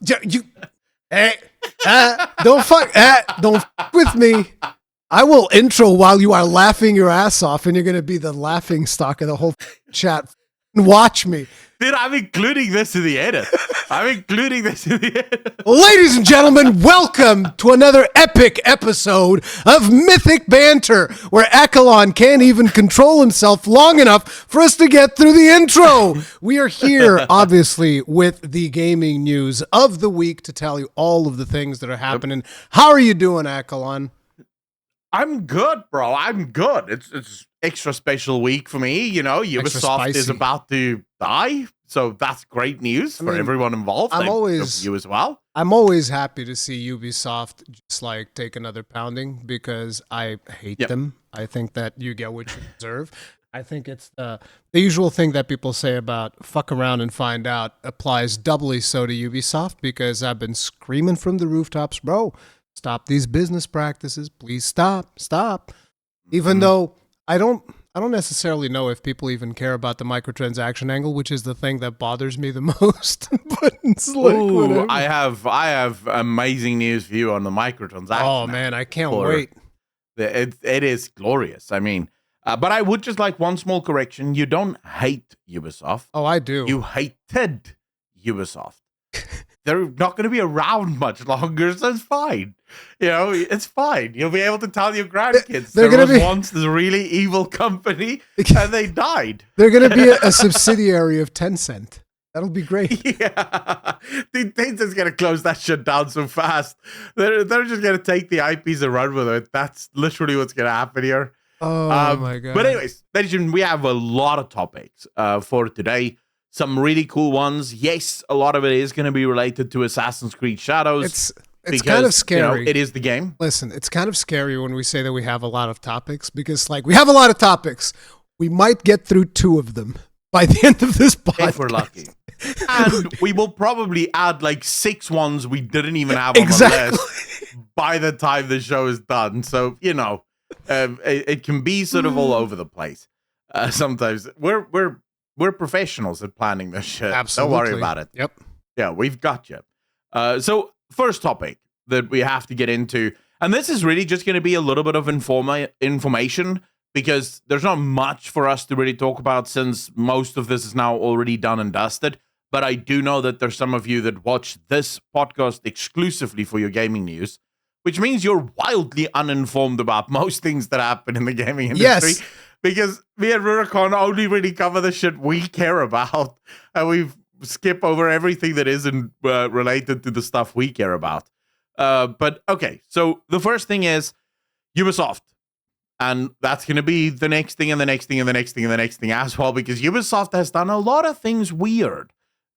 You, hey, don't fuck with me. I will intro while you are laughing your ass off, and you're going to be the laughing stock of the whole chat. Watch me. Dude, I'm including this in the edit. Ladies and gentlemen, welcome to another epic episode of Mythic Banter, where Akalon can't even control himself long enough for us to get through the intro. We are here, obviously, with the gaming news of the week to tell you all of the things that are happening. How are you doing, Akalon? I'm good, bro. I'm good. It's extra special week for me. You know, Ubisoft is about to die, so that's great news for everyone involved. You as well. I'm always happy to see Ubisoft just like take another pounding because I hate them. I think that you get what you deserve. I think it's the usual thing that people say about fuck around and find out applies doubly so to Ubisoft because I've been screaming from the rooftops, bro. Stop these business practices. Please stop. Even though I don't necessarily know if people even care about the microtransaction angle, which is the thing that bothers me the most. But it's like, whatever. I have amazing news for you on the microtransaction. Oh man, I can't wait. It is glorious. I mean, but I would just like one small correction. You don't hate Ubisoft. Oh, I do. You hated Ubisoft. They're not going to be around much longer, so it's fine. You know, it's fine. You'll be able to tell your grandkids there was once this really evil company, and they died. They're going to be a subsidiary of Tencent. That'll be great. Yeah. Tencent's going to close that shit down so fast. They're just going to take the IPs and run with it. That's literally what's going to happen here. Oh, my God. But anyways, we have a lot of topics for today. Some really cool ones. Yes, a lot of it is going to be related to Assassin's Creed Shadows. It's because, kind of scary. It is the game. Listen, it's kind of scary when we say that we have a lot of topics because, like, we have a lot of topics. We might get through 2 of them by the end of this podcast. If we're lucky. And we will probably add, like, 6 ones we didn't even have on the list by the time the show is done. So, it can be sort of all over the place. Sometimes we're professionals at planning this shit. Absolutely. Don't worry about it. Yep. Yeah, we've got you. So first topic that we have to get into, and this is really just going to be a little bit of information because there's not much for us to really talk about since most of this is now already done and dusted. But I do know that there's some of you that watch this podcast exclusively for your gaming news, which means you're wildly uninformed about most things that happen in the gaming industry. Yes. Because me and Rurikon only really cover the shit we care about, and we skip over everything that isn't related to the stuff we care about. But okay, so the first thing is Ubisoft, and that's going to be the next thing, and the next thing, and the next thing, and the next thing as well, because Ubisoft has done a lot of things weird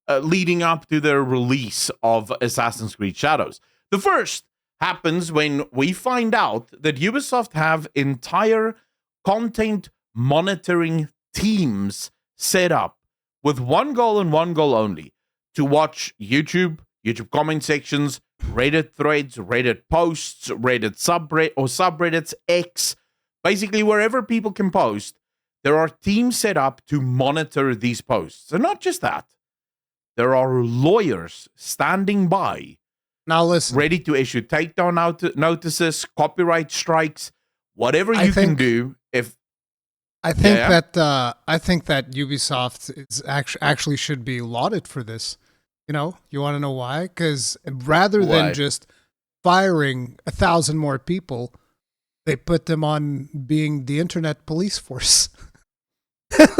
leading up to their release of Assassin's Creed Shadows. The first happens when we find out that Ubisoft have entire content monitoring teams set up with one goal and one goal only: to watch YouTube comment sections, Reddit threads, Reddit posts, Reddit subreddits, X, basically wherever people can post. There are teams set up to monitor these posts. And not just that, there are lawyers standing by. Now listen, ready to issue takedown notices, copyright strikes, whatever you can do. I think that Ubisoft is actually should be lauded for this. You want to know why? Because rather than just firing 1,000 more people, they put them on being the internet police force. At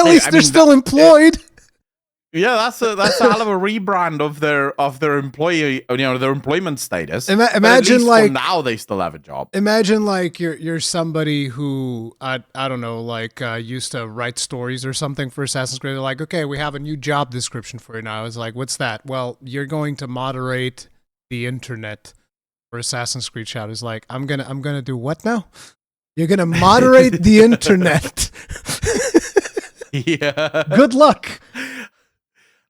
least they're still employed. Yeah, that's a hell of a rebrand of their employee, their employment status. Imagine like now they still have a job. Imagine like you're somebody who I don't know, like used to write stories or something for Assassin's Creed. They're like, okay, we have a new job description for you now. I was like, what's that? Well, you're going to moderate the internet for Assassin's Creed Shadows. Like, I'm gonna do what now? You're gonna moderate the internet. Yeah. Good luck.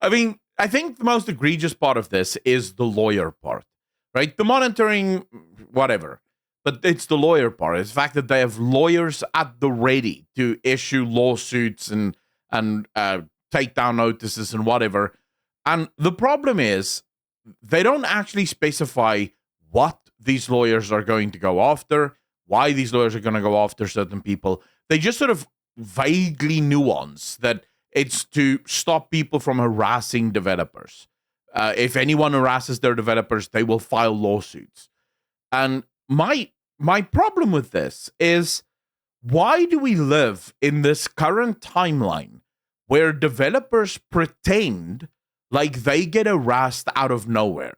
I mean, I think the most egregious part of this is the lawyer part, right? The monitoring, whatever. But it's the lawyer part. It's the fact that they have lawyers at the ready to issue lawsuits and take down notices and whatever. And the problem is they don't actually specify what these lawyers are going to go after, why these lawyers are going to go after certain people. They just sort of vaguely nuance that it's to stop people from harassing developers. If anyone harasses their developers, they will file lawsuits. And my problem with this is, why do we live in this current timeline where developers pretend like they get harassed out of nowhere?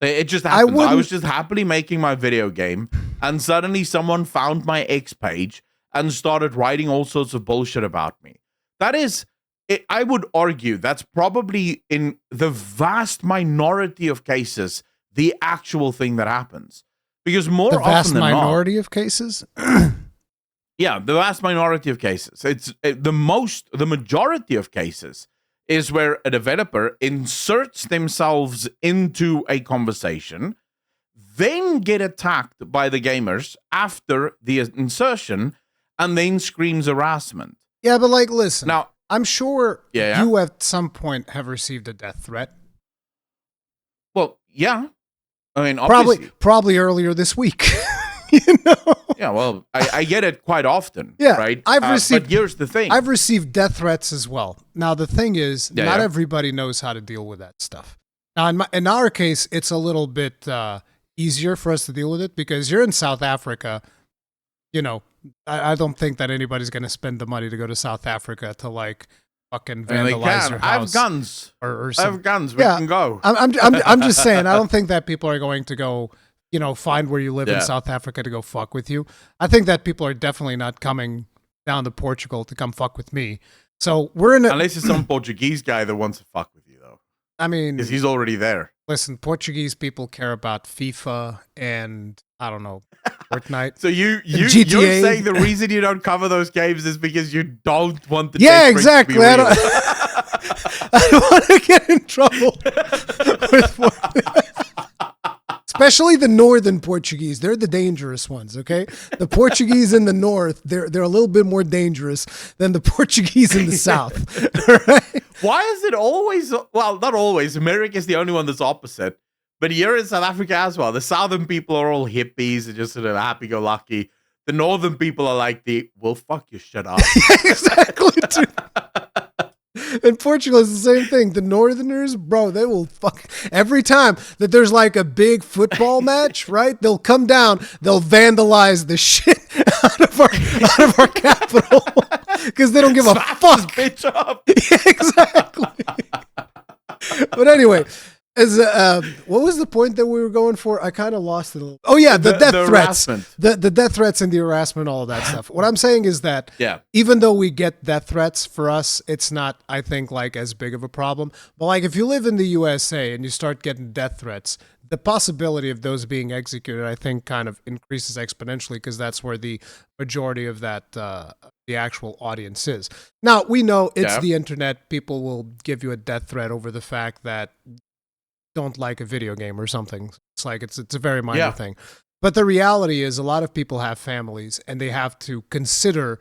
It just happens. I was just happily making my video game, and suddenly someone found my X page and started writing all sorts of bullshit about me. That is, I would argue that's probably in the vast minority of cases the actual thing that happens. Because more often than not, the vast minority of cases? Yeah, the vast minority of cases. It's the majority of cases is where a developer inserts themselves into a conversation, then get attacked by the gamers after the insertion, and then screams harassment. Yeah, but like, listen. Now, I'm sure you at some point have received a death threat. Well, yeah. I mean, obviously. Probably earlier this week. You know? Yeah, well, I get it quite often. Yeah, right. But here's the thing: I've received death threats as well. Now the thing is, not everybody knows how to deal with that stuff. Now, in our case, it's a little bit easier for us to deal with it because you're in South Africa. You know, I don't think that anybody's going to spend the money to go to South Africa to like fucking vandalize your house. I have guns. Or I have guns. We can go. I'm just saying. I don't think that people are going to go, you know, find where you live in South Africa to go fuck with you. I think that people are definitely not coming down to Portugal to come fuck with me. So we're in unless it's some Portuguese guy that wants to fuck with you, though. I mean, because he's already there. Listen, Portuguese people care about FIFA and I don't know, Fortnite. So you're saying the reason you don't cover those games is because you don't want the exactly. I don't want to get in trouble with especially the northern Portuguese. They're the dangerous ones, okay? The Portuguese in the north, they're a little bit more dangerous than the Portuguese in the south. Right? Why is it always, well, not always, America is the only one that's opposite. But here in South Africa as well, the southern people are all hippies and just sort of happy-go-lucky. The northern people are like well, fuck you, shut up. Exactly, dude. In Portugal, it's the same thing. The Northerners, bro, they will fuck every time that there's like a big football match, right? They'll come down, they'll vandalize the shit out of our capital because they don't give a fuck. Bitch up. Yeah, exactly. But anyway, what was the point that we were going for? I kind of lost it a little. Oh yeah, the death threats, the death threats and the harassment, all of that stuff. What I'm saying is that even though we get death threats, for us, it's not, I think, like as big of a problem. But like if you live in the USA and you start getting death threats, the possibility of those being executed, I think, kind of increases exponentially because that's where the majority of that the actual audience is. Now we know it's the internet. People will give you a death threat over the fact that don't like a video game or something. It's like it's a very minor thing. But the reality is a lot of people have families and they have to consider,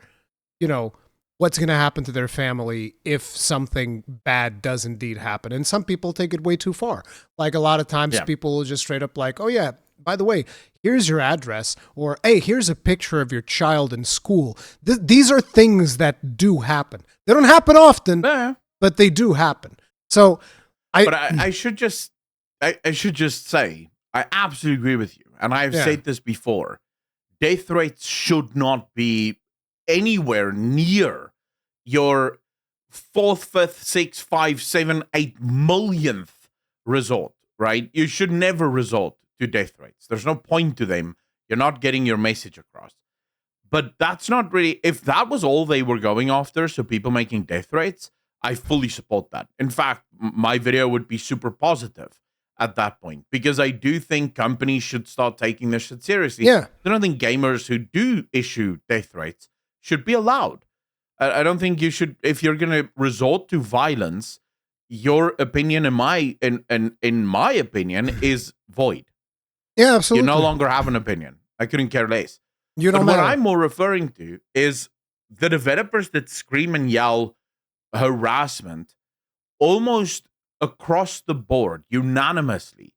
you know, what's going to happen to their family if something bad does indeed happen. And some people take it way too far. Like a lot of times people will just straight up like, oh yeah, by the way, here's your address, or hey, here's a picture of your child in school. These are things that do happen. They don't happen often, but they do happen. So I should just say, I absolutely agree with you. And I've said this before. Death rates should not be anywhere near your 4th, 5th, 6th, 5th, 7th, 8th millionth resort, right? You should never resort to death rates. There's no point to them. You're not getting your message across. But that's not really, if that was all they were going after, so people making death rates, I fully support that. In fact, my video would be super positive at that point, because I do think companies should start taking this shit seriously. Yeah. I don't think gamers who do issue death rates should be allowed. I don't think you should, if you're going to resort to violence, your opinion, in my opinion, is void. Yeah, absolutely. You no longer have an opinion. I couldn't care less. You don't But matter. what I'm more referring to is the developers that scream and yell harassment almost across the board, unanimously,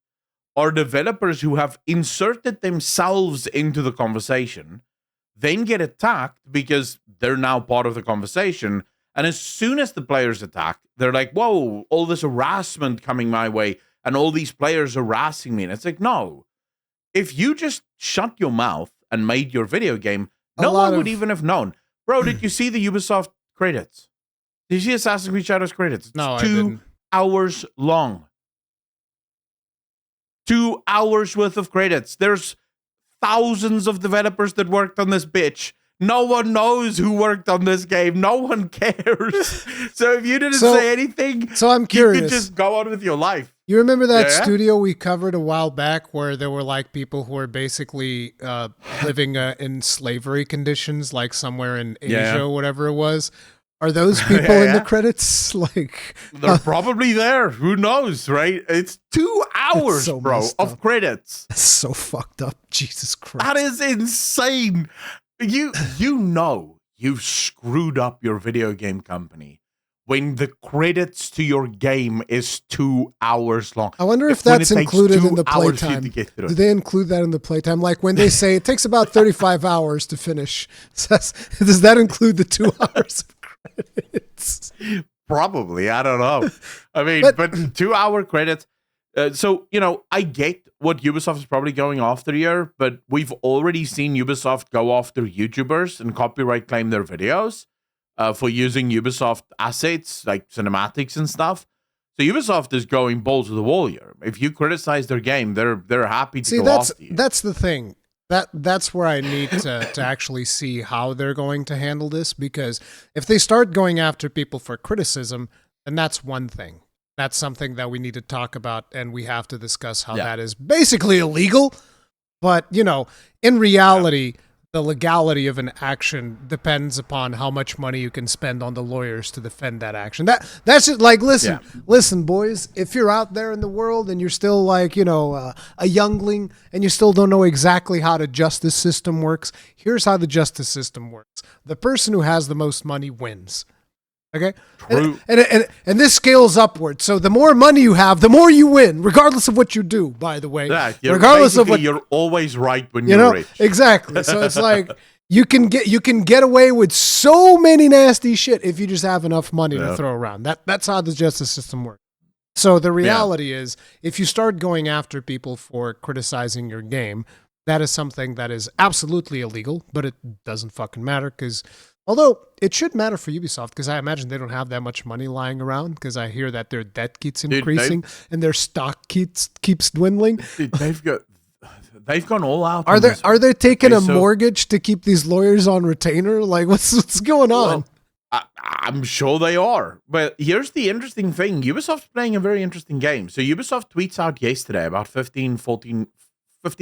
are developers who have inserted themselves into the conversation, then get attacked because they're now part of the conversation. And as soon as the players attack, they're like, whoa, all this harassment coming my way and all these players harassing me. And it's like, no, if you just shut your mouth and made your video game, no one would even have known. Bro, did you see the Ubisoft credits? Did you see Assassin's Creed Shadows credits? It's No, I 2 didn't. hours long. 2 hours worth of credits. There's thousands of developers that worked on this bitch. No one knows who worked on this game. No one cares. So if you didn't say anything, so I'm curious. You could just go on with your life. You remember that studio we covered a while back where there were like people who were basically living in slavery conditions, like somewhere in Asia or whatever it was? Are those people in the credits? Like they're probably there. Who knows, right? It's 2 hours, so bro, of credits. That's so fucked up. Jesus Christ. That is insane. You know you've screwed up your video game company when the credits to your game is 2 hours long. I wonder if that's included in the playtime. Do they include that in the playtime? Like when they say it takes about 35 hours to finish, does that include the 2 hours of credits? Probably. I don't know. I mean, but 2 hour credits. So, I get what Ubisoft is probably going after here, but we've already seen Ubisoft go after YouTubers and copyright claim their videos for using Ubisoft assets like cinematics and stuff. So Ubisoft is going balls to the wall here. If you criticize their game, they're happy to go after you. That's the thing. That's where I need to actually see how they're going to handle this, because if they start going after people for criticism, then that's one thing. That's something that we need to talk about, and we have to discuss how that is basically illegal. But, in reality, the legality of an action depends upon how much money you can spend on the lawyers to defend that action. That's just like, listen, boys, if you're out there in the world and you're still like, a youngling and you still don't know exactly how the justice system works, here's how the justice system works. The person who has the most money wins. Okay. True. And this scales upward. So the more money you have, the more you win, regardless of what you do, by the way. Yeah, regardless of what you're always right when you're rich. Exactly. So it's like you can get away with so many nasty shit if you just have enough money to throw around. That's how the justice system works. So the reality is, if you start going after people for criticizing your game, that is something that is absolutely illegal, but it doesn't fucking matter because although it should matter for Ubisoft, because I imagine they don't have that much money lying around, because I hear that their debt keeps increasing and their stock keeps dwindling. Dude, they've gone all out. Are they taking a mortgage to keep these lawyers on retainer? Like what's going on? I'm sure they are. But here's the interesting thing. Ubisoft's playing a very interesting game. So Ubisoft tweets out yesterday, about 15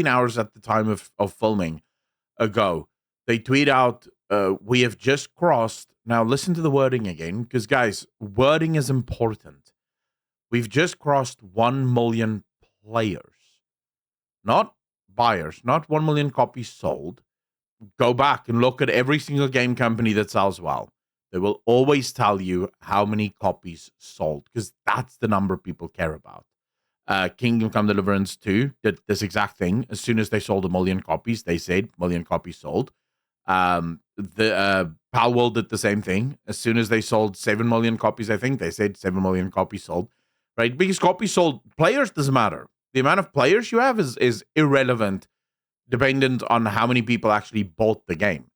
hours at the time of filming ago. They tweet out, we have just crossed, now listen to the wording again, because guys, wording is important. We've just crossed 1 million players, not buyers, not 1 million copies sold. Go back and look at every single game company that sells well. They will always tell you how many copies sold, because that's the number people care about. Kingdom Come Deliverance 2 did this exact thing. As soon as they sold 1 million copies, they said 1 million copies sold. Palworld did the same thing. As soon as they sold 7 million copies, I think they said 7 million copies sold, right? Because copies sold, players doesn't matter. The amount of players you have is irrelevant, dependent on how many people actually bought the game.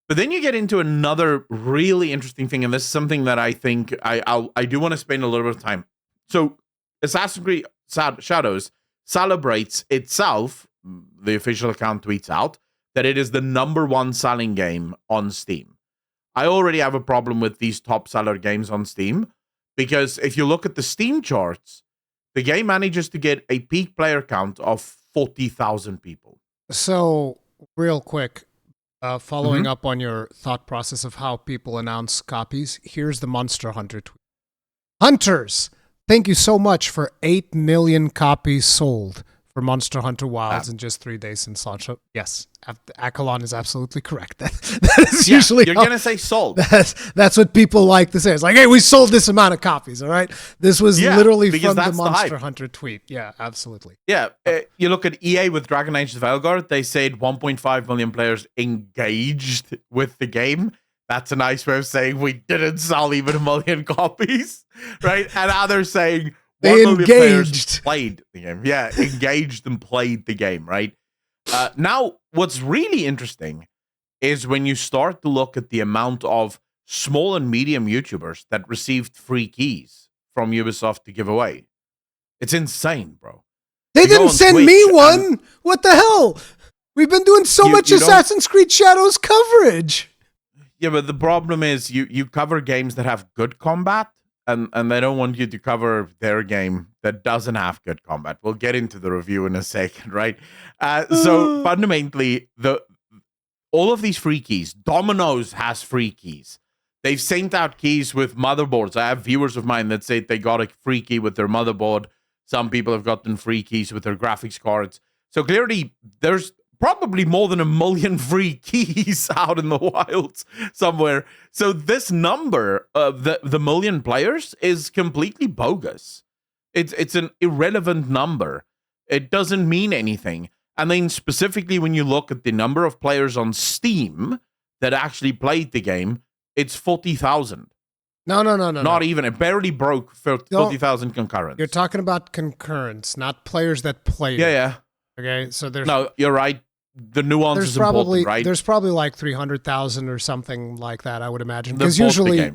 But then you get into another really interesting thing, and this is something that I think I do want to spend a little bit of time. So Assassin's Creed Shadows celebrates itself, the official account tweets out, that it is the #1 selling game on Steam. I already have a problem with these top seller games on Steam, because if you look at the Steam charts, the game manages to get a peak player count of 40,000 people. So, real quick, following up on your thought process of how people announce copies, here's the Monster Hunter tweet. Hunters, thank you so much for 8 million copies sold for Monster Hunter Wilds in just 3 days since launch. So yes, Akalon is absolutely correct. That is usually you're gonna say sold. That's what people like to say. It's like, hey, we sold this amount of copies. All right, this was literally from the Monster Hunter tweet. Yeah, absolutely. Yeah, you look at EA with Dragon Age of Velgard. They said 1.5 million players engaged with the game. That's a nice way of saying we didn't sell even 1 million copies, right? And now they're saying 1 million players played the game. Yeah, engaged and played the game, right? Now, what's really interesting is when you start to look at the amount of small and medium YouTubers that received free keys from Ubisoft to give away. It's insane, bro. They didn't send me one. What the hell? We've been doing so much Assassin's Creed Shadows coverage. Yeah, but the problem is you cover games that have good combat, and they don't want you to cover their game that doesn't have good combat. We'll get into the review in a second, right? So fundamentally, all of these free keys, Domino's has free keys. They've sent out keys with motherboards. I have viewers of mine that say they got a free key with their motherboard. Some people have gotten free keys with their graphics cards. So clearly, there's probably more than 1 million free keys out in the wilds somewhere. So this number of the million players is completely bogus. It's an irrelevant number. It doesn't mean anything. And then specifically when you look at the number of players on Steam that actually played the game, it's 40,000. No. Not even. It barely broke 40,000 concurrents. You're talking about concurrents, not players that played. Yeah. Okay, so there's... No, you're right. The nuance is important, right? There's probably like 300,000 or something like that, I would imagine. Because usually,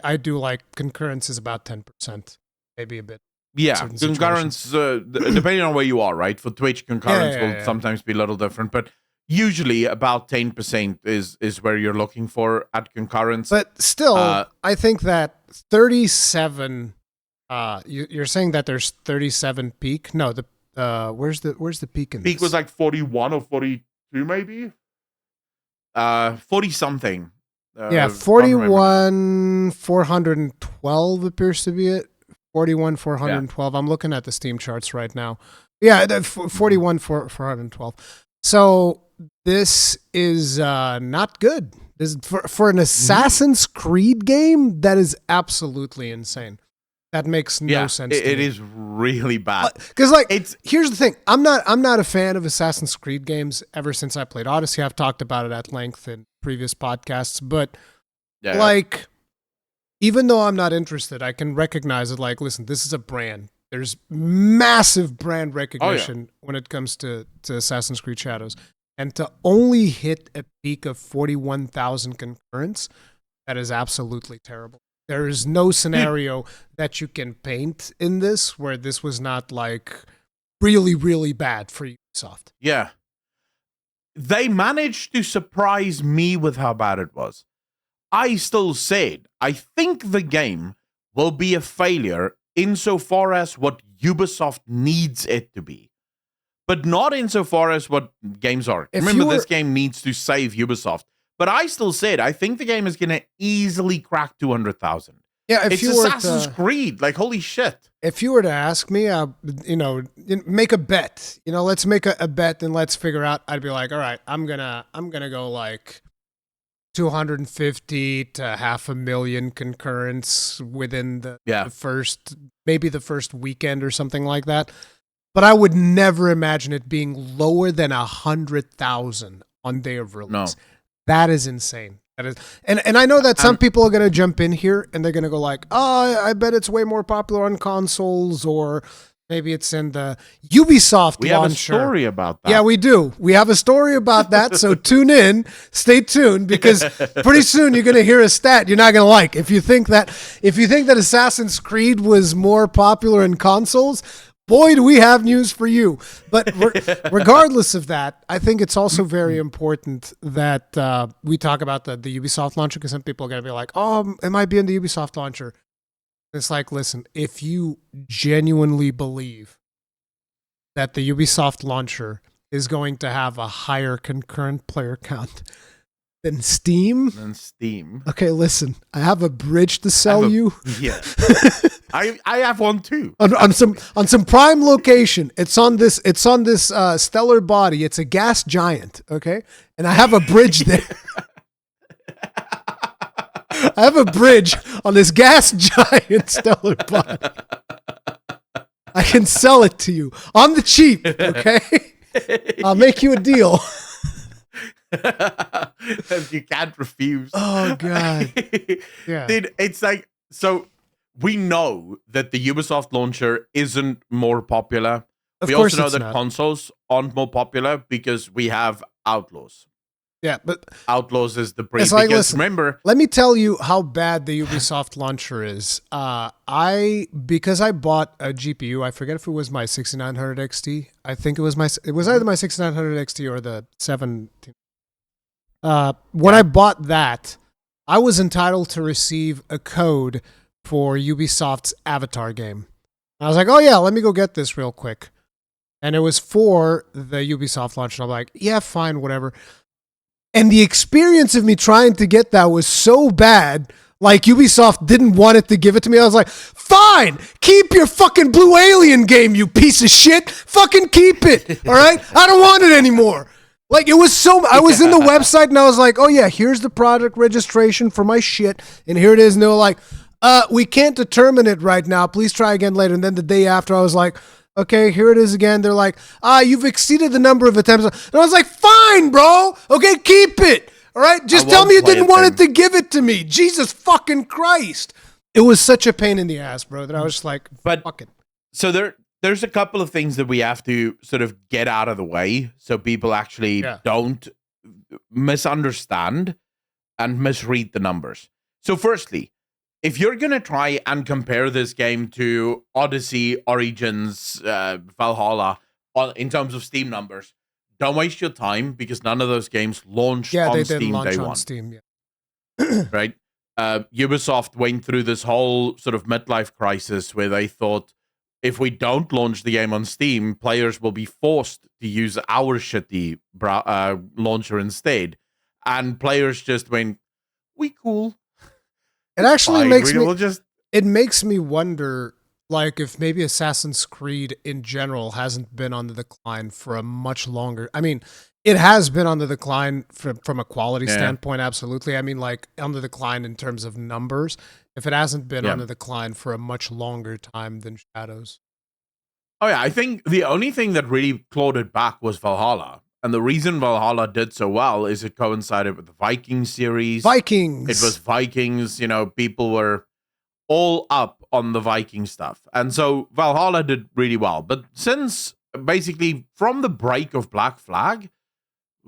I do like concurrence is about 10%, maybe a bit. Yeah, concurrence, depending on where you are, right? For Twitch, concurrence will sometimes be a little different, but usually about 10% is where you're looking for at concurrence. But still, I think that 37, you're saying that there's 37 peak? No, where's the peak in this? Peak was like 41 or 42 maybe? 40 something. 41 412 appears to be it. 41 412. I'm looking at the Steam charts right now. Yeah, 41 412. So this is not good. This for an Assassin's Creed game, that is absolutely insane. That makes no sense to me. It is really bad. Because here's the thing. I'm not a fan of Assassin's Creed games ever since I played Odyssey. I've talked about it at length in previous podcasts, but even though I'm not interested, I can recognize it. Like, listen, this is a brand. There's massive brand recognition when it comes to Assassin's Creed Shadows. And to only hit a peak of 41,000 concurrents, that is absolutely terrible. There is no scenario that you can paint in this where this was not like really, really bad for Ubisoft. Yeah. They managed to surprise me with how bad it was. I still said, I think the game will be a failure insofar as what Ubisoft needs it to be. But not insofar as what games are. Remember, this game needs to save Ubisoft. But I still said, I think the game is going to easily crack 200,000. Yeah, it's Assassin's Creed. Like, holy shit. If you were to ask me, make a bet. Let's make a bet and let's figure out. I'd be like, all right, I'm gonna go like 250 to 500,000 concurrents within the first weekend or something like that. But I would never imagine it being lower than 100,000 on day of release. No. That is insane. That is, and I know that some people are going to jump in here and they're going to go like, oh, I bet it's way more popular on consoles, or maybe it's in the Ubisoft launcher. We have a story about that. Yeah, we do. We have a story about that, so tune in. Stay tuned, because pretty soon you're going to hear a stat you're not going to like. If you think that Assassin's Creed was more popular in consoles, boy, do we have news for you. But regardless of that, I think it's also very important that we talk about the Ubisoft launcher, because some people are going to be like, oh, it might be in the Ubisoft launcher. It's like, listen, if you genuinely believe that the Ubisoft launcher is going to have a higher concurrent player count Than Steam? Than Steam. Okay, listen. I have a bridge to sell you. Yeah. I have one too. on some prime location. It's on this stellar body. It's a gas giant, okay? And I have a bridge there. I have a bridge on this gas giant stellar body. I can sell it to you on the cheap, okay? I'll make you a deal. You can't refuse. Oh god. Yeah. Dude, it's like, so we know that the Ubisoft launcher isn't more popular. We also know that consoles aren't more popular because we have Outlaws. Yeah, but Outlaws is the breed. Like, because listen, remember, let me tell you how bad the Ubisoft launcher is. Because I bought a GPU. I forget if it was my 6900 XT. I think it was either my 6900 XT or the 17. When I bought that, I was entitled to receive a code for Ubisoft's Avatar game. I was like, oh yeah, let me go get this real quick. And it was for the Ubisoft launcher. I'm like, yeah, fine, whatever. And the experience of me trying to get that was so bad, like Ubisoft didn't want it to give it to me. I was like, fine, keep your fucking Blue Alien game, you piece of shit. Fucking keep it, all right? I don't want it anymore. Like, it was so, I was in the website and I was like, oh yeah, here's the product registration for my shit. And here it is. And they were like, we can't determine it right now. Please try again later. And then the day after I was like, okay, here it is again. They're like, you've exceeded the number of attempts. And I was like, fine, bro. Okay, keep it. All right? Just tell me you didn't want it to give it to me. Jesus fucking Christ. It was such a pain in the ass, bro, that I was just like, fuck it. So there's a couple of things that we have to sort of get out of the way so people actually don't misunderstand and misread the numbers. So firstly, if you're going to try and compare this game to Odyssey, Origins, Valhalla, in terms of Steam numbers, don't waste your time because none of those games launched on Steam day one. Steam, right? Ubisoft went through this whole sort of midlife crisis where they thought, if we don't launch the game on Steam, players will be forced to use our shitty launcher instead. And players just went, we cool. It actually makes me wonder, like, if maybe Assassin's Creed in general hasn't been on the decline for a much longer. I mean, it has been on the decline from a quality standpoint, absolutely. I mean, like, on the decline in terms of numbers. If it hasn't been on the decline for a much longer time than Shadows. Oh yeah, I think the only thing that really clawed it back was Valhalla. And the reason Valhalla did so well is it coincided with the Viking series. Vikings! It was Vikings, people were all up on the Viking stuff. And so Valhalla did really well. But since, basically, from the break of Black Flag,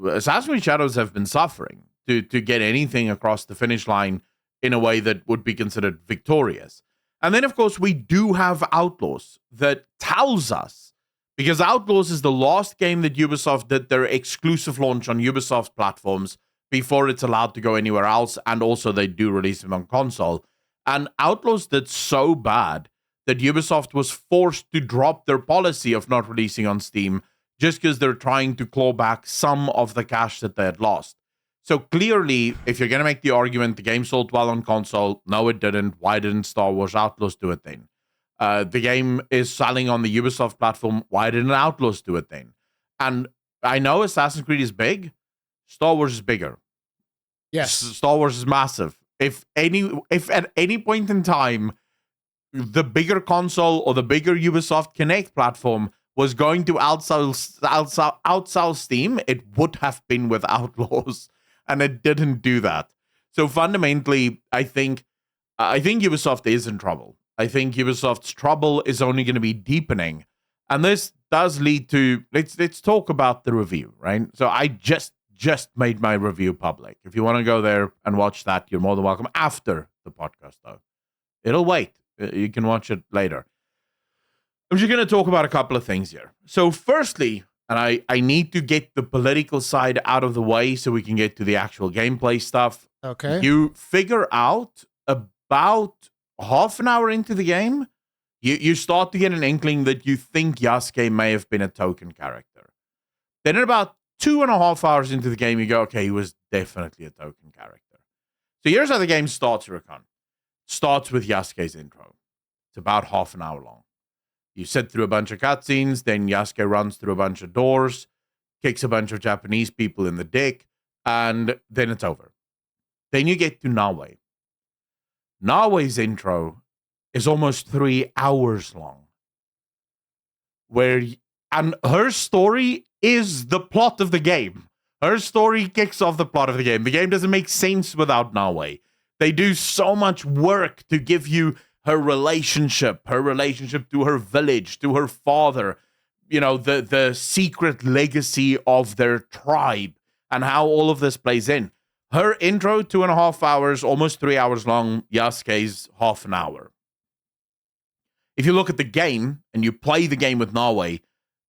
Assassin's Creed Shadows have been suffering to get anything across the finish line in a way that would be considered victorious. And then, of course, we do have Outlaws that tells us, because Outlaws is the last game that Ubisoft did their exclusive launch on Ubisoft platforms before it's allowed to go anywhere else, and also they do release them on console. And Outlaws did so bad that Ubisoft was forced to drop their policy of not releasing on Steam just because they're trying to claw back some of the cash that they had lost. So clearly, if you're going to make the argument the game sold well on console, no, it didn't. Why didn't Star Wars Outlaws do it then? The game is selling on the Ubisoft platform. Why didn't Outlaws do it then? And I know Assassin's Creed is big. Star Wars is bigger. Yes. Star Wars is massive. If at any point in time, the bigger console or the bigger Ubisoft Connect platform was going to outsell Steam, it would have been with Outlaws. And it didn't do that. So fundamentally, I think Ubisoft is in trouble. I think Ubisoft's trouble is only going to be deepening. And this does lead to, let's talk about the review, right? So I just made my review public. If you want to go there and watch that, you're more than welcome after the podcast, though. It'll wait. You can watch it later. I'm just going to talk about a couple of things here. So firstly, and I need to get the political side out of the way so we can get to the actual gameplay stuff. Okay. You figure out about half an hour into the game, you start to get an inkling that you think Yasuke may have been a token character. Then at about 2.5 hours into the game, you go, okay, he was definitely a token character. So here's how the game starts, Rikon. Starts with Yasuke's intro. It's about half an hour long. You sit through a bunch of cutscenes, then Yasuke runs through a bunch of doors, kicks a bunch of Japanese people in the dick, and then it's over. Then you get to Nawe. Nawe's intro is almost 3 hours long. And her story is the plot of the game. Her story kicks off the plot of the game. The game doesn't make sense without Nawe. They do so much work to give you her relationship to her village, to her father, the secret legacy of their tribe, and how all of this plays in. Her intro, 2.5 hours, almost 3 hours long. Yasuke's half an hour. If you look at the game and you play the game with Nawe,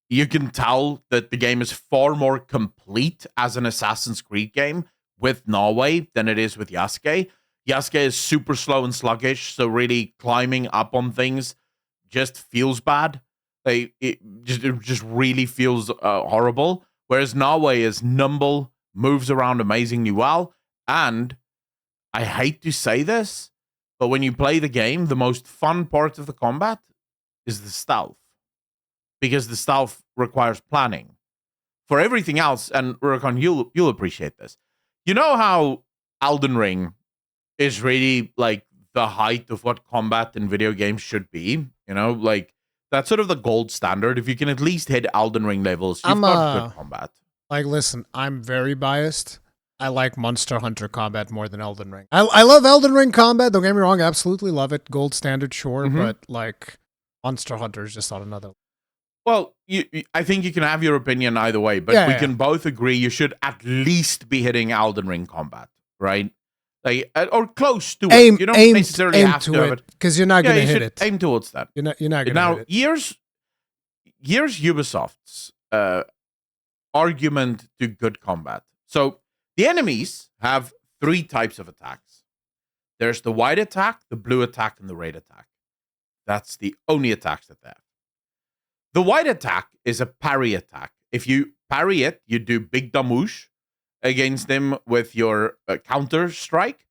you can tell that the game is far more complete as an Assassin's Creed game with Nawe than it is with Yasuke. Yasuke is super slow and sluggish, so really climbing up on things just feels bad. It just really feels horrible. Whereas Nawe is nimble, moves around amazingly well, and I hate to say this, but when you play the game, the most fun part of the combat is the stealth. Because the stealth requires planning. For everything else, and Rurikon, you'll appreciate this. You know how Elden Ring is really like the height of what combat in video games should be? Like that's sort of the gold standard. If you can at least hit Elden Ring levels, you've got good combat. Like, listen, I'm very biased. I like Monster Hunter combat more than Elden Ring. I love Elden Ring combat. Don't get me wrong, absolutely love it. Gold standard, sure, but like Monster Hunter is just on another. Well, I think you can have your opinion either way, but we can both agree you should at least be hitting Elden Ring combat, right? Like, or close to it. You don't necessarily have to have it because you're not going to hit it. Aim towards that. You're not going to now, hit it. Here's Ubisoft's argument to good combat. So the enemies have 3 types of attacks. There's the white attack, the blue attack, and the red attack. That's the only attacks that they have. The white attack is a parry attack. If you parry it, you do big damage against them with your counter strike,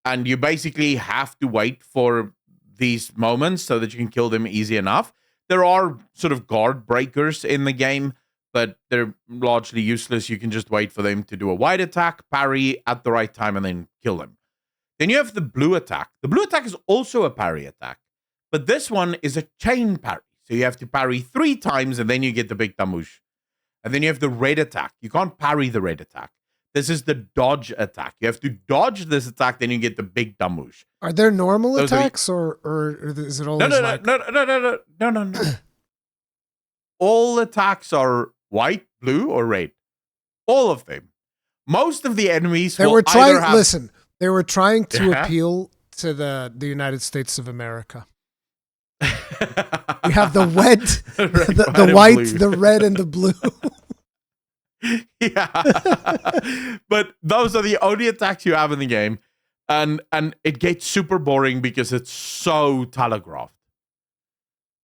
and you basically have to wait for these moments so that you can kill them easy enough. There are sort of guard breakers in the game, but they're largely useless. You can just wait for them to do a white attack, parry at the right time, and then kill them. Then you have the blue attack. The blue attack is also a parry attack, but this one is a chain parry. So you have to parry 3 times, and then you get the big damage. And then you have the red attack. You can't parry the red attack. This is the dodge attack. You have to dodge this attack, then you get the big damage. Are there normal attacks, or is it always No. All attacks are white, blue, or red. All of them. Most of the enemies they were trying to appeal to the United States of America. We have the red, the white, blue. The red, and the blue. Yeah. But those are the only attacks you have in the game. And it gets super boring because it's so telegraphed.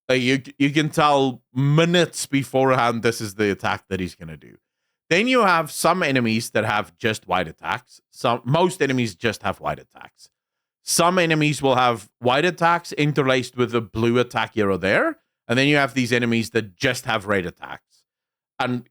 Like you can tell minutes beforehand this is the attack that he's going to do. Then you have some enemies that have just white attacks. Most enemies just have white attacks. Some enemies will have white attacks interlaced with a blue attack here or there. And then you have these enemies that just have red attacks. And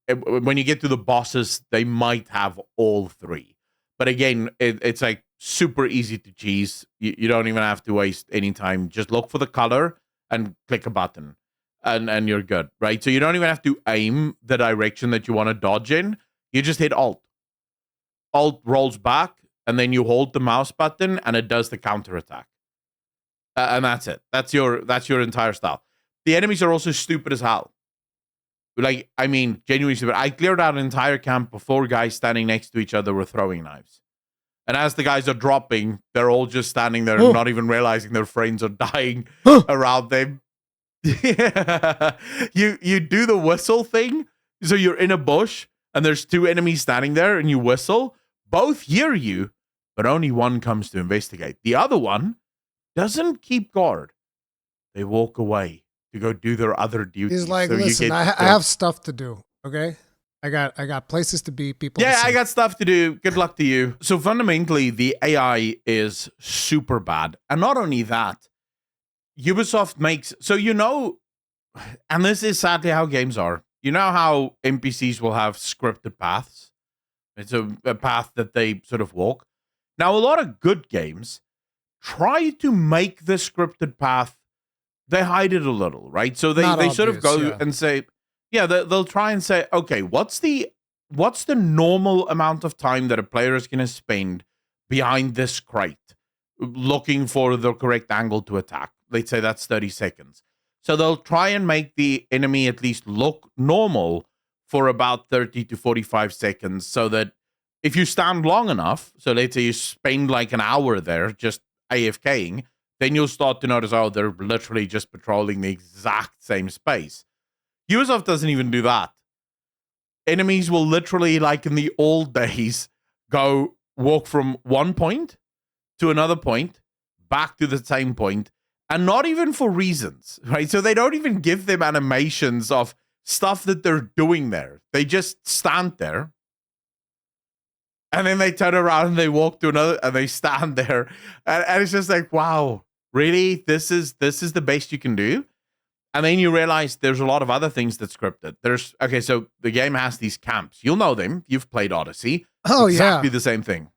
when you get to the bosses, they might have all 3. But again, it's like super easy to cheese. You don't even have to waste any time. Just look for the color and click a button. And you're good, right? So you don't even have to aim the direction that you want to dodge in. You just hit Alt. Alt rolls back. And then you hold the mouse button, and it does the counter attack, and that's it. That's your entire style. The enemies are also stupid as hell. Like, I mean, genuinely stupid. I cleared out an entire camp before guys standing next to each other were throwing knives, and as the guys are dropping, they're all just standing there, not even realizing their friends are dying around them. You do the whistle thing, so you're in a bush, and there's 2 enemies standing there, and you whistle. Both hear you, but only one comes to investigate. The other one doesn't keep guard. They walk away to go do their other duties. He's like, listen, I have stuff to do, okay? I got places to be, people. Yeah, to see. I got stuff to do. Good luck to you. So fundamentally, the AI is super bad. And not only that, Ubisoft makes, so and this is sadly how games are. You know how NPCs will have scripted paths? It's a path that they sort of walk. Now, a lot of good games try to make the scripted path, they hide it a little, right? So they Not sort of go obvious, yeah. and say, yeah, they'll try and say, okay, what's the normal amount of time that a player is going to spend behind this crate looking for the correct angle to attack? Let's say that's 30 seconds. So they'll try and make the enemy at least look normal for about 30 to 45 seconds, so that if you stand long enough, so let's say you spend like an hour there just AFKing, then you'll start to notice, oh, they're literally just patrolling the exact same space. Ubisoft doesn't even do that. Enemies will literally, like in the old days, go walk from one point to another point, back to the same point, and not even for reasons, right? So they don't even give them animations of stuff that they're doing there. They just stand there, and then they turn around and they walk to another, and they stand there, and it's just like, wow, really? This is the best you can do? And then you realize there's a lot of other things that's scripted. So the game has these camps. You'll know them. You've played Odyssey. Oh, exactly yeah. the same thing.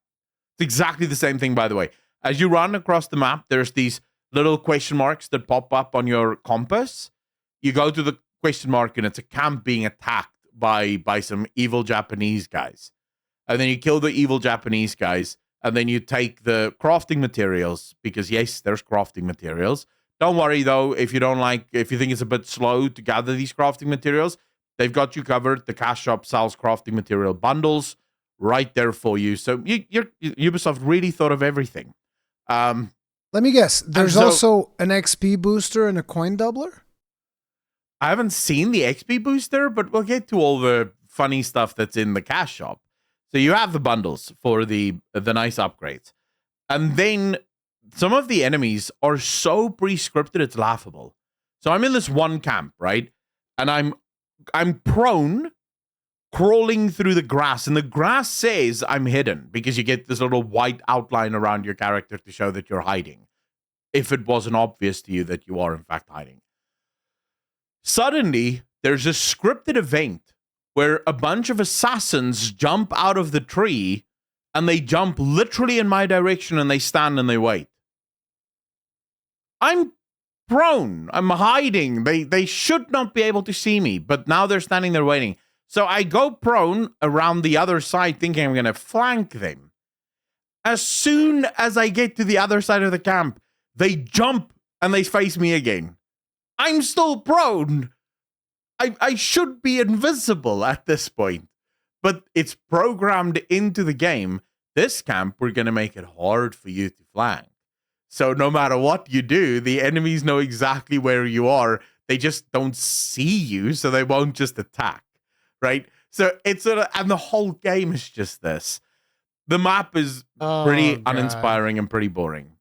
It's exactly the same thing, by the way. As you run across the map, there's these little question marks that pop up on your compass. You go to the question mark, and it's a camp being attacked by some evil Japanese guys. And then you kill the evil Japanese guys, and then you take the crafting materials, because yes, there's crafting materials. Don't worry though, if you think it's a bit slow to gather these crafting materials, they've got you covered. The cash shop sells crafting material bundles right there for you. So Ubisoft really thought of everything. Let me guess. There's also an XP booster and a coin doubler? I haven't seen the XP booster, but we'll get to all the funny stuff that's in the cash shop. So you have the bundles for the nice upgrades. And then some of the enemies are so pre-scripted, it's laughable. So I'm in this one camp, right? And I'm prone, crawling through the grass, and the grass says I'm hidden, because you get this little white outline around your character to show that you're hiding, if it wasn't obvious to you that you are in fact hiding. Suddenly, there's a scripted event where a bunch of assassins jump out of the tree, and they jump literally in my direction, and they stand and they wait. I'm prone. I'm hiding. They should not be able to see me, but now they're standing there waiting. So I go prone around the other side, thinking I'm going to flank them. As soon as I get to the other side of the camp, they jump and they face me again. I'm still prone. I should be invisible at this point, but it's programmed into the game. This camp, we're going to make it hard for you to flank. So no matter what you do, the enemies know exactly where you are. They just don't see you, so they won't just attack, right? So it's and the whole game is just this. The map is pretty uninspiring and pretty boring.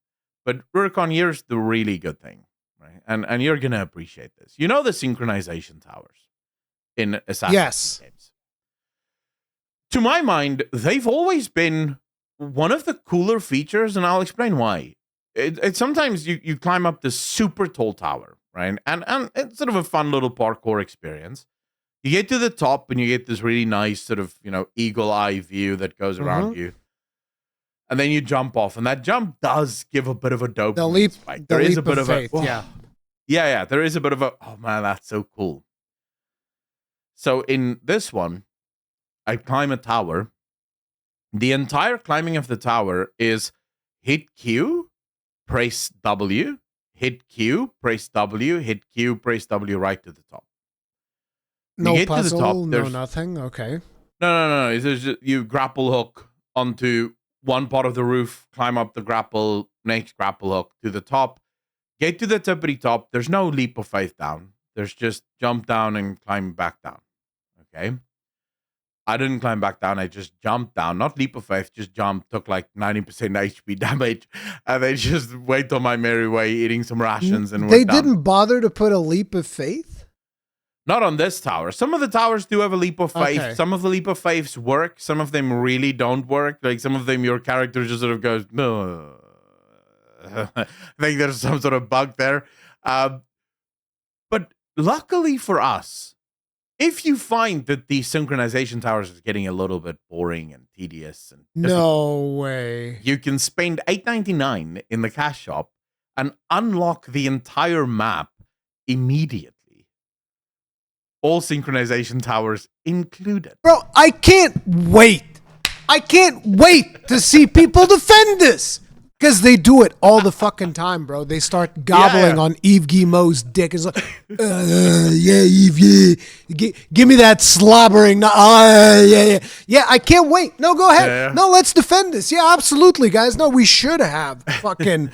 But Rurikon, here's the really good thing, right? And you're going to appreciate this. You know the synchronization towers in Assassin's Creed games? To my mind, they've always been one of the cooler features, and I'll explain why. It sometimes you climb up this super tall tower, right? And it's sort of a fun little parkour experience. You get to the top, and you get this really nice sort of, eagle eye view that goes around you. And then you jump off, and that jump does give a bit of a dopamine spike. There is a bit of faith, yeah, there is a bit of a, oh man, that's so cool. So in this one, I climb a tower. The entire climbing of the tower is hit Q, press W, hit Q, press W, hit Q, press W, right to the top. No puzzle, to the top, no nothing. Okay. No. You grapple hook onto one part of the roof, climb up the grapple, next grapple hook to the top, get to the tippity top. There's no leap of faith down. There's just jump down and climb back down. Okay. I didn't climb back down. I just jumped down. Not leap of faith, just jump. Took like 90% HP damage. And then just went on my merry way, eating some rations. And they didn't bother to put a leap of faith? Not on this tower. Some of the towers do have a leap of faith. Okay. Some of the leap of faiths work. Some of them really don't work. Like some of them, your character just sort of goes, no. I think there's some sort of bug there. But luckily for us, if you find that the synchronization towers is getting a little bit boring and tedious, and No way. you can spend $8.99 in the cash shop and unlock the entire map immediately. All synchronization towers included. Bro, I can't wait. I can't wait to see people defend this. Because they do it all the fucking time, bro. They start gobbling on Yves Guillemot's dick. It's like, yeah, Yves, yeah. Give me that slobbering. Yeah. Yeah, I can't wait. No, go ahead. Yeah. No, let's defend this. Yeah, absolutely, guys. No, we should have fucking,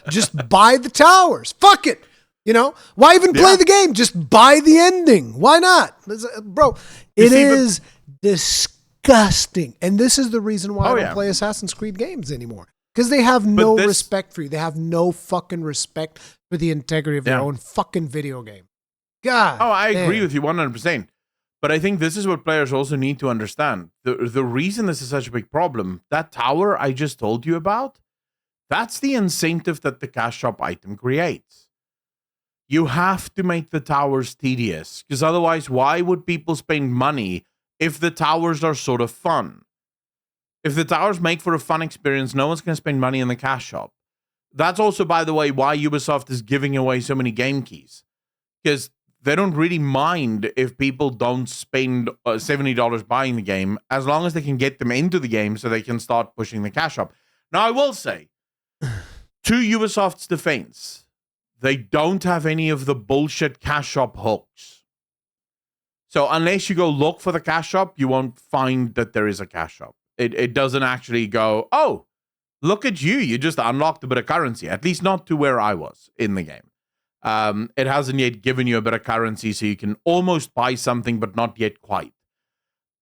just buy the towers. Fuck it. Why even play the game? Just buy the ending. Why not? Bro, it is disgusting. And this is the reason why I don't play Assassin's Creed games anymore. Because they have no respect for you. They have no fucking respect for the integrity of their own fucking video game. God. Oh, I agree with you 100%. But I think this is what players also need to understand. The reason this is such a big problem, that tower I just told you about, that's the incentive that the cash shop item creates. You have to make the towers tedious. Because otherwise, why would people spend money if the towers are sort of fun? If the towers make for a fun experience, no one's going to spend money in the cash shop. That's also, by the way, why Ubisoft is giving away so many game keys. Because they don't really mind if people don't spend $70 buying the game, as long as they can get them into the game so they can start pushing the cash shop. Now, I will say, to Ubisoft's defense, they don't have any of the bullshit cash shop hooks. So unless you go look for the cash shop, you won't find that there is a cash shop. It doesn't actually go, oh, look at you. You just unlocked a bit of currency. At least not to where I was in the game. It hasn't yet given you a bit of currency so you can almost buy something, but not yet quite.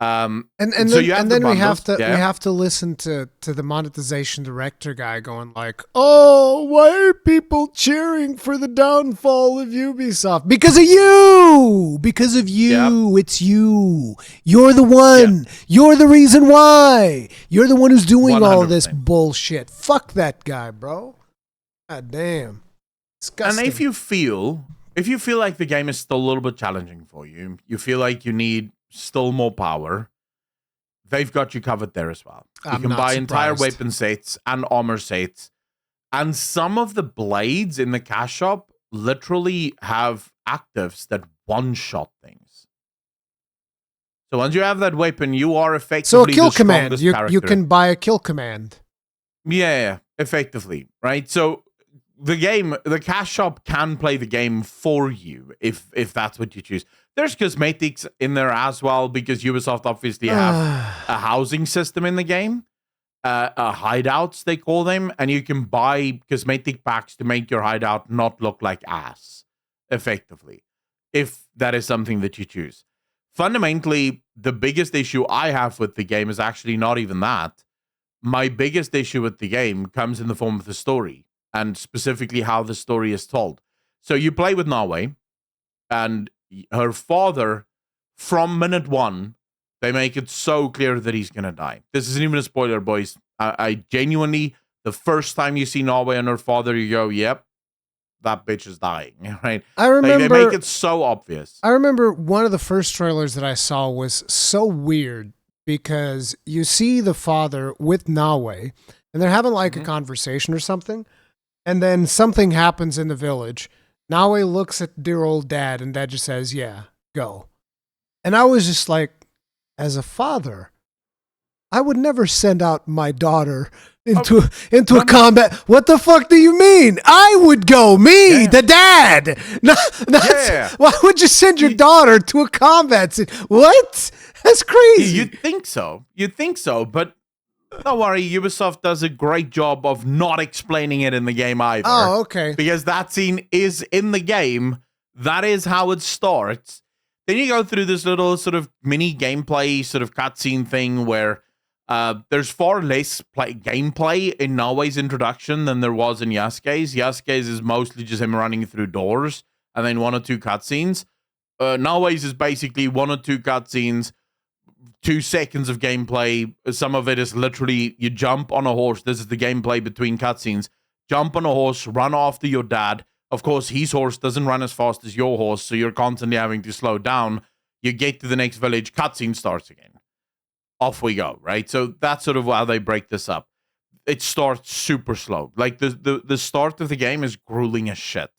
And so then we have to listen to the monetization director guy going like, oh, why are people cheering for the downfall of Ubisoft? Because of you. It's you. You're the one. You're the reason why. You're the one who's doing 100%. All this bullshit. Fuck that guy, bro. God damn. Disgusting. And if you feel like the game is still a little bit challenging for you, you feel like you need still more power, they've got you covered there as well. You can buy entire weapon sets and armor sets, and some of the blades in the cash shop literally have actives that one-shot things. So once you have that weapon, you are effectively a kill the command. Character. You can buy a kill command. Yeah, effectively, right? So the cash shop can play the game for you if that's what you choose. There's cosmetics in there as well, because Ubisoft obviously have a housing system in the game, hideouts they call them, and you can buy cosmetic packs to make your hideout not look like ass, effectively, if that is something that you choose. Fundamentally, the biggest issue I have with the game is actually not even that. My biggest issue with the game comes in the form of the story, and specifically how the story is told. So you play with Nawe, and her father, from minute one, they make it so clear that he's gonna die. This isn't even a spoiler, boys. I genuinely, the first time you see Nawe and her father, you go, yep, that bitch is dying, right? I remember, they make it so obvious. I remember one of the first trailers that I saw was so weird, because you see the father with Nawe, and they're having like a conversation or something, and then something happens in the village. Nawe looks at dear old dad, and dad just says, yeah, go. And I was just like, as a father, I would never send out my daughter into a combat. What the fuck do you mean? I would go, the dad. Why would you send your daughter to a combat scene? What? That's crazy. You'd think so, but don't worry, Ubisoft does a great job of not explaining it in the game either. Oh, okay. Because that scene is in the game. That is how it starts. Then you go through this little sort of mini gameplay sort of cutscene thing where there's far less gameplay in Nawe's introduction than there was in Yasuke's. Yasuke's is mostly just him running through doors and then one or two cutscenes. Nowadays is basically 1 or 2 cutscenes, 2 seconds of gameplay. Some of it is literally you jump on a horse. This is the gameplay between cutscenes. Jump on a horse, run after your dad. Of course, his horse doesn't run as fast as your horse, so you're constantly having to slow down. You get to the next village, cutscene starts again. Off we go, right? So that's sort of how they break this up. It starts super slow. Like the start of the game is grueling as shit.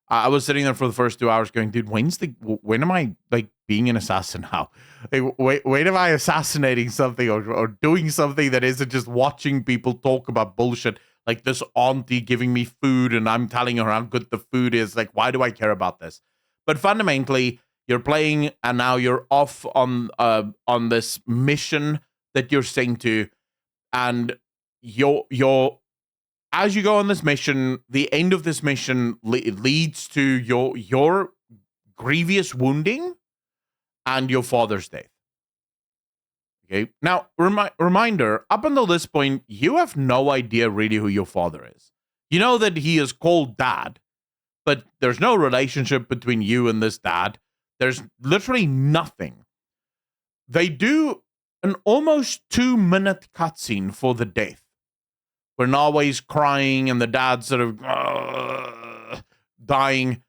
I was sitting there for the first 2 hours going, dude, when am I like being an assassin now? Like, when am I assassinating something or doing something that isn't just watching people talk about bullshit? Like this auntie giving me food and I'm telling her how good the food is. Like, why do I care about this? But fundamentally, you're playing and now you're off on this mission that you're sent to, and you're as you go on this mission, the end of this mission leads to your grievous wounding and your father's death. Okay. Now, reminder, up until this point, you have no idea really who your father is. You know that he is called Dad, but there's no relationship between you and this dad. There's literally nothing. They do an almost 2-minute cutscene for the death, where Nawe's crying and the dad's sort of dying.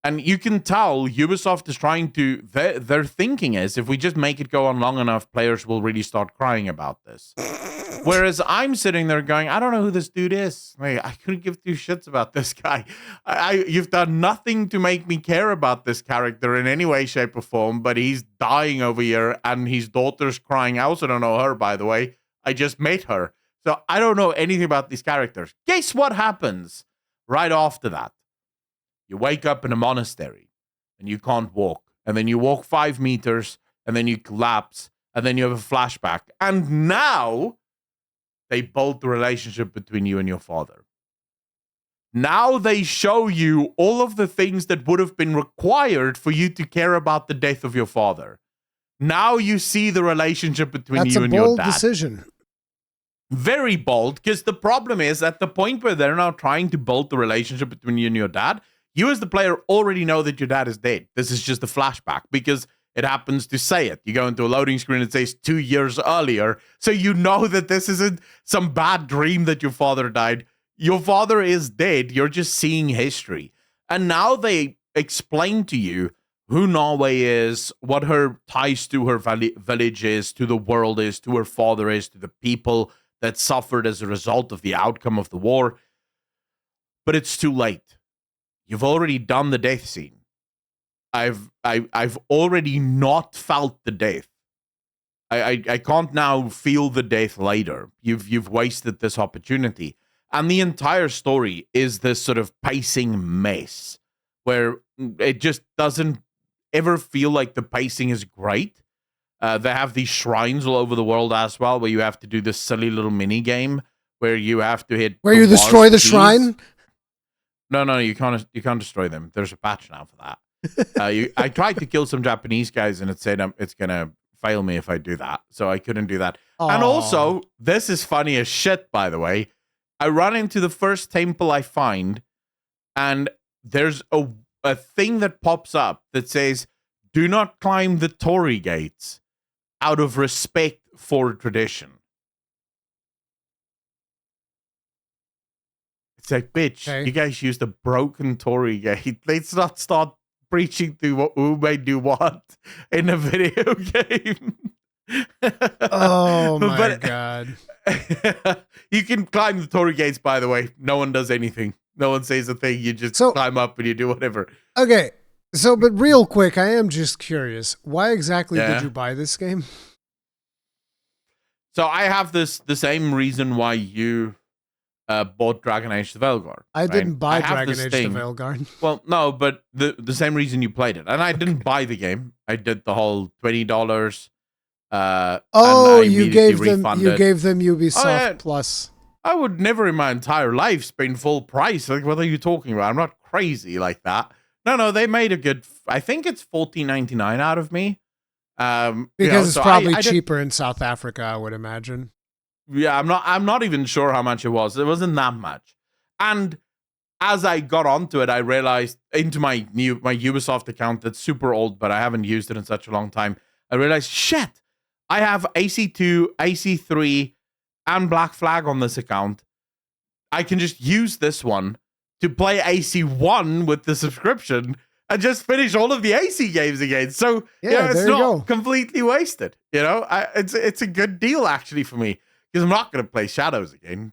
And you can tell Ubisoft is trying to, their thinking is, if we just make it go on long enough, players will really start crying about this. Whereas I'm sitting there going, I don't know who this dude is. Like, I couldn't give 2 shits about this guy. You've done nothing to make me care about this character in any way, shape, or form, but he's dying over here and his daughter's crying. I also don't know her, by the way. I just met her. So I don't know anything about these characters. Guess what happens right after that? You wake up in a monastery and you can't walk. And then you walk 5 meters and then you collapse and then you have a flashback. And now they build the relationship between you and your father. Now they show you all of the things that would have been required for you to care about the death of your father. Now you see the relationship between you and your dad. That's a bold decision. Very bold, because the problem is at the point where they're now trying to build the relationship between you and your dad, you as the player already know that your dad is dead. This is just a flashback because it happens to say it. You go into a loading screen, it says 2 years earlier. So you know that this isn't some bad dream that your father died. Your father is dead. You're just seeing history. And now they explain to you who Nawe is, what her ties to her village is, to the world is, to her father is, to the people that suffered as a result of the outcome of the war. But it's too late. You've already done the death scene. I've already not felt the death. I can't now feel the death later. You've wasted this opportunity. And the entire story is this sort of pacing mess where it just doesn't ever feel like the pacing is great. They have these shrines all over the world as well, where you have to do this silly little mini game where you have to hit. Where you destroy the shrine? No, you can't destroy them. There's a patch now for that. I tried to kill some Japanese guys, and it said it's gonna fail me if I do that, so I couldn't do that. Aww. And also, this is funny as shit, by the way. I run into the first temple I find, and there's a thing that pops up that says, "Do not climb the torii gates out of respect for tradition." It's like, bitch, okay. You guys used a broken torii gate. Let's not start preaching to who may do what in a video game. Oh my God. You can climb the torii gates, by the way. No one does anything. No one says a thing. You just climb up and you do whatever. Okay. So, but real quick, I am just curious. Why exactly did you buy this game? So I have the same reason why you bought Dragon Age the Veilguard. I didn't buy Dragon Age the Veilguard. Well, no, but the same reason you played it. And I didn't buy the game. I did the whole $20. You gave them Ubisoft Plus. I would never in my entire life spend full price. Like, what are you talking about? I'm not crazy like that. No, they made a good. I think it's $14.99 out of me. Because it's probably cheaper in South Africa, I would imagine. Yeah, I'm not even sure how much it was. It wasn't that much. And as I got onto it, I realized into my Ubisoft account that's super old, but I haven't used it in such a long time. I realized, shit, I have AC2, AC3, and Black Flag on this account. I can just use this one to play AC1 with the subscription and just finish all of the AC games again. So it's not completely wasted. It's a good deal actually for me because I'm not going to play Shadows again.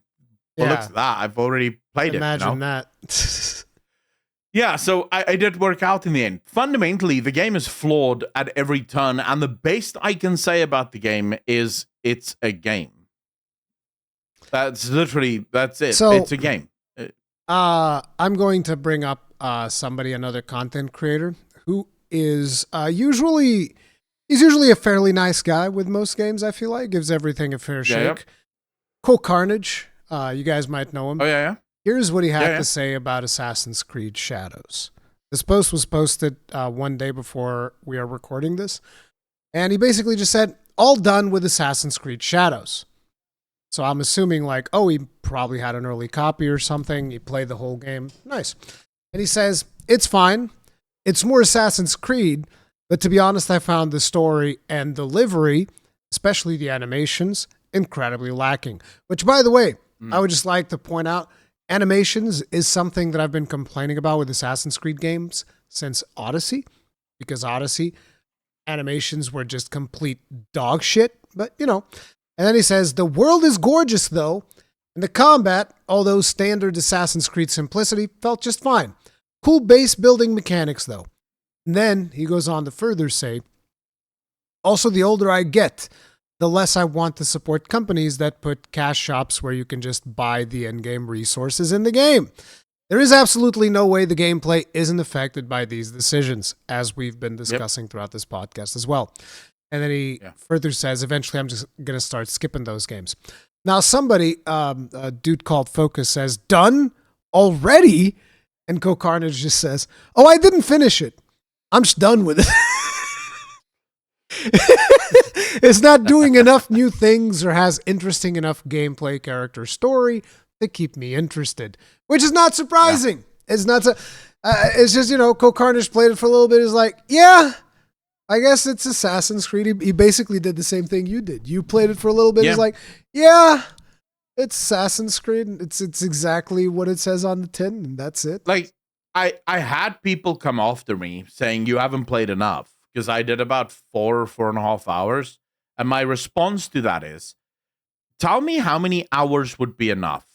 Well, looks at that. I've already played Imagine that. Yeah, so I did work out in the end. Fundamentally, the game is flawed at every turn, and the best I can say about the game is it's a game. That's it. So, it's a game. I'm going to bring up another content creator who is usually a fairly nice guy with most games. I feel like gives everything a fair shake. Cool Carnage, you guys might know him. Oh yeah. Here's what he had to say about Assassin's Creed Shadows. This post was posted one day before we are recording this, and he basically just said, "All done with Assassin's Creed Shadows." So I'm assuming he probably had an early copy or something. He played the whole game. Nice. And he says, it's fine. It's more Assassin's Creed. But to be honest, I found the story and delivery, especially the animations, incredibly lacking. Which, by the way, I would just like to point out, animations is something that I've been complaining about with Assassin's Creed games since Odyssey. Because Odyssey, animations were just complete dog shit. But, And then he says, the world is gorgeous, though, and the combat, although standard Assassin's Creed simplicity, felt just fine. Cool base building mechanics, though. And then he goes on to further say, also, the older I get, the less I want to support companies that put cash shops where you can just buy the in-game resources in the game. There is absolutely no way the gameplay isn't affected by these decisions, as we've been discussing throughout this podcast as well. And then he further says, eventually I'm just going to start skipping those games. Now somebody, a dude called Focus says, done already? And Go Carnage just says, oh, I didn't finish it. I'm just done with it. It's not doing enough new things or has interesting enough gameplay, character, story to keep me interested, which is not surprising. Yeah. It's not, it's just, Go Carnage played it for a little bit. Is like, yeah, I guess it's Assassin's Creed. He basically did the same thing you did. You played it for a little bit. Yeah. He's like, yeah, it's Assassin's Creed. It's exactly what it says on the tin, and that's it. Like, I had people come after me saying you haven't played enough because I did about 4.5 hours. And my response to that is, tell me how many hours would be enough.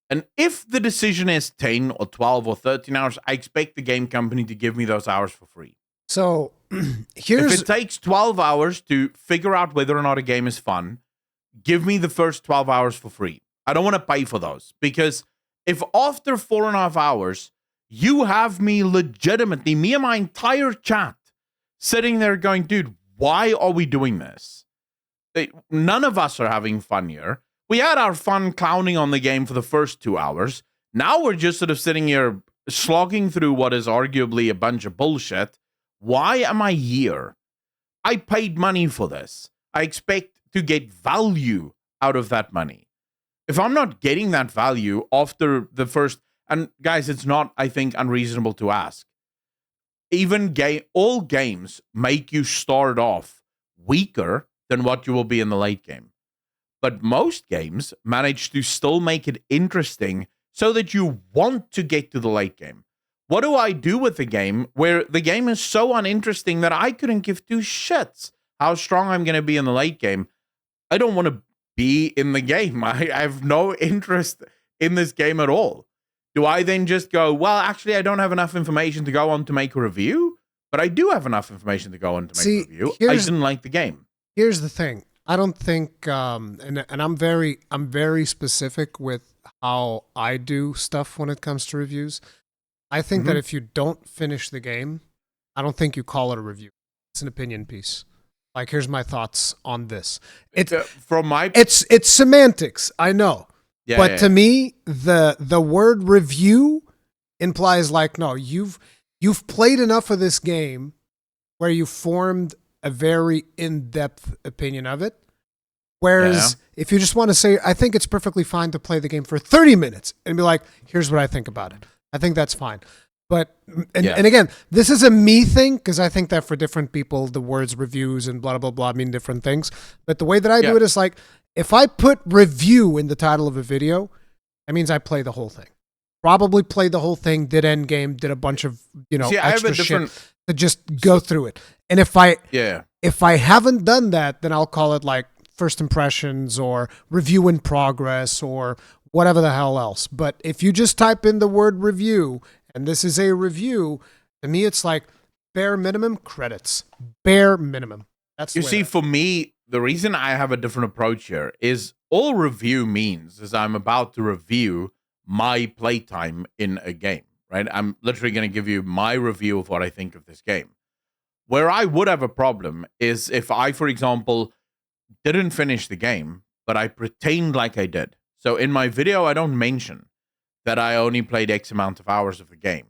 And if the decision is 10 or 12 or 13 hours, I expect the game company to give me those hours for free. So if it takes 12 hours to figure out whether or not a game is fun, give me the first 12 hours for free. I don't want to pay for those because if after 4.5 hours, you have me legitimately, me and my entire chat sitting there going, dude, why are we doing this? None of us are having fun here. We had our fun clowning on the game for the first 2 hours. Now we're just sort of sitting here slogging through what is arguably a bunch of bullshit. Why am I here? I paid money for this. I expect to get value out of that money. If I'm not getting that value after the first... And guys, it's not, I think, unreasonable to ask. Even all games make you start off weaker than what you will be in the late game. But most games manage to still make it interesting so that you want to get to the late game. What do I do with the game where the game is so uninteresting that I couldn't give two shits how strong I'm going to be in the late game? I don't want to be in the game. I have no interest in this game at all. Do I then just go, well, actually, I don't have enough information to go on to make a review, but I do have enough information to go on to make a review. I didn't like the game. Here's the thing. I don't think, and I'm very specific with how I do stuff when it comes to reviews. I think that if you don't finish the game, I don't think you call it a review. It's an opinion piece. Like, here's my thoughts on this. It's semantics. I know. Yeah, but to me, the word review implies like, no, you've played enough of this game where you formed a very in-depth opinion of it. Whereas if you just want to say, I think it's perfectly fine to play the game for 30 minutes and be like, here's what I think about it. I think that's fine. But and again, this is a me thing because I think that for different people, the words reviews and blah blah blah mean different things. But the way that I do it is like, if I put review in the title of a video, that means I play the whole thing. Probably played the whole thing, did end game, did a bunch of extra shit to just go through it. And if I haven't done that, then I'll call it like first impressions or review in progress or whatever the hell else. But if you just type in the word review and this is a review, to me it's like bare minimum credits. Bare minimum. That's for me, the reason I have a different approach here is all review means is I'm about to review my playtime in a game, right? I'm literally going to give you my review of what I think of this game. Where I would have a problem is if I, for example, didn't finish the game, but I pretend like I did. So in my video, I don't mention that I only played X amount of hours of the game,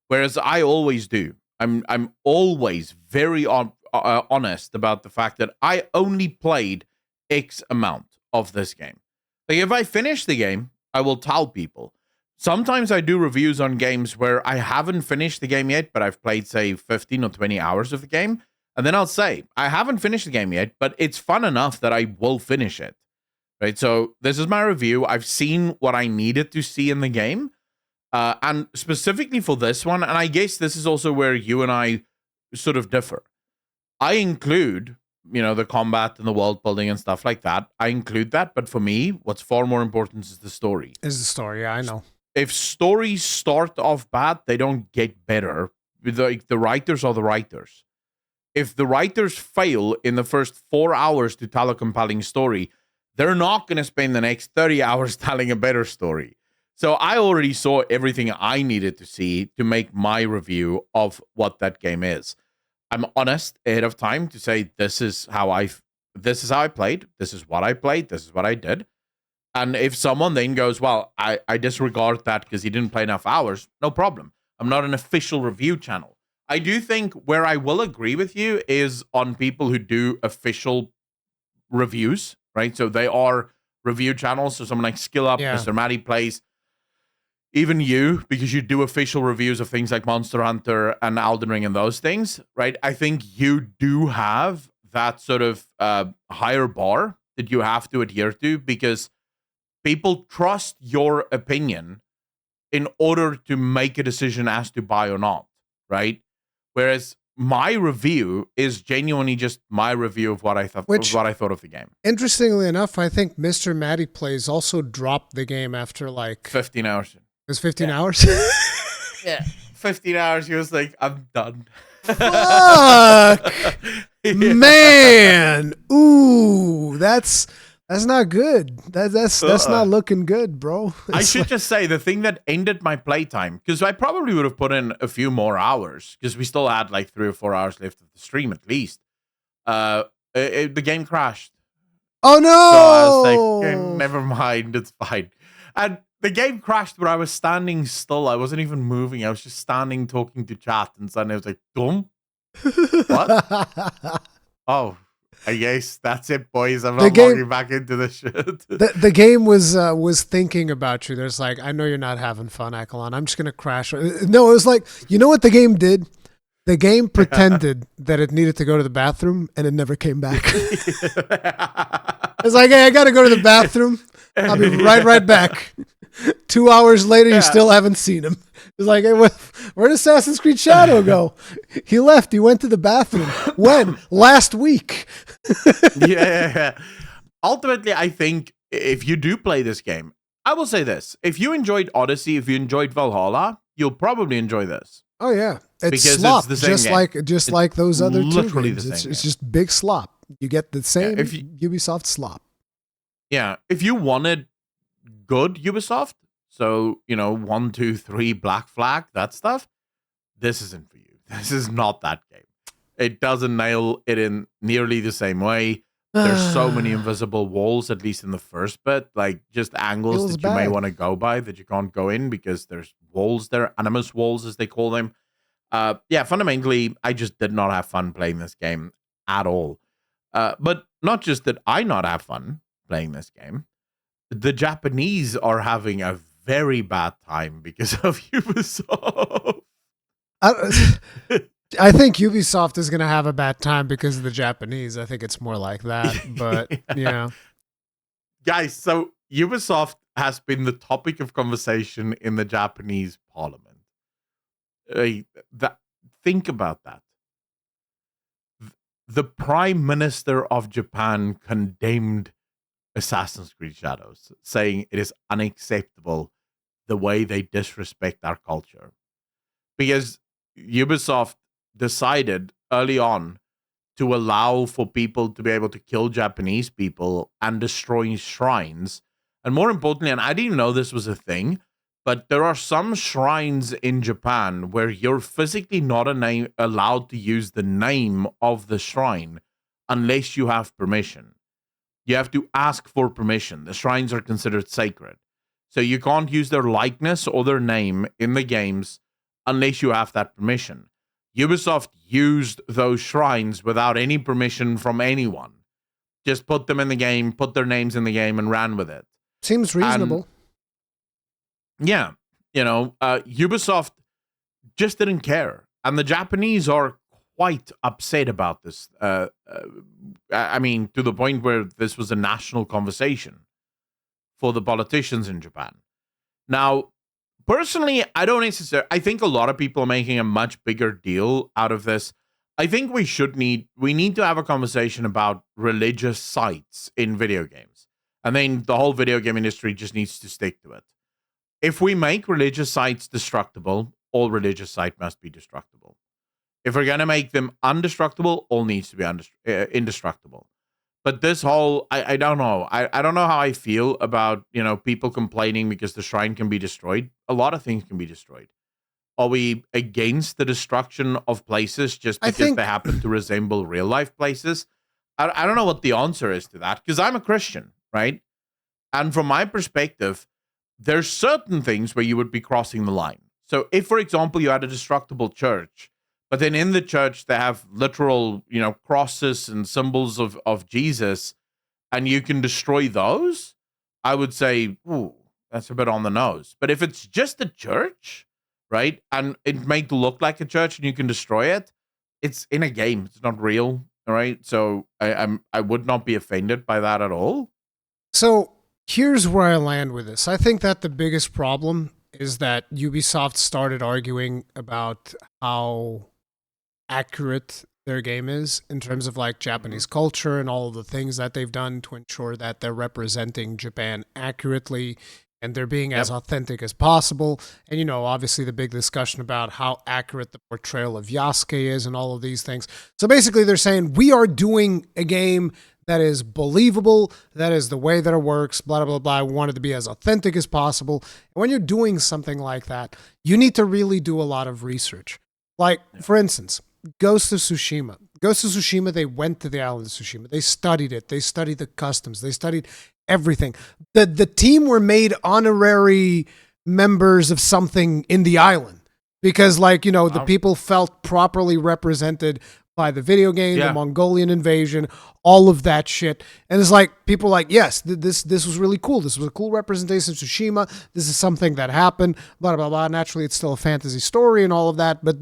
whereas I always do. I'm always very honest about the fact that I only played X amount of this game. Like if I finish the game, I will tell people. Sometimes I do reviews on games where I haven't finished the game yet, but I've played, say, 15 or 20 hours of the game. And then I'll say, I haven't finished the game yet, but it's fun enough that I will finish it. Right? So this is my review. I've seen what I needed to see in the game. And specifically for this one, and I guess this is also where you and I sort of differ. I include the combat and the world building and stuff like that. I include that. But for me, what's far more important is the story. Yeah, I know. If stories start off bad, they don't get better. The writers are the writers. If the writers fail in the first 4 hours to tell a compelling story, they're not going to spend the next 30 hours telling a better story. So I already saw everything I needed to see to make my review of what that game is. I'm honest ahead of time to say this is how I played, this is what I played, this is what I did. And if someone then goes, well, I disregard that because he didn't play enough hours, no problem. I'm not an official review channel. I do think where I will agree with you is on people who do official reviews, right? So they are review channels. So someone like Skill Up, Mr. Matty Plays, even you, because you do official reviews of things like Monster Hunter and Elden Ring and those things, right? I think you do have that sort of higher bar that you have to adhere to because people trust your opinion in order to make a decision as to buy or not, right? Whereas my review is genuinely just my review of what I thought of the game. Interestingly enough, I think Mr. Matty Plays also dropped the game after like 15 hours. It was 15 hours? Yeah. 15 hours. He was like, I'm done. Fuck! Man! Ooh, that's not good. That's not looking good, bro. I should just say the thing that ended my playtime, because I probably would have put in a few more hours, because we still had like 3 or 4 hours left of the stream at least. The game crashed. Oh no! So I was like, never mind, it's fine. And the game crashed, but I was standing still. I wasn't even moving. I was just standing, talking to chat, and suddenly I was like, "Dumb, what? Oh, I guess that's it, boys. I'm not logging back into the shit." The game was thinking about you. There's like, I know you're not having fun, Akalon. I'm just gonna crash. No, it was like, you know what the game did? The game pretended that it needed to go to the bathroom, and it never came back. It's like, hey, I gotta go to the bathroom. I'll be right back. 2 hours later, you still haven't seen him. It's like, hey, where'd Assassin's Creed Shadow go? He left. He went to the bathroom. When? Last week. Yeah. Ultimately, I think if you do play this game, I will say this. If you enjoyed Odyssey, if you enjoyed Valhalla, you'll probably enjoy this. Oh, yeah. It's because slop, it's the same just like those other two games. It's just big slop. You get the same Ubisoft slop. Yeah. If you wanted good Ubisoft, so 1, 2, 3 Black Flag, that stuff, this isn't for you. This is not that game. It doesn't nail it in nearly the same way. There's so many invisible walls, at least in the first bit, like just angles that you may want to go by that you can't go in because there's walls there, animus walls as they call them. Fundamentally, I just did not have fun playing this game at all. But not just that I not have fun playing this game. The Japanese are having a very bad time because of Ubisoft. I think Ubisoft is going to have a bad time because of the Japanese. I think it's more like that. But, yeah. Guys, so Ubisoft has been the topic of conversation in the Japanese parliament. Think about that. The Prime Minister of Japan condemned Assassin's Creed Shadows, saying it is unacceptable the way they disrespect our culture. Because Ubisoft decided early on to allow for people to be able to kill Japanese people and destroy shrines. And more importantly, and I didn't know this was a thing, but there are some shrines in Japan where you're physically not allowed to use the name of the shrine unless you have permission. You have to ask for permission. The shrines are considered sacred. So you can't use their likeness or their name in the games unless you have that permission. Ubisoft used those shrines without any permission from anyone. Just put them in the game, put their names in the game, and ran with it. Seems reasonable. And, Ubisoft just didn't care. And the Japanese are quite upset about this. I mean, to the point where this was a national conversation for the politicians in Japan. Now, personally, I don't necessarily. I think a lot of people are making a much bigger deal out of this. I think we need to have a conversation about religious sites in video games. And then the whole video game industry just needs to stick to it. If we make religious sites destructible, all religious sites must be destructible. If we're going to make them indestructible, all needs to be indestructible. But this whole, I don't know. I don't know how I feel about, people complaining because the shrine can be destroyed. A lot of things can be destroyed. Are we against the destruction of places just because they happen to resemble real life places? I don't know what the answer is to that, because I'm a Christian, right? And from my perspective, there's certain things where you would be crossing the line. So if, for example, you had a destructible church, but then in the church they have literal, crosses and symbols of Jesus, and you can destroy those, I would say, ooh, that's a bit on the nose. But if it's just a church, right, and it may look like a church and you can destroy it, it's in a game. It's not real, all right? So I would not be offended by that at all. So here's where I land with this. I think that the biggest problem is that Ubisoft started arguing about how accurate their game is in terms of like Japanese culture and all of the things that they've done to ensure that they're representing Japan accurately and they're being as authentic as possible. And, obviously the big discussion about how accurate the portrayal of Yasuke is and all of these things. So basically they're saying we are doing a game that is believable, that is the way that it works, blah, blah, blah. We want it to be as authentic as possible. And when you're doing something like that, you need to really do a lot of research. Like, for instance, Ghost of Tsushima. Ghost of Tsushima, they went to the island of Tsushima. They studied it. They studied the customs. They studied everything. The team were made honorary members of something in the island because, the people felt properly represented by the video game, the Mongolian invasion, all of that shit. And it's like, people are like, yes, this was really cool. This was a cool representation of Tsushima. This is something that happened, blah, blah, blah. Naturally, it's still a fantasy story and all of that. But,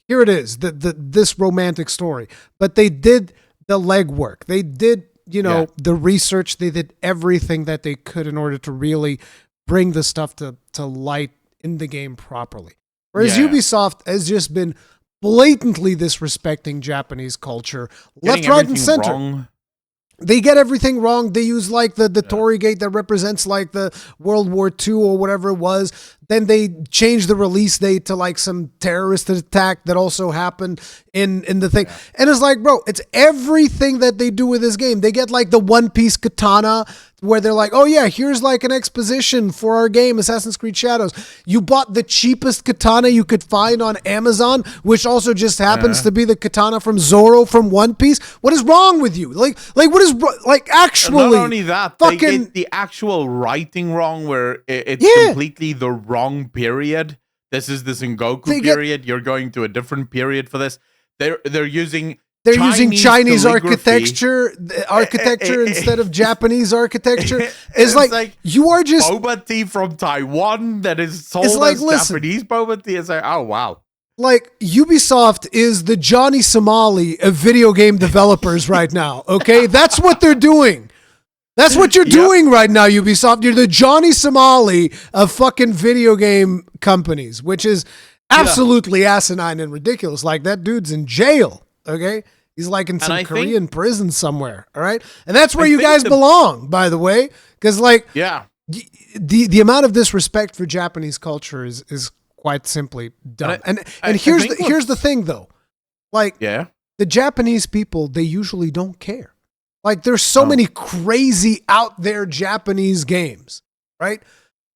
here it is, this romantic story. But they did the legwork. They did, the research. They did everything that they could in order to really bring the stuff to light in the game properly. Whereas Ubisoft has just been blatantly disrespecting Japanese culture, left, right, and center. Wrong. They get everything wrong. They use the Torii Gate that represents the World War II or whatever it was. Then they change the release date to some terrorist attack that also happened in the thing. Yeah. And it's like, bro, it's everything that they do with this game. They get the One Piece katana where they're like, oh yeah, here's an exposition for our game, Assassin's Creed Shadows. You bought the cheapest katana you could find on Amazon, which also just happens to be the katana from Zoro from One Piece. What is wrong with you? What is actually? Not only that, they get the actual writing wrong, where it's completely the wrong period. This is the Sengoku period. You're going to a different period for this. They're using they're using Chinese calligraphy. architecture instead of Japanese architecture. It's like you are just boba tea from Taiwan that is sold like, as listen, Japanese boba tea. It's like, oh wow. Like, Ubisoft is the Johnny Somali of video game developers right now, okay? That's what they're doing. That's what you're doing right now, Ubisoft. You're the Johnny Somali of fucking video game companies, which is absolutely asinine and ridiculous. Like, that dude's in jail, okay? He's like in some Korean prison somewhere, all right? And that's where you guys belong, by the way, because, like, the amount of disrespect for Japanese culture is quite simply dumb. And here's the thing, though. Like, the Japanese people, they usually don't care. Like, there's so many crazy out there Japanese games, right?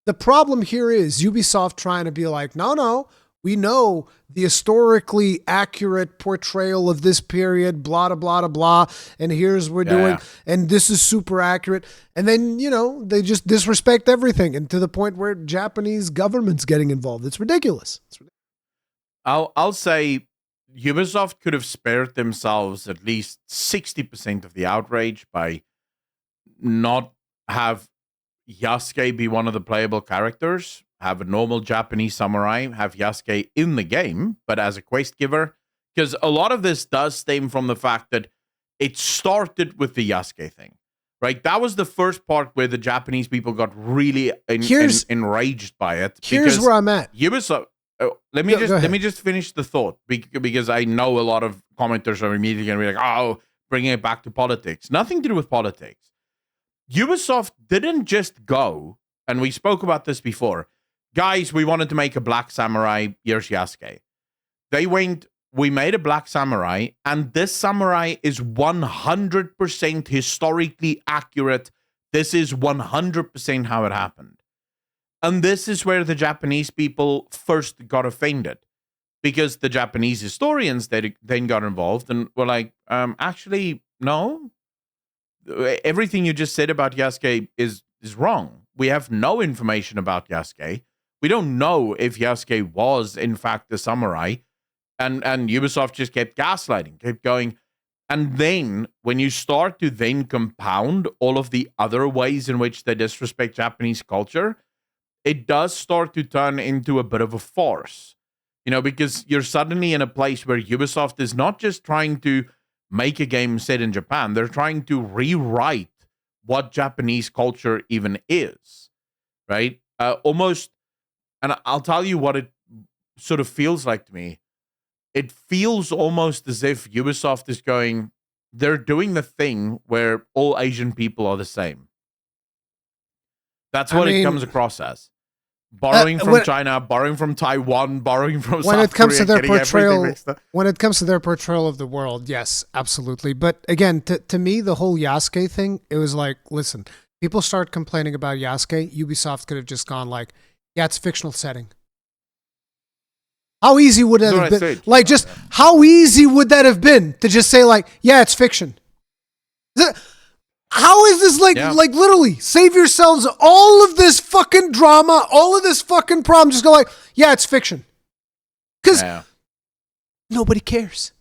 The problem here is Ubisoft trying to be like, no, we know the historically accurate portrayal of this period, blah, blah, blah, blah, and here's what we're doing, and this is super accurate. And then, you know, they just disrespect everything, and to the point where Japanese government's getting involved. It's ridiculous. I'll say Ubisoft could have spared themselves at least 60% of the outrage by not have Yasuke be one of the playable characters, have a normal Japanese samurai, have Yasuke in the game, but as a quest giver. Because a lot of this does stem from the fact that it started with the Yasuke thing, right? That was the first part where the Japanese people got really enraged by it. Here's where I'm at. Ubisoft. Let me just finish the thought, because I know a lot of commenters are immediately going to be like, oh, bringing it back to politics. Nothing to do with politics. Ubisoft didn't just go, and we spoke about this before, guys, we wanted to make a black samurai, here's Yasuke. They went, we made a black samurai, and this samurai is 100% historically accurate. This is 100% how it happened. And this is where the Japanese people first got offended, because the Japanese historians then got involved and were like, actually, no. Everything you just said about Yasuke is wrong. We have no information about Yasuke. We don't know if Yasuke was, in fact, a samurai. And Ubisoft just kept gaslighting, kept going. And then, when you start to then compound all of the other ways in which they disrespect Japanese culture, it does start to turn into a bit of a farce. You know, because you're suddenly in a place where Ubisoft is not just trying to make a game set in Japan, they're trying to rewrite what Japanese culture even is, right? Almost, and I'll tell you what it sort of feels like to me. It feels almost as if Ubisoft is going, they're doing the thing where all Asian people are the same. That's what it comes across as. Borrowing from China, borrowing from Taiwan, borrowing from South Korea, it comes to their portrayal of the world, yes, absolutely. But again, to me, the whole Yasuke thing, it was like, listen, people start complaining about Yasuke, Ubisoft could have just gone like, yeah, it's a fictional setting. How easy would that have been? Like, just how easy would that have been to just say like, yeah, it's fiction? How is this like literally save yourselves all of this fucking drama, all of this fucking problem? Just go like, yeah, it's fiction. Because nobody cares.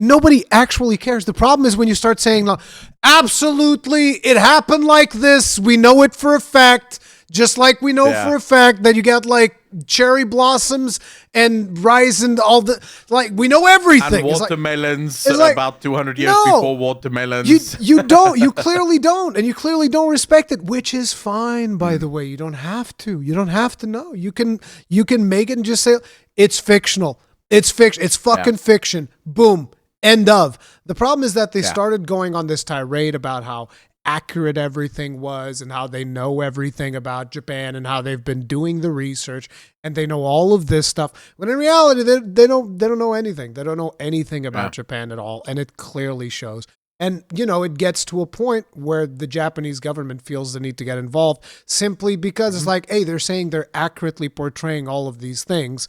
Nobody actually cares. The problem is when you start saying, like, absolutely, it happened like this. We know it for a fact. Just like we know for a fact that you got like cherry blossoms and rice and all the, like, we know everything. And watermelons about 200 years before watermelons. You clearly don't. And you clearly don't respect it, which is fine, by the way. You don't have to. You don't have to know. You can make it and just say, it's fictional. It's fiction. It's fucking fiction. Boom. End of. The problem is that they started going on this tirade about how accurate everything was and how they know everything about Japan and how they've been doing the research and they know all of this stuff. When in reality, they don't know anything. They don't know anything about Japan at all, and it clearly shows. And, you know, it gets to a point where the Japanese government feels the need to get involved simply because it's like, hey, they're saying they're accurately portraying all of these things,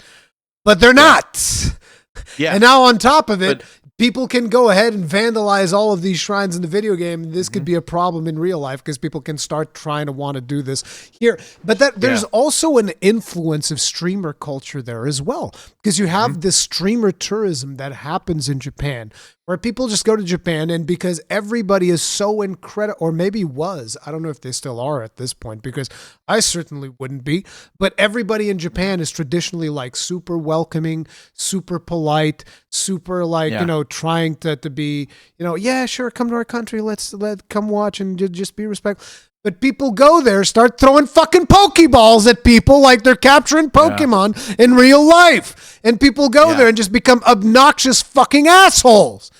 but they're not. Yeah. And now on top of it, people can go ahead and vandalize all of these shrines in the video game. This could be a problem in real life because people can start trying to want to do this here. But there's also an influence of streamer culture there as well, because you have this streamer tourism that happens in Japan where people just go to Japan, and because everybody is so incredible, or maybe was, I don't know if they still are at this point, because I certainly wouldn't be, but everybody in Japan is traditionally like super welcoming, super polite, super like, trying to be, yeah, sure, come to our country, let come watch and just be respectful. But people go there, start throwing fucking Pokeballs at people like they're capturing Pokemon in real life. And people go there and just become obnoxious fucking assholes.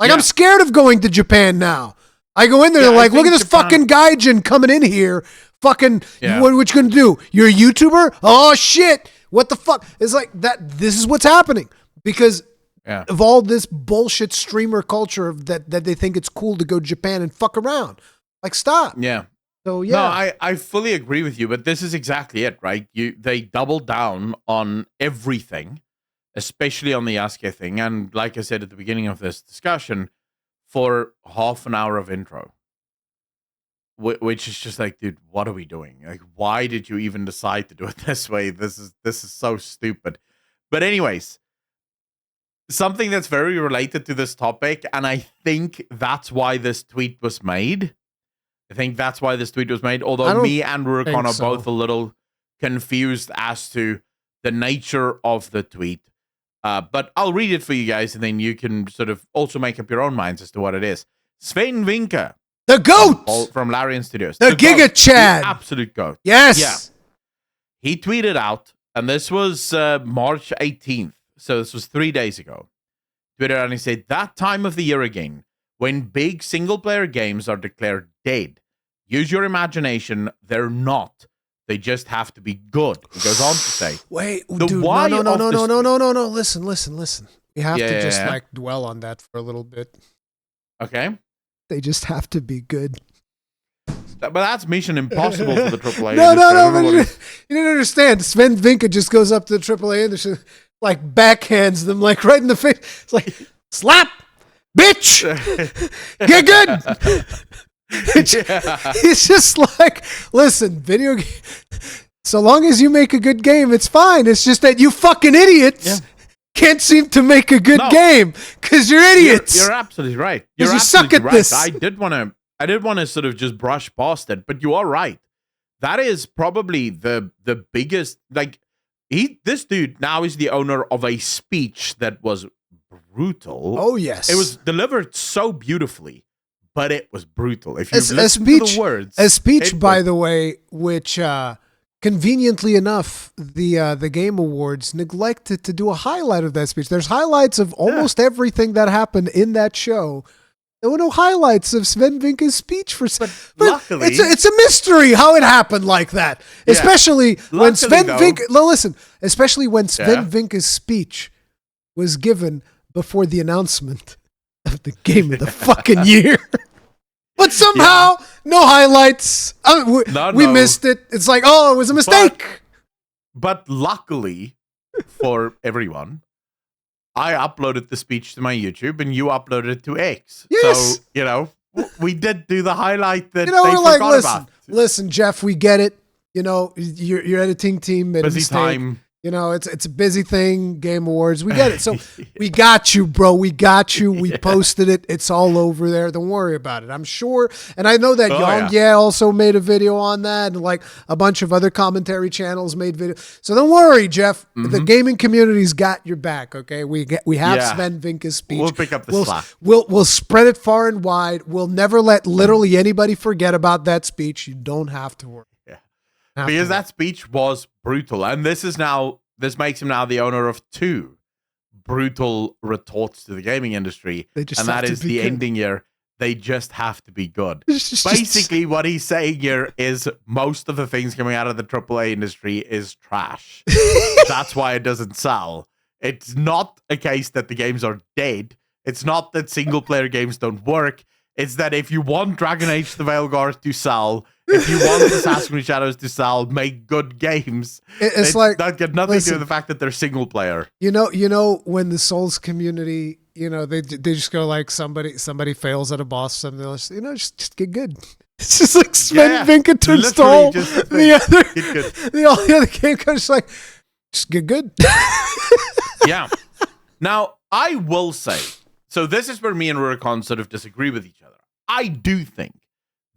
Like, I'm scared of going to Japan now. I go in there, they're like, look at this fucking gaijin coming in here. Fucking, what you going to do? You're a YouTuber? Oh, shit. What the fuck? It's like that. This is what's happening because of all this bullshit streamer culture that they think it's cool to go to Japan and fuck around. Like, stop. Yeah. So, No, I fully agree with you, but this is exactly it, right? They double down on everything, especially on the Yasuke thing. And like I said at the beginning of this discussion, for half an hour of intro, which is just like, dude, what are we doing? Like, why did you even decide to do it this way? This is so stupid. But anyways, something that's very related to this topic, and I think that's why this tweet was made. Although me and Rurikon are both a little confused as to the nature of the tweet. But I'll read it for you guys, and then you can sort of also make up your own minds as to what it is. Swen Vincke. The GOAT! From Larian Studios. The Giga Chad. The absolute GOAT. Yes. Yeah. He tweeted out, and this was March 18th, so this was 3 days ago. Tweeted out and he said, that time of the year again, when big single-player games are declared dead, use your imagination. They're not. They just have to be good. He goes on to say, wait, dude, no. Listen. You have to just like dwell on that for a little bit. Okay. They just have to be good. But that's Mission Impossible for the AAA. No. But you didn't understand. Swen Vincke just goes up to the AAA industry, like backhands them, like right in the face. It's like, slap, bitch, get good. It's just like, listen, video game. So long as you make a good game, it's fine. It's just that you fucking idiots can't seem to make a good game because you're idiots. You're absolutely right. You suck at this. I did want to sort of just brush past it, but you are right. That is probably the biggest. Like, this dude now is the owner of a speech that was brutal. Oh yes, it was delivered so beautifully. But it was brutal. If you listen to the words, a speech, by the way, which conveniently enough, the Game Awards neglected to do a highlight of that speech. There's highlights of almost everything that happened in that show. There were no highlights of Swen Vincke's speech but luckily, it's a mystery how it happened like that. Yeah. Especially when Swen Vincke. Listen, especially when Swen Vincke's speech was given before the announcement of the game of the fucking year. But somehow, no highlights. We missed it. It's like, oh, it was a mistake. But luckily for everyone, I uploaded the speech to my YouTube and you uploaded it to X. Yes. So, we did do the highlight that they like, forgot about. Listen, Jeff, we get it. Your editing team made a mistake. Time. It's a busy thing, Game Awards. We get it. So we got you, bro. We got you. We posted it. It's all over there. Don't worry about it. I'm sure. And I know that Yang also made a video on that, and like a bunch of other commentary channels made videos. So don't worry, Jeff. Mm-hmm. The gaming community's got your back, okay? We have Swen Vincke's speech. We'll pick up the slack. We'll spread it far and wide. We'll never let literally anybody forget about that speech. You don't have to worry. Because that speech was brutal. And this makes him now the owner of 2 brutal retorts to the gaming industry. And that is the ending here. They just have to be good. Basically, what he's saying here is most of the things coming out of the AAA industry is trash. That's why it doesn't sell. It's not a case that the games are dead. It's not that single-player games don't work. It's that if you want Dragon Age the Veilguard to sell, if you want Assassin's Creed Shadows to sell, make good games. It's like that got nothing to do with the fact that they're single player. When the Souls community, they just go like somebody fails at a boss, something else, just get good. It's just like Swen Vincke to install the other game coach like just get good. Yeah. Now I will say So this is where me and Rurikon sort of disagree with each other. I do think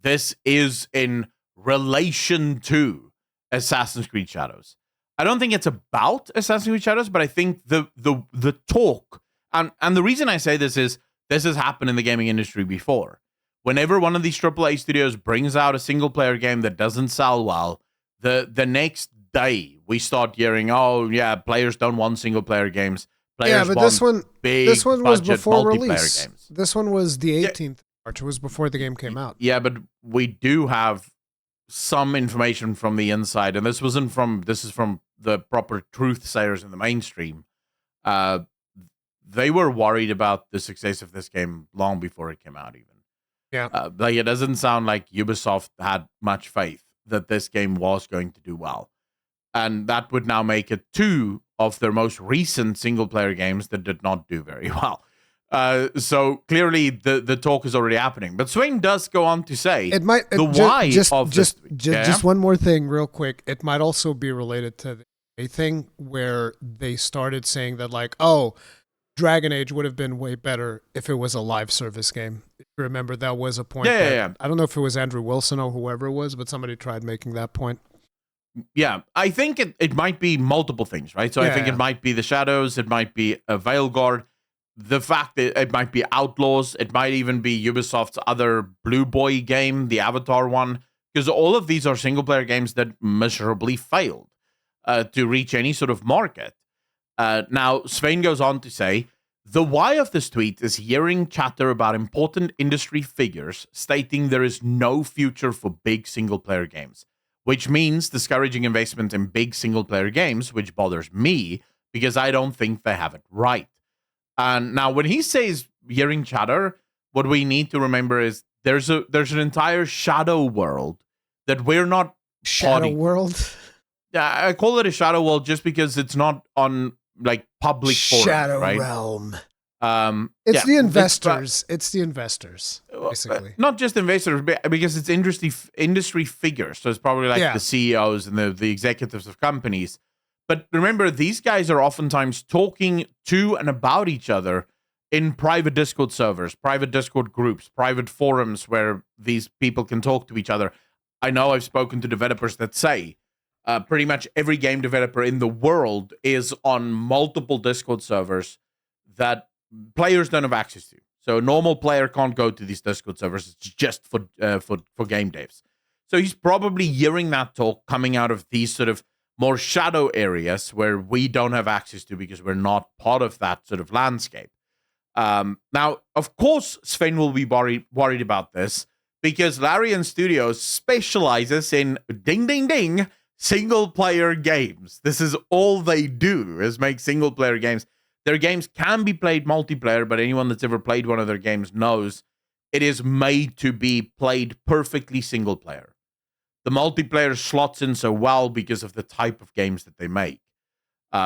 this is in relation to Assassin's Creed Shadows. I don't think it's about Assassin's Creed Shadows, but I think the talk, and the reason I say this is this has happened in the gaming industry before. Whenever one of these AAA studios brings out a single player game that doesn't sell well, the next day we start hearing, oh yeah, players don't want single player games. Players but want this one was before release. Games. This one was the 18th of March. It was before the game came out. Yeah, but we do have some information from the inside, and this is from the proper truth sayers in the mainstream. They were worried about the success of this game long before it came out, even. Yeah. Like, it doesn't sound like Ubisoft had much faith that this game was going to do well. And that would now make it two of their most recent single-player games that did not do very well. So clearly the talk is already happening. But Swen does go on to say just one more thing real quick. It might also be related to a thing where they started saying that, like, oh, Dragon Age would have been way better if it was a live service game. If you remember, that was a point. I don't know if it was Andrew Wilson or whoever it was, but somebody tried making that point. Yeah, I think it might be multiple things, right? So I think it might be the Shadows, it might be a Veilguard, the fact that it might be Outlaws, it might even be Ubisoft's other Blue Boy game, the Avatar one, because all of these are single-player games that miserably failed to reach any sort of market. Now, Swen goes on to say, the why of this tweet is hearing chatter about important industry figures stating there is no future for big single-player games, which means discouraging investment in big single-player games, which bothers me because I don't think they have it right. And now, when he says hearing chatter, what we need to remember is there's an entire shadow world that we're not shadow world. Yeah, I call it a shadow world just because it's not on like public forums, shadow right? realm. It's the investors. It's the investors, basically. Not just investors, because it's industry figures. So it's probably like the CEOs and the executives of companies. But remember, these guys are oftentimes talking to and about each other in private Discord servers, private Discord groups, private forums where these people can talk to each other. I know I've spoken to developers that say pretty much every game developer in the world is on multiple Discord servers that players don't have access to. So a normal player can't go to these Discord servers. It's just for game devs. So he's probably hearing that talk coming out of these sort of more shadow areas where we don't have access to because we're not part of that sort of landscape. Now, of course, Swen will be worried about this because Larian Studios specializes in ding, ding, ding, single-player games. This is all they do, is make single-player games. Their games can be played multiplayer, but anyone that's ever played one of their games knows it is made to be played perfectly single-player. The multiplayer slots in so well because of the type of games that they make.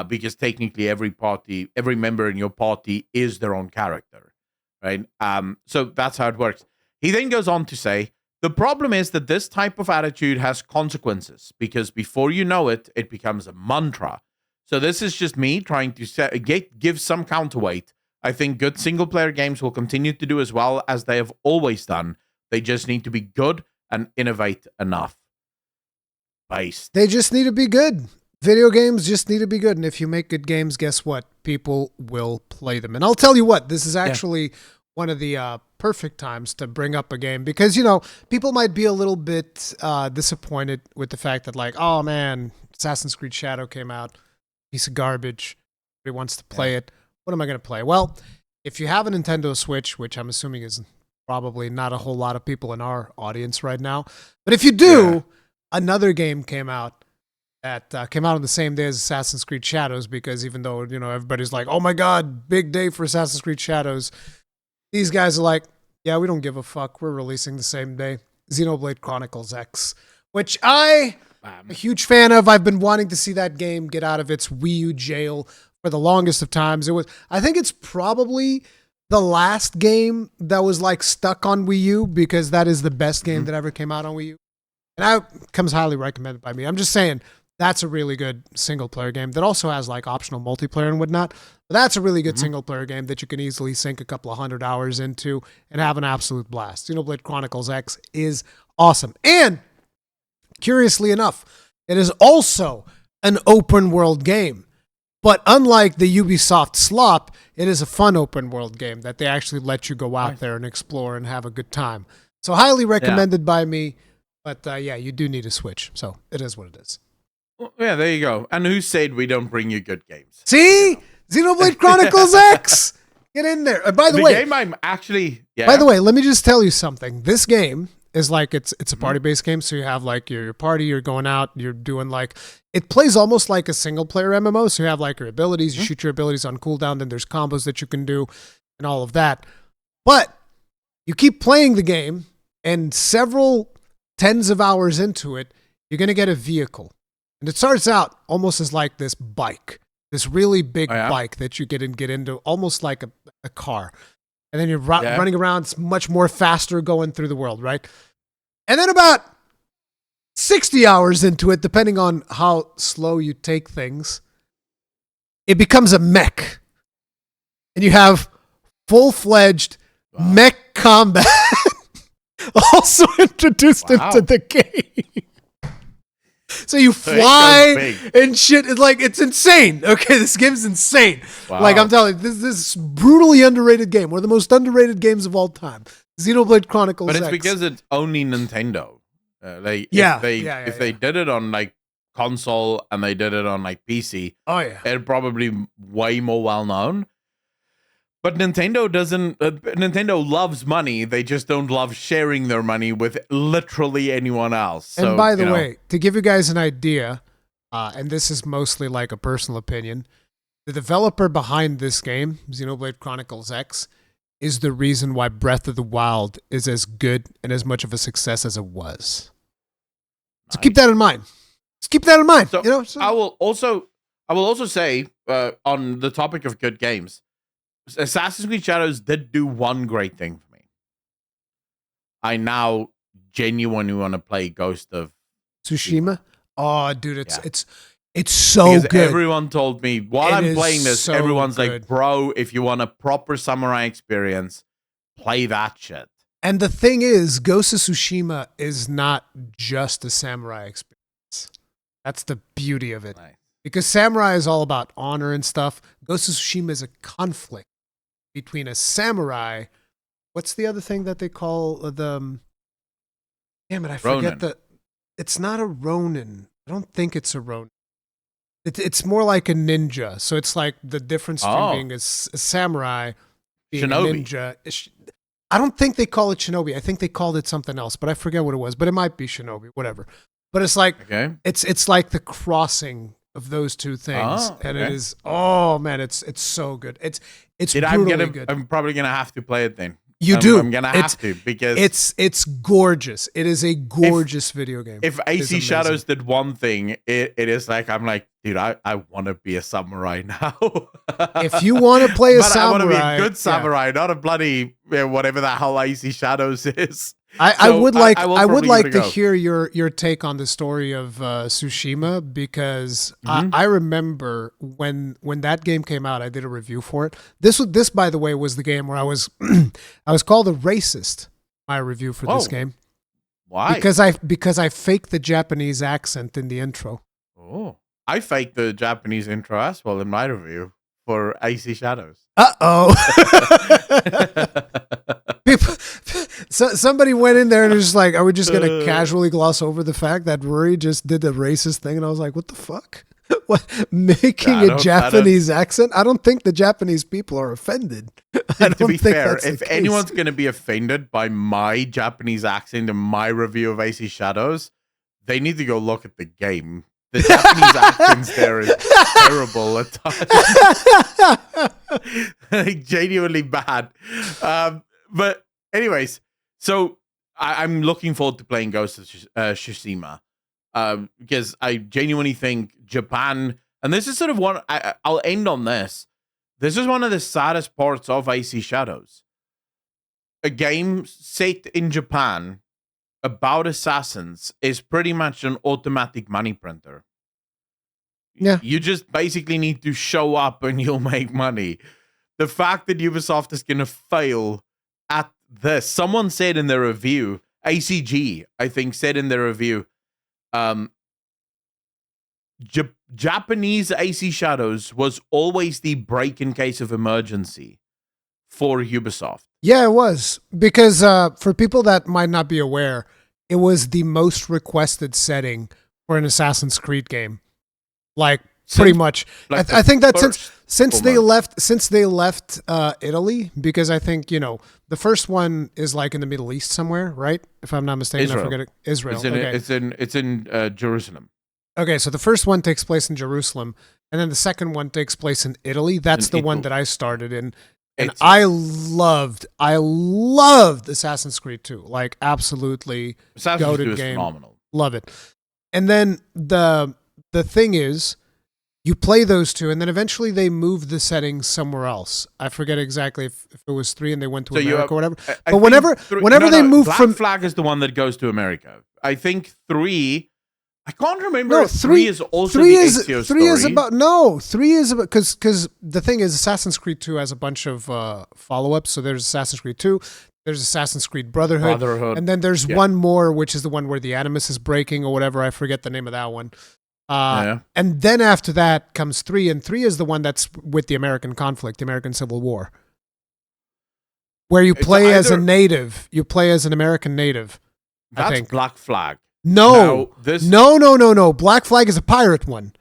Because technically every member in your party is their own character, right? So that's how it works. He then goes on to say, the problem is that this type of attitude has consequences because before you know it, it becomes a mantra. So this is just me trying to give some counterweight. I think good single-player games will continue to do as well as they have always done. They just need to be good and innovate enough. They just need to be good. Video games just need to be good. And if you make good games, guess what? People will play them. And I'll tell you what, this is actually one of the perfect times to bring up a game because, you know, people might be a little bit disappointed with the fact that, like, oh man, Assassin's Creed Shadow came out, piece of garbage. Everybody wants to play it. What am I going to play? Well, if you have a Nintendo Switch, which I'm assuming is probably not a whole lot of people in our audience right now, but if you do, another game came out that came out on the same day as Assassin's Creed Shadows because even though, you know, everybody's like, oh my God, big day for Assassin's Creed Shadows, these guys are like, yeah, we don't give a fuck. We're releasing the same day. Xenoblade Chronicles X, which I'm a huge fan of. I've been wanting to see that game get out of its Wii U jail for the longest of times. I think it's probably the last game that was like stuck on Wii U because that is the best game that ever came out on Wii U. And that comes highly recommended by me. I'm just saying that's a really good single player game that also has like optional multiplayer and whatnot. That's a really good single player game that you can easily sink a couple of 100 hours into and have an absolute blast. Xenoblade Chronicles X is awesome. And curiously enough, it is also an open world game. But unlike the Ubisoft slop, it is a fun open world game that they actually let you go out there and explore and have a good time. So highly recommended by me. But yeah, you do need a Switch. So it is what it is. Well, yeah, there you go. And who said we don't bring you good games? See? Xenoblade Chronicles X! Get in there. By the way, game I'm actually... Yeah. By the way, let me just tell you something. This game is like, it's a party-based game, so you have like your party, you're going out, you're doing like... It plays almost like a single-player MMO, so you have like your abilities, you shoot your abilities on cooldown, then there's combos that you can do, and all of that. But you keep playing the game, and several tens of hours into it, you're going to get a vehicle. And it starts out almost as like this bike. This really big bike that you get into, almost like a car. And then you're running around. It's much more faster going through the world, right? And then about 60 hours into it, depending on how slow you take things, it becomes a mech. And you have full-fledged mech combat also introduced into the game. So you fly and shit. It's like, it's insane. Okay, this game's insane. Wow. Like, I'm telling you, this is brutally underrated game. One of the most underrated games of all time. Xenoblade Chronicles X. But it's because it's only Nintendo. If they did it on like console and they did it on like PC, it'd probably be way more well known. But Nintendo doesn't. Nintendo loves money. They just don't love sharing their money with literally anyone else. So, and by the way, to give you guys an idea, and this is mostly like a personal opinion, the developer behind this game, Xenoblade Chronicles X, is the reason why Breath of the Wild is as good and as much of a success as it was. So keep that in mind. Just keep that in mind. So, I will also say on the topic of good games, Assassin's Creed Shadows did do one great thing for me. I now genuinely want to play Ghost of Tsushima. Oh, dude, it's so because good. Everyone told me while I'm playing this, so everyone's like, "Bro, if you want a proper samurai experience, play that shit." And the thing is, Ghost of Tsushima is not just a samurai experience. That's the beauty of it. Nice. Because samurai is all about honor and stuff. Ghost of Tsushima is a conflict between a samurai. What's the other thing that they call the... Damn it, I forget Ronin. It's not a Ronin. I don't think it's a Ronin. It's more like a ninja. So it's like the difference between being a samurai, being Shinobi. a ninja. I don't think they call it Shinobi. I think they called it something else, but I forget what it was. But it might be Shinobi, whatever. But it's like it's like the crossing of those two things, and it is. Oh man, it's so good. It's brutally good. I'm probably gonna have to play it then. I'm gonna have to because it's gorgeous. It is a gorgeous video game. If AC Shadows did one thing, it is like I'm like, dude, I want to be a samurai now. If you want to play a samurai, I want to be a good samurai, not a bloody whatever the hell AC Shadows is. I would like to hear your take on the story of Tsushima, because I remember when that game came out, I did a review for it. This by the way was the game where I was I was called a racist. My review for this game. Why? Because I faked the Japanese accent in the intro. Oh, I faked the Japanese intro as well in my review for AC Shadows. Somebody went in there and was just like, are we just going to casually gloss over the fact that Rory just did the racist thing? And I was like, what the fuck? What, making a Japanese accent? I don't think the Japanese people are offended. To be fair, if anyone's going to be offended by my Japanese accent in my review of AC Shadows, they need to go look at the game. The Japanese accents there is terrible at times. Like, genuinely bad. But anyways, so I'm looking forward to playing Ghost of Tsushima because I genuinely think Japan, and this is sort of one, I'll end on this. This is one of the saddest parts of AC Shadows. A game set in Japan about assassins is pretty much an automatic money printer. Yeah. You just basically need to show up and you'll make money. The fact that Ubisoft is going to fail at this, someone said in their review, ACG, I think, said in their review, Japanese AC Shadows was always the break in case of emergency for Ubisoft. Yeah, it was. Because for people that might not be aware, it was the most requested setting for an Assassin's Creed game. Like, pretty much. Like I think that since they almost. left Italy, because I think, the first one is like in the Middle East somewhere, right? If I'm not mistaken, Israel. I forget it. Israel. It's in Jerusalem. Okay, so the first one takes place in Jerusalem, and then the second one takes place in Italy. That's the one that I started in. And I loved Assassin's Creed 2. Like, absolutely Assassin's Creed is game. phenomenal. Love it. And then the thing is, you play those two, and then eventually they moved the settings somewhere else. I forget exactly if it was 3 and they went to America or whatever. But whenever they moved Black from Flag is the one that goes to America. I think 3. I can't remember. No, 3 is also the Ezio story. 3 is about because the thing is, Assassin's Creed 2 has a bunch of follow-ups. So there's Assassin's Creed 2, there's Assassin's Creed Brotherhood, and then there's one more, which is the one where the Animus is breaking or whatever. I forget the name of that one. And then after that comes 3, and 3 is the one that's with the American conflict, the American Civil War, where you play as a native. You play as an American native. That's I think. Black Flag. No. No. Black Flag is a pirate one.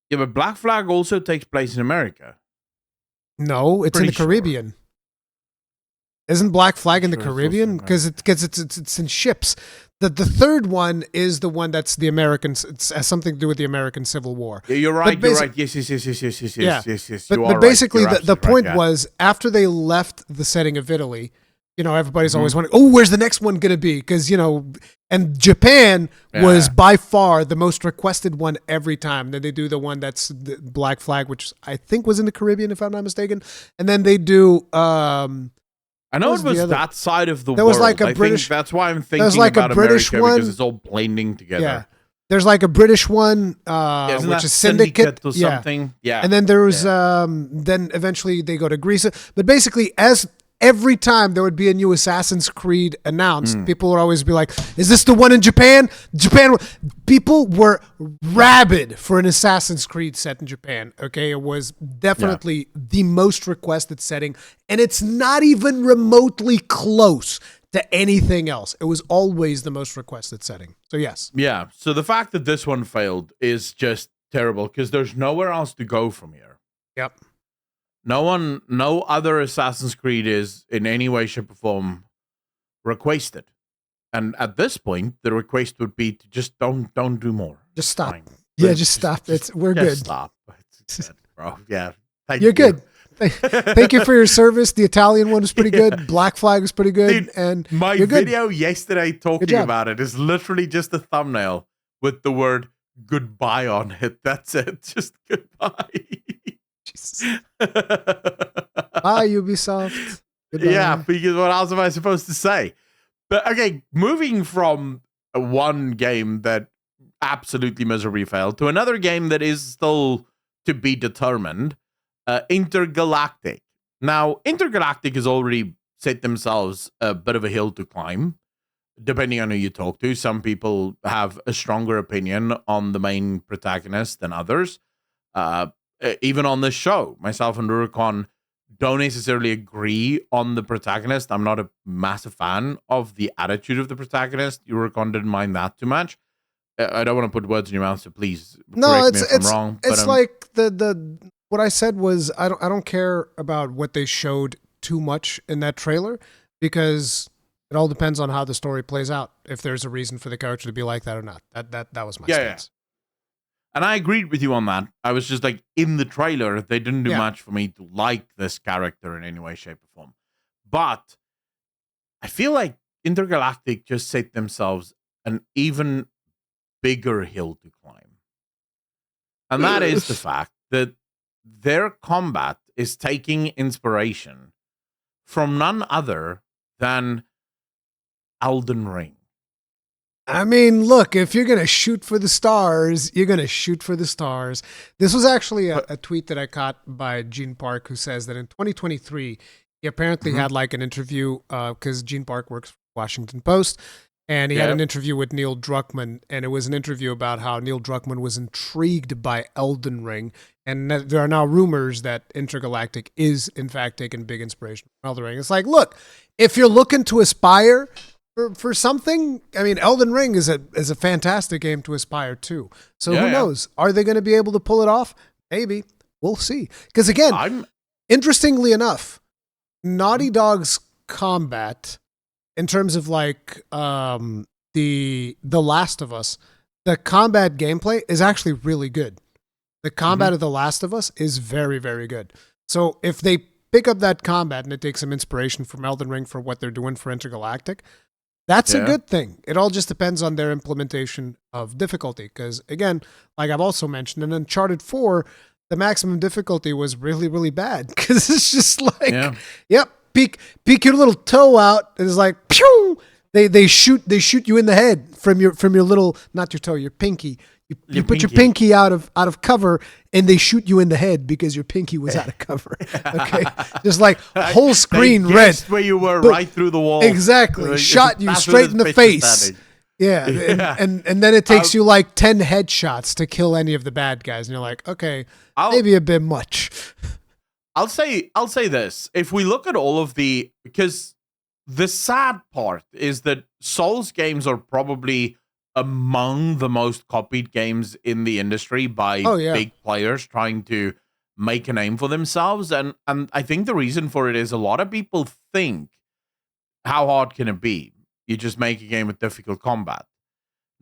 Yeah, but Black Flag also takes place in America. No, it's in the Caribbean. Isn't Black Flag in the Caribbean? Because it's in ships. The third one is the one that's the Americans. It has something to do with the American Civil War. Yeah, you're right. You're right. Yes. But basically, the point was, after they left the setting of Italy, everybody's always wondering, oh, where's the next one going to be? Because, and Japan was by far the most requested one every time. Then they do the one that's the Black Flag, which I think was in the Caribbean, if I'm not mistaken. And then they do... I know it was that side of the world. There was like a British... That's why I'm thinking about America, because it's all blending together. Yeah. There's like a British one, which is Syndicate or something. Yeah. And then there's... then eventually they go to Greece. But basically, every time there would be a new Assassin's Creed announced, people would always be like, is this the one in Japan? People were rabid for an Assassin's Creed set in Japan, okay? It was definitely the most requested setting, and it's not even remotely close to anything else. It was always the most requested setting. So yes. Yeah, so the fact that this one failed is just terrible, because there's nowhere else to go from here. Yep. No other Assassin's Creed is in any way, shape, or form requested. And at this point, the request would be to just don't do more. Just stop. Yeah, just stop. We're good. Stop. It's good, bro. Yeah. You're good. Thank you for your service. The Italian one was pretty good. Black Flag was pretty good. Dude, and my video yesterday talking about it is literally just a thumbnail with the word goodbye on it. That's it. Just goodbye. Bye, Ubisoft. Goodbye. Yeah, because what else am I supposed to say? But okay, moving from one game that absolutely miserably failed to another game that is still to be determined, Intergalactic. Now, Intergalactic has already set themselves a bit of a hill to climb, depending on who you talk to. Some people have a stronger opinion on the main protagonist than others. Even on this show, myself and Rurikon don't necessarily agree on the protagonist. I'm not a massive fan of the attitude of the protagonist. Rurikon didn't mind that too much. I don't want to put words in your mouth, so please correct me if I'm wrong. It's like the what I said was I don't care about what they showed too much in that trailer, because it all depends on how the story plays out. If there's a reason for the character to be like that or not. That was my stance. And I agreed with you on that. I was just like, in the trailer, they didn't do much for me to like this character in any way, shape, or form. But I feel like Intergalactic just set themselves an even bigger hill to climb. And that is the fact that their combat is taking inspiration from none other than Elden Ring. I mean, look, if you're going to shoot for the stars, you're going to shoot for the stars. This was actually a tweet that I caught by Gene Park, who says that in 2023, he apparently had like an interview because Gene Park works for Washington Post. And he had an interview with Neil Druckmann, and it was an interview about how Neil Druckmann was intrigued by Elden Ring. And there are now rumors that Intergalactic is, in fact, taking big inspiration from Elden Ring. It's like, look, if you're looking to aspire for something, I mean, Elden Ring is a fantastic game to aspire to. So who knows? Are they going to be able to pull it off? Maybe. We'll see. Because again, interestingly enough, Naughty Dog's combat, in terms of like the Last of Us, the combat gameplay is actually really good. The combat of The Last of Us is very, very good. So if they pick up that combat and it takes some inspiration from Elden Ring for what they're doing for Intergalactic, that's a good thing. It all just depends on their implementation of difficulty. Because again, like I've also mentioned, in Uncharted 4, the maximum difficulty was really, really bad. Because it's just like, peek your little toe out, and it's like, pew! They shoot you in the head from your little, not your toe, your pinky. You put your pinky out of cover, and they shoot you in the head because your pinky was out of cover. Okay, just like whole screen red. Where you were, right through the wall. Exactly, shot you straight in the face. Yeah, and then it takes you like 10 headshots to kill any of the bad guys, and you're like, okay, maybe a bit much. I'll say this: if we look at all of because the sad part is that Souls games are probably among the most copied games in the industry by big players trying to make a name for themselves. And I think the reason for it is a lot of people think, how hard can it be? You just make a game with difficult combat.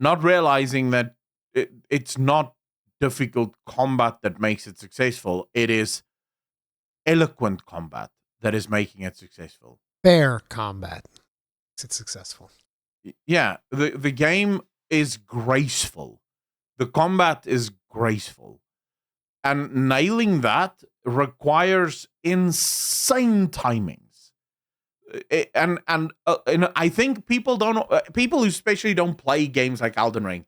Not realizing that it's not difficult combat that makes it successful. It is eloquent combat that is making it successful. Fair combat makes it successful. Yeah, the game is graceful. The combat is graceful. And nailing that requires insane timings. And I think people who especially don't play games like Elden Ring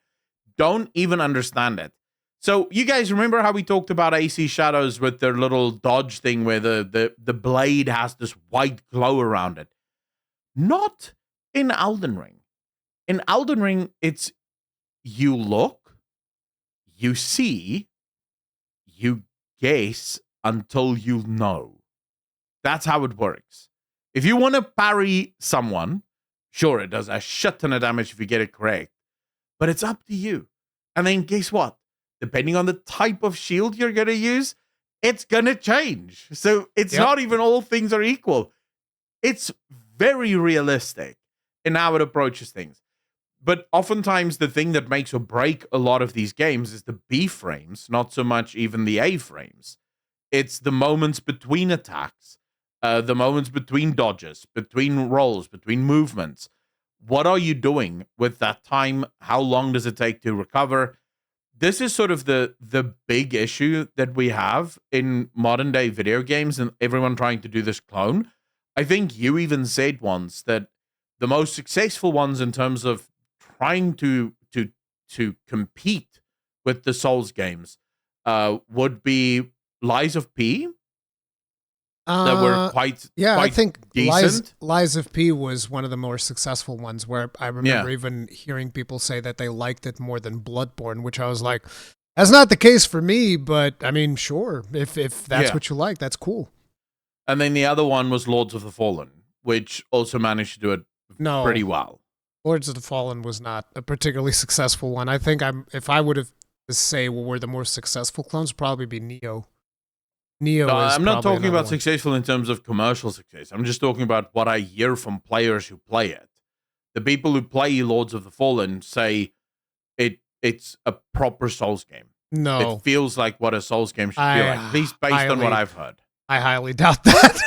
don't even understand it. So you guys remember how we talked about AC Shadows with their little dodge thing where the blade has this white glow around it? Not in Elden Ring. In Elden Ring, it's you look, you see, you guess until you know. That's how it works. If you want to parry someone, sure, it does a shit ton of damage if you get it correct, but it's up to you. And then guess what? Depending on the type of shield you're going to use, it's going to change. So it's not even all things are equal. It's very realistic in how it approaches things. But oftentimes the thing that makes or break a lot of these games is the B frames, not so much even the A frames. It's the moments between attacks, the moments between dodges, between rolls, between movements. What are you doing with that time? How long does it take to recover? This is sort of the big issue that we have in modern day video games and everyone trying to do this clone. I think you even said once that the most successful ones in terms of trying to compete with the Souls games would be Lies of P. That were quite I think decent. Lies of P was one of the more successful ones, where I remember even hearing people say that they liked it more than Bloodborne, which I was like, that's not the case for me, but I mean, sure, if that's what you like, that's cool. And then the other one was Lords of the Fallen, which also managed to do it pretty well. Lords of the Fallen was not a particularly successful one. I think if I would have to say what were the more successful clones, would probably be Neo. I'm not talking about successful in terms of commercial success. I'm just talking about what I hear from players who play it. The people who play Lords of the Fallen say it's a proper Souls game. No. It feels like what a Souls game should feel like, at least based on what I've heard. I highly doubt that.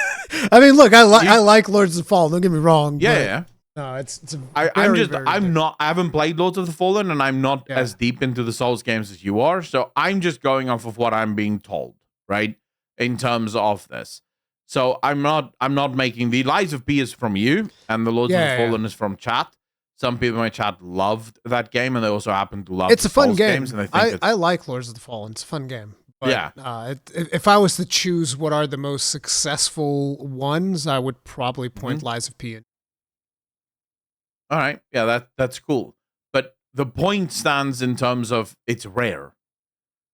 I mean, look, I like Lords of the Fallen, don't get me wrong. Yeah. No, it's I haven't played Lords of the Fallen, and I'm not as deep into the Souls games as you are, so I'm just going off of what I'm being told, right? In terms of this. So I'm not making the Lies of P is from you, and the Lords of the Fallen is from chat. Some people in my chat loved that game, and they also happen to love It's a fun Souls game. games, and I think I like Lords of the Fallen. It's a fun game. But, yeah. If I was to choose what are the most successful ones, I would probably point Lies of P. All right. Yeah, that's cool. But the point stands in terms of it's rare.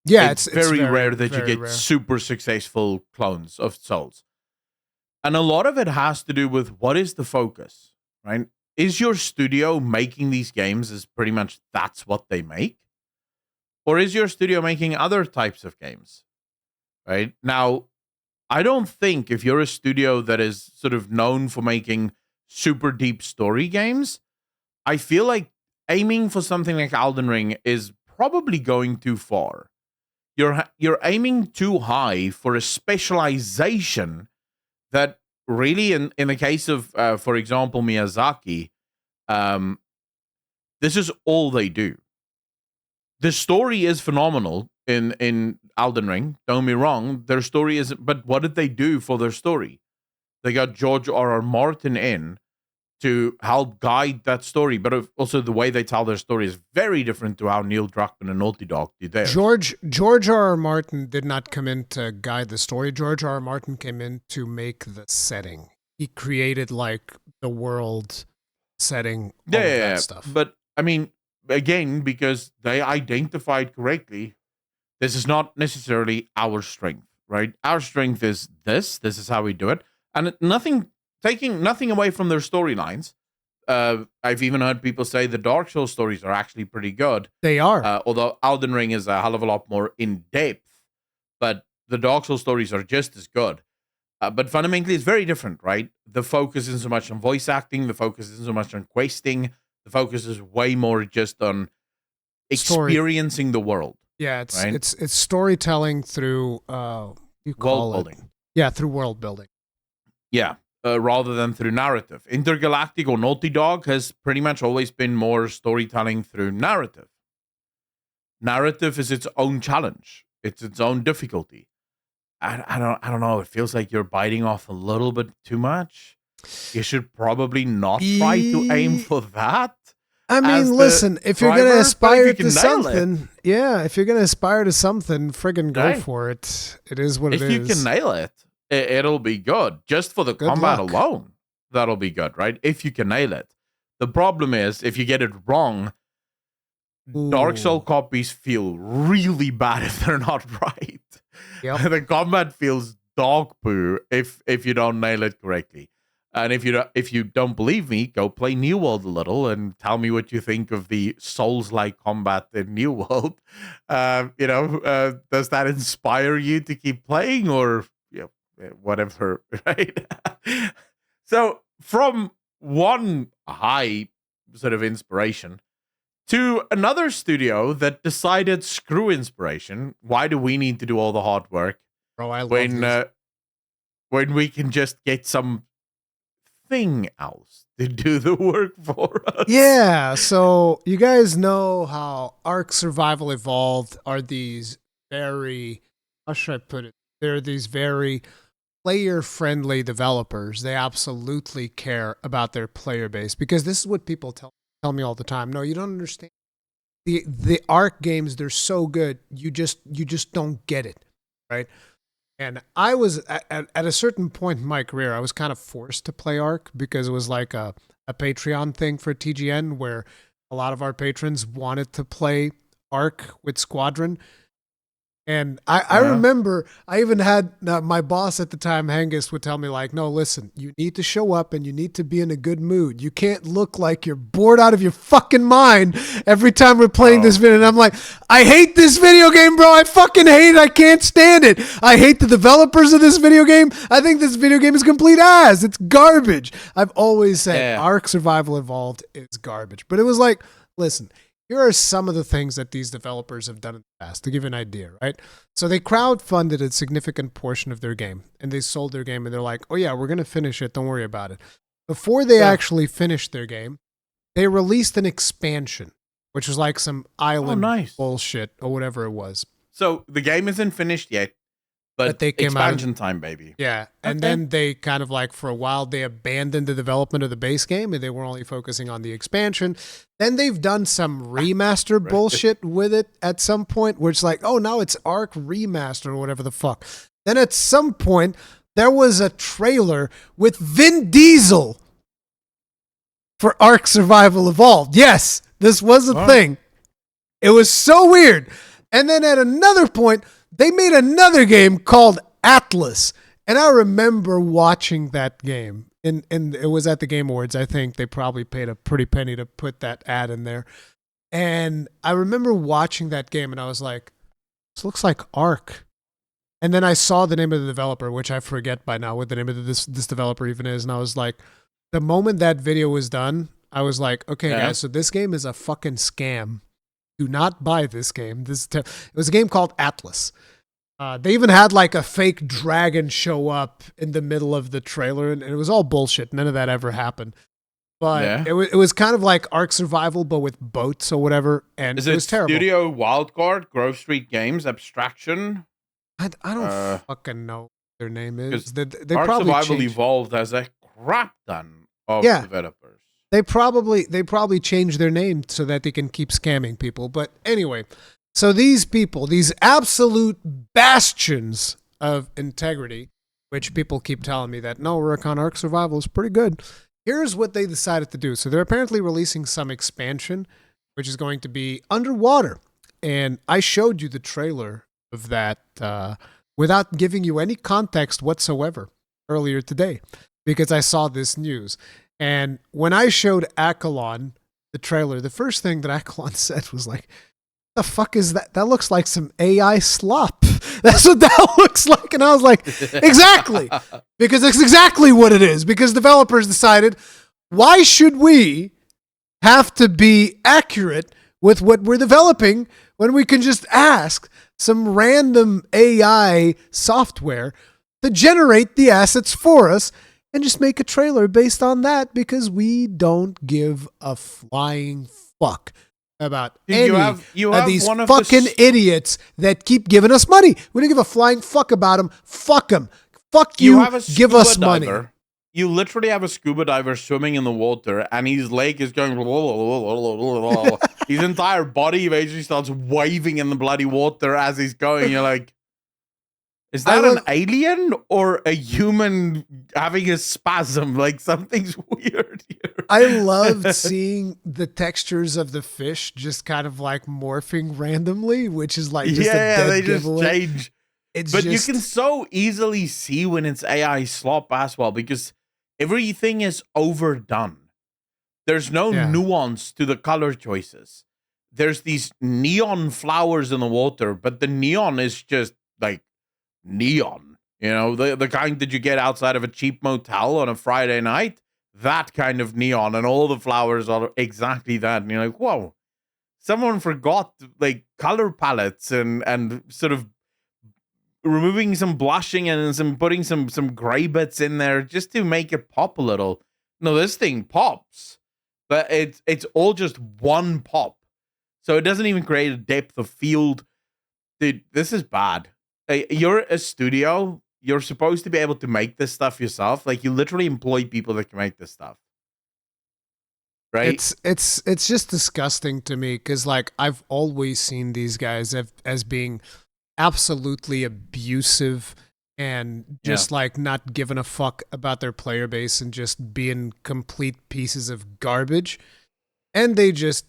Yeah, it's very rare that you get rare. super successful clones of Souls. And a lot of it has to do with what is the focus, right? Is your studio making these games is pretty much that's what they make? Or is your studio making other types of games, right? Now, I don't think if you're a studio that is sort of known for making super deep story games, I feel like aiming for something like Elden Ring is probably going too far. You're aiming too high for a specialization that really, in the case of, for example, Miyazaki, this is all they do. The story is phenomenal in Elden Ring. Don't be wrong. Their story is, but what did they do for their story? They got George R.R. Martin in to help guide that story, but also the way they tell their story is very different to how Neil Druckmann and Naughty Dog did theirs. George R.R. Martin did not come in to guide the story. George R.R. Martin came in to make the setting. He created like the world setting, all of that stuff. But I mean, again, because they identified correctly, this is not necessarily our strength, right? Our strength is this. This is how we do it, and taking nothing away from their storylines. I've even heard people say the Dark Souls stories are actually pretty good. They are. Although Elden Ring is a hell of a lot more in depth, but the Dark Souls stories are just as good. But fundamentally, it's very different, right? The focus isn't so much on voice acting. The focus isn't so much on questing. The focus is way more just on experiencing the world. Yeah, it's right? it's storytelling through world building. Yeah, through world building. Yeah. Rather than through narrative. Intergalactic or Naughty Dog has pretty much always been more storytelling through narrative. Narrative is its own challenge. It's its own difficulty. I don't know. It feels like you're biting off a little bit too much. You should probably not try to aim for that. I mean, listen, if you're going to aspire to something, if you're going to aspire to something, friggin' go for it. It is what it is. If you can nail it, it'll be good. Just for the combat alone, that'll be good, right? If you can nail it. The problem is, if you get it wrong, Dark Souls copies feel really bad if they're not right. Yep. The combat feels dog poo if you don't nail it correctly. And if you don't believe me, go play New World a little and tell me what you think of the Souls-like combat in New World. Does that inspire you to keep playing, or whatever, right? So from one high sort of inspiration to another studio that decided, screw inspiration. Why do we need to do all the hard work when we can just get something else to do the work for us? Yeah, so you guys know how Ark Survival Evolved are these very, how should I put it? They're these very player-friendly developers. They absolutely care about their player base, because this is what people tell me all the time. No, you don't understand. The Ark games, they're so good. You just don't get it, right? And I was at a certain point in my career, I was kind of forced to play Ark because it was like a Patreon thing for TGN, where a lot of our patrons wanted to play Ark with Squadron. And I remember I even had my boss at the time, Hengist, would tell me like, no, listen, you need to show up and you need to be in a good mood. You can't look like you're bored out of your fucking mind every time we're playing this video. And I'm like, I hate this video game, bro. I fucking hate it. I can't stand it. I hate the developers of this video game. I think this video game is complete ass. It's garbage. I've always said Ark Survival Evolved is garbage. But it was like, listen, here are some of the things that these developers have done in the past to give you an idea, right? So they crowdfunded a significant portion of their game, and they sold their game, and they're like, oh yeah, we're going to finish it. Don't worry about it. Before they actually finished their game, they released an expansion, which was like some island bullshit or whatever it was. So the game isn't finished yet. But they came expansion time, baby. Yeah, and Okay. then they kind of like for a while they abandoned the development of the base game and they were only focusing on the expansion. Then they've done some remaster Right. bullshit with it at some point where it's like, oh, now it's Ark Remaster or whatever the fuck. Then at some point there was a trailer with Vin Diesel for Ark Survival Evolved. Yes, this was a thing. It was so weird. And then at another point, they made another game called Atlas. And I remember watching that game. And it was at the Game Awards. I think they probably paid a pretty penny to put that ad in there. And I remember watching that game and I was like, this looks like Ark. And then I saw the name of the developer, which I forget by now what the name of this developer even is. And I was like, the moment that video was done, I was like, okay, guys, so this game is a fucking scam. Do not buy this game. It was a game called Atlas. They even had like a fake dragon show up in the middle of the trailer, and it was all bullshit. None of that ever happened. But it was kind of like Ark Survival, but with boats or whatever, and it was terrible. Studio Wildcard, Grove Street Games, Abstraction? I don't fucking know what their name is. They Ark probably Survival changed. Evolved as a crap ton of developers. They probably changed their name so that they can keep scamming people. But anyway, so these people, these absolute bastions of integrity, which people keep telling me that, no, Recon Ark Survival is pretty good. Here's what they decided to do. So they're apparently releasing some expansion, which is going to be underwater. And I showed you the trailer of that without giving you any context whatsoever earlier today because I saw this news. And when I showed Akalon the trailer, the first thing that Akalon said was like, the fuck is that? That looks like some AI slop. That's what that looks like. And I was like, exactly. Because that's exactly what it is. Because developers decided, why should we have to be accurate with what we're developing when we can just ask some random AI software to generate the assets for us and just make a trailer based on that because we don't give a flying fuck about any of these fucking idiots that keep giving us money. We don't give a flying fuck about them. Fuck them. Fuck you. Give us money. You literally have a scuba diver swimming in the water and his leg is going his entire body eventually starts waving in the bloody water as he's going. You're like, is that an alien or a human having a spasm? Like something's weird here. I loved seeing the textures of the fish just kind of like morphing randomly, which is like just a dead they giveaway. Just change. But you can so easily see when it's AI slop as well because everything is overdone. There's no nuance to the color choices. There's these neon flowers in the water, but the neon is just like neon, the kind that you get outside of a cheap motel on a Friday night, that kind of neon, and all the flowers are exactly that. And you're like, whoa, someone forgot like color palettes and sort of removing some blushing and putting some gray bits in there just to make it pop a little. No, this thing pops, but it's all just one pop, so it doesn't even create a depth of field. Dude, this is bad. You're a studio. You're supposed to be able to make this stuff yourself. Like you literally employ people that can make this stuff, right? It's just disgusting to me because like I've always seen these guys as being absolutely abusive and just like not giving a fuck about their player base and just being complete pieces of garbage. And they just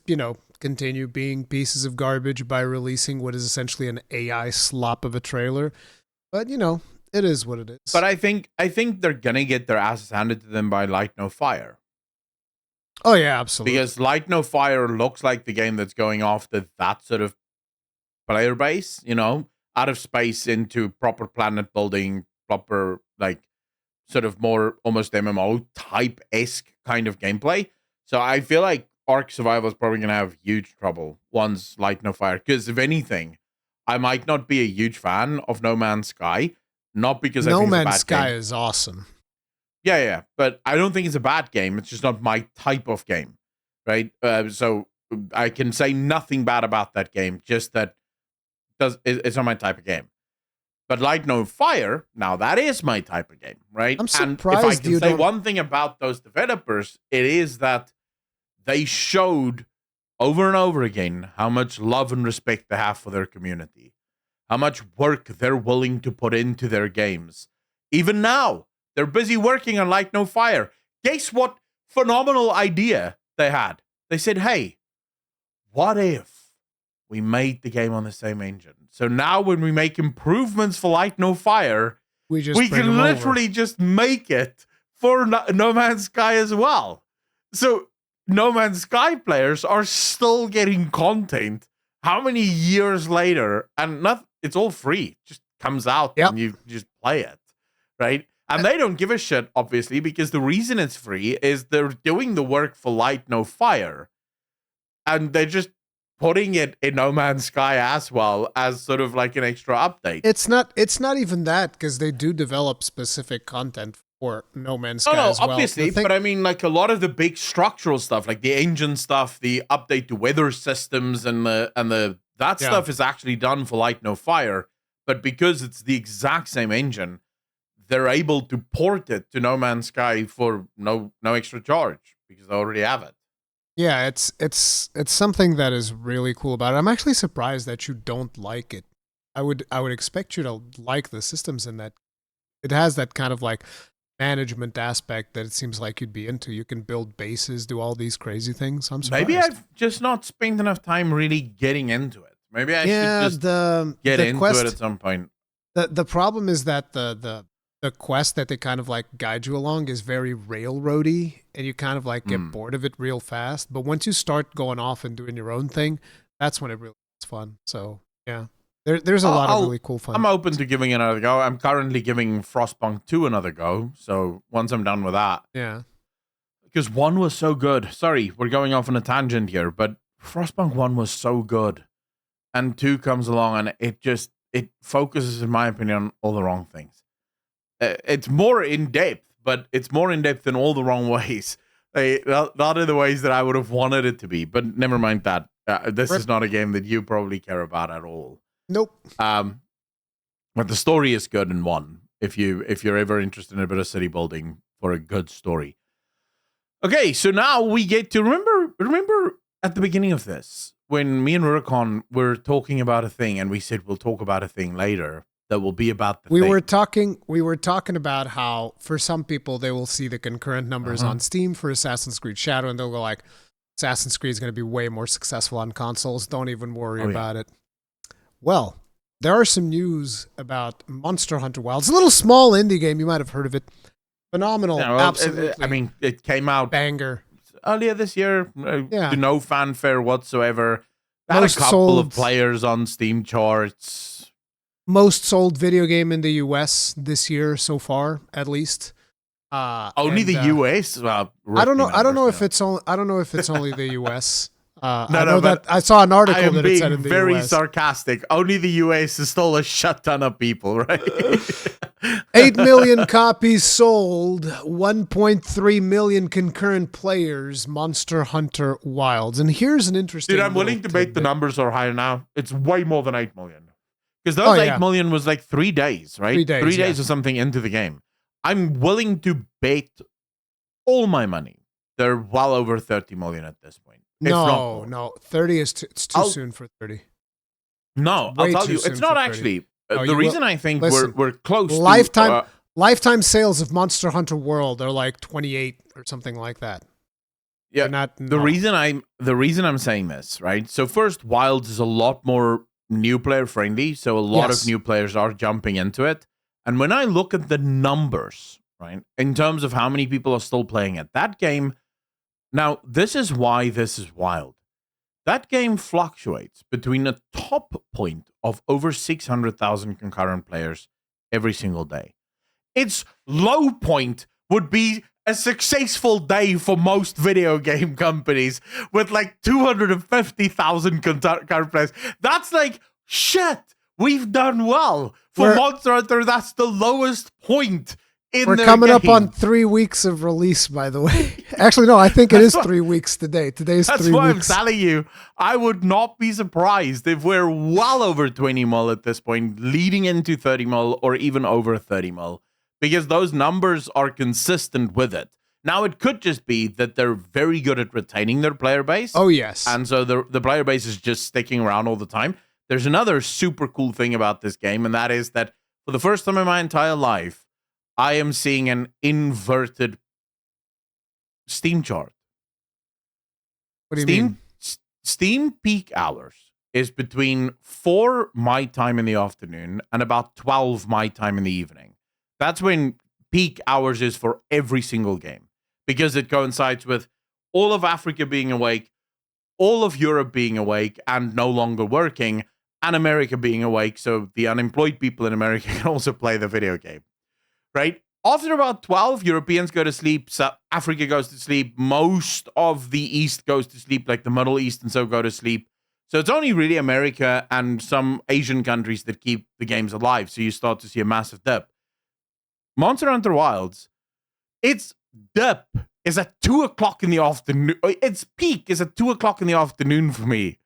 continue being pieces of garbage by releasing what is essentially an AI slop of a trailer. But it is what it is. But I think they're gonna get their asses handed to them by Light No Fire. Oh yeah, absolutely. Because Light No Fire looks like the game that's going after that sort of player base, out of space into proper planet building, proper like sort of more almost MMO type-esque kind of gameplay. So I feel like Ark Survival is probably going to have huge trouble once Light No Fire. Because if anything, I might not be a huge fan of No Man's Sky. Not because I think it's a bad game. No Man's Sky is awesome. Yeah. But I don't think it's a bad game. It's just not my type of game, right? So I can say nothing bad about that game. Just that it's not my type of game. But Light No Fire, now that is my type of game, right? I'm And if surprised I can you say don't. one thing about those developers, it is that they showed over and over again how much love and respect they have for their community, how much work they're willing to put into their games. Even now, they're busy working on Light No Fire. Guess what phenomenal idea they had? They said, hey, what if we made the game on the same engine? So now when we make improvements for Light No Fire, We we bring can them over. literally just make it for No Man's Sky as well. So No Man's Sky players are still getting content how many years later? And it's all free. It just comes out and you just play it, right? And they don't give a shit, obviously, because the reason it's free is they're doing the work for Light No Fire. And they're just putting it in No Man's Sky as well as sort of like an extra update. It's not even that, because they do develop specific content for No Man's Sky No, as well. obviously, but I mean, like a lot of the big structural stuff, like the engine stuff, the update to weather systems, and that stuff is actually done for Light No Fire. But because it's the exact same engine, they're able to port it to No Man's Sky for no extra charge because they already have it. Yeah, it's something that is really cool about it. I'm actually surprised that you don't like it. I would expect you to like the systems in that. It has that kind of like management aspect that it seems like you'd be into. You can build bases, do all these crazy things. I'm surprised. Maybe I've just not spent enough time really getting into it. Maybe I should just get into it at some point. The problem is that the quest that they kind of like guide you along is very railroady, and you kind of like get bored of it real fast. But once you start going off and doing your own thing, that's when it really gets fun. So yeah, there's a lot of really cool fun. I'm open to giving it another go. I'm currently giving Frostpunk 2 another go. So once I'm done with that, yeah, because 1 was so good. Sorry, we're going off on a tangent here, but Frostpunk 1 was so good, and 2 comes along and it focuses, in my opinion, on all the wrong things. It's more in depth, but it's more in depth in all the wrong ways. Not in the ways that I would have wanted it to be. But never mind that. This is not a game that you probably care about at all. Nope. But the story is good in 1. If you're ever interested in a bit of city building for a good story. Okay, so now we get to remember at the beginning of this when me and Rurikon were talking about a thing, and we said we'll talk about a thing later. That will be about the thing. We were talking about how for some people they will see the concurrent numbers on Steam for Assassin's Creed Shadow, and they'll go like, Assassin's Creed is going to be way more successful on consoles. Don't even worry about it. Well, there are some news about Monster Hunter Wilds. A little small indie game. You might have heard of it. Phenomenal. Yeah, well, absolutely. I mean, it came out banger earlier this year. To no fanfare whatsoever. Had Most a couple sold, of players on Steam charts. Most sold video game in the US this year so far, at least. Only the US. Well, I don't know. I don't know if it's only. I don't know if it's only the US. I saw an article that it said in the very US. sarcastic. Only the US has stole a shit ton of people, right? 8 million copies sold, 1.3 million concurrent players, Monster Hunter Wilds. And here's an interesting... Dude, I'm willing to bet the numbers are higher now. It's way more than 8 million. Because those 8 million was like 3 days, right? 3 days or something into the game. I'm willing to bet all my money. They're well over 30 million at this point. No, 30 is it's too soon for 30. No, I'll tell you, it's not actually. The reason I think we're close to... Lifetime sales of Monster Hunter World are like 28 or something like that. Yeah, the reason I'm saying this, right? So first, Wilds is a lot more new player friendly, so a lot of new players are jumping into it. And when I look at the numbers, right, in terms of how many people are still playing it, that game, now this is why this is wild. That game fluctuates between a top point of over 600,000 concurrent players every single day. Its low point would be a successful day for most video game companies with like 250,000 concurrent players. That's like, shit, we've done well. For Monster Hunter, that's the lowest point in We're their coming up game. on 3 weeks of release, by the way. Actually, no, I think it is 3 weeks today. Today's 3 weeks. That's why I'm telling you, I would not be surprised if we're well over 20 mil at this point, leading into 30 mil or even over 30 mil, because those numbers are consistent with it. Now, it could just be that they're very good at retaining their player base. Oh, yes. And so the player base is just sticking around all the time. There's another super cool thing about this game, and that is that for the first time in my entire life, I am seeing an inverted Steam chart. What do you mean? Steam peak hours is between 4 my time in the afternoon and about 12 my time in the evening. That's when peak hours is for every single game, because it coincides with all of Africa being awake, all of Europe being awake and no longer working, and America being awake, so the unemployed people in America can also play the video game, right? After about 12, Europeans go to sleep, Africa goes to sleep, most of the East goes to sleep, like the Middle East and so go to sleep. So it's only really America and some Asian countries that keep the games alive, so you start to see a massive dip. Monster Hunter Wilds, its dip is at 2 o'clock in the afternoon. Its peak is at 2 o'clock in the afternoon for me,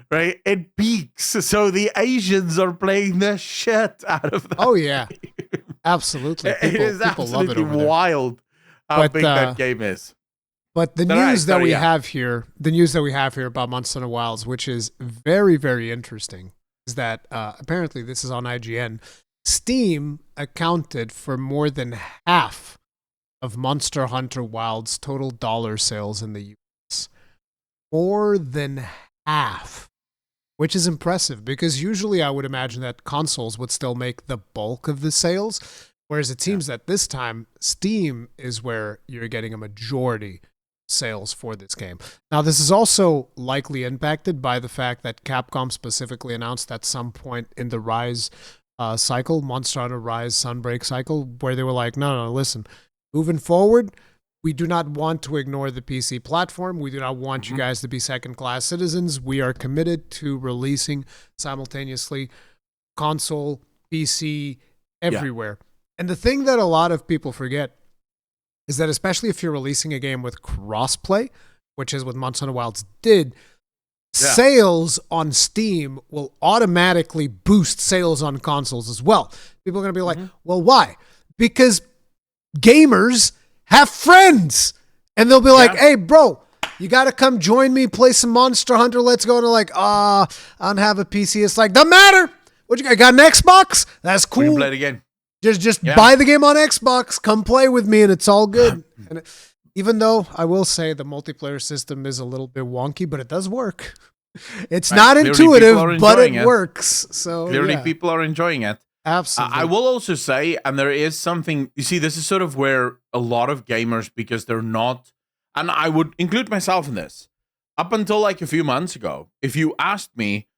right? It peaks, so the Asians are playing the shit out of that. Oh, yeah. Absolutely. It is absolutely wild how big that game is. But the news that we have here about Monster Hunter Wilds, which is very, very interesting, is that apparently this is on IGN. Steam accounted for more than half of Monster Hunter Wilds' total dollar sales in the US. More than half, which is impressive, because usually I would imagine that consoles would still make the bulk of the sales, whereas it seems that this time Steam is where you're getting a majority sales for this game. Now, this is also likely impacted by the fact that Capcom specifically announced at some point in the Rise cycle, Monster Hunter Rise Sunbreak cycle, where they were like, no, listen, moving forward, we do not want to ignore the PC platform. We do not want you guys to be second-class citizens. We are committed to releasing simultaneously console, PC, everywhere. Yeah. And the thing that a lot of people forget is that especially if you're releasing a game with crossplay, which is what Monster Hunter Wilds did, sales on Steam will automatically boost sales on consoles as well. People are going to be like, well, why? Because gamers have friends. And they'll be like, hey, bro, you got to come join me, play some Monster Hunter. Let's go. And they're like, I don't have a PC. It's like, doesn't matter. What you got an Xbox? That's cool. We can play it again. Just buy the game on Xbox. Come play with me, and it's all good. And even though I will say the multiplayer system is a little bit wonky, but it does work. It's not intuitive, but it works. So clearly, people are enjoying it. Absolutely. I will also say, and there is something, you see, this is sort of where a lot of gamers, because they're not, and I would include myself in this, up until like a few months ago, if you asked me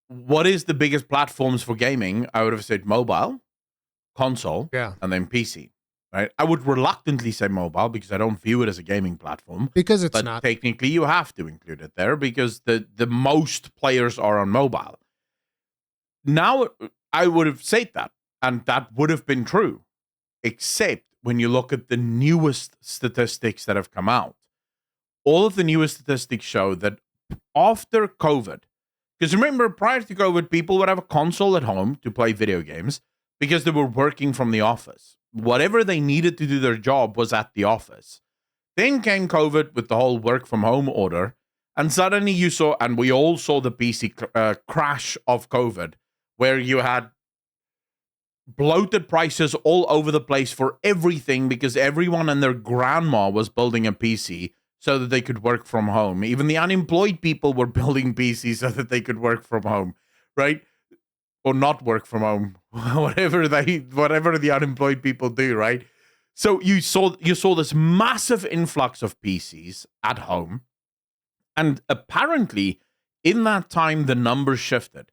what is the biggest platforms for gaming, I would have said mobile, console, and then PC. Right? I would reluctantly say mobile because I don't view it as a gaming platform. Because it's but not. Technically, you have to include it there because the most players are on mobile. Now, I would have said that, and that would have been true, except when you look at the newest statistics that have come out. All of the newest statistics show that after COVID, because remember, prior to COVID, people would have a console at home to play video games because they were working from the office. Whatever they needed to do their job was at the office. Then came COVID with the whole work from home order. And suddenly you saw, and we all saw the PC crash of COVID, where you had bloated prices all over the place for everything because everyone and their grandma was building a PC so that they could work from home. Even the unemployed people were building PCs so that they could work from home, right? Or not work from home, whatever the unemployed people do, right? So you saw this massive influx of PCs at home, and apparently in that time the numbers shifted.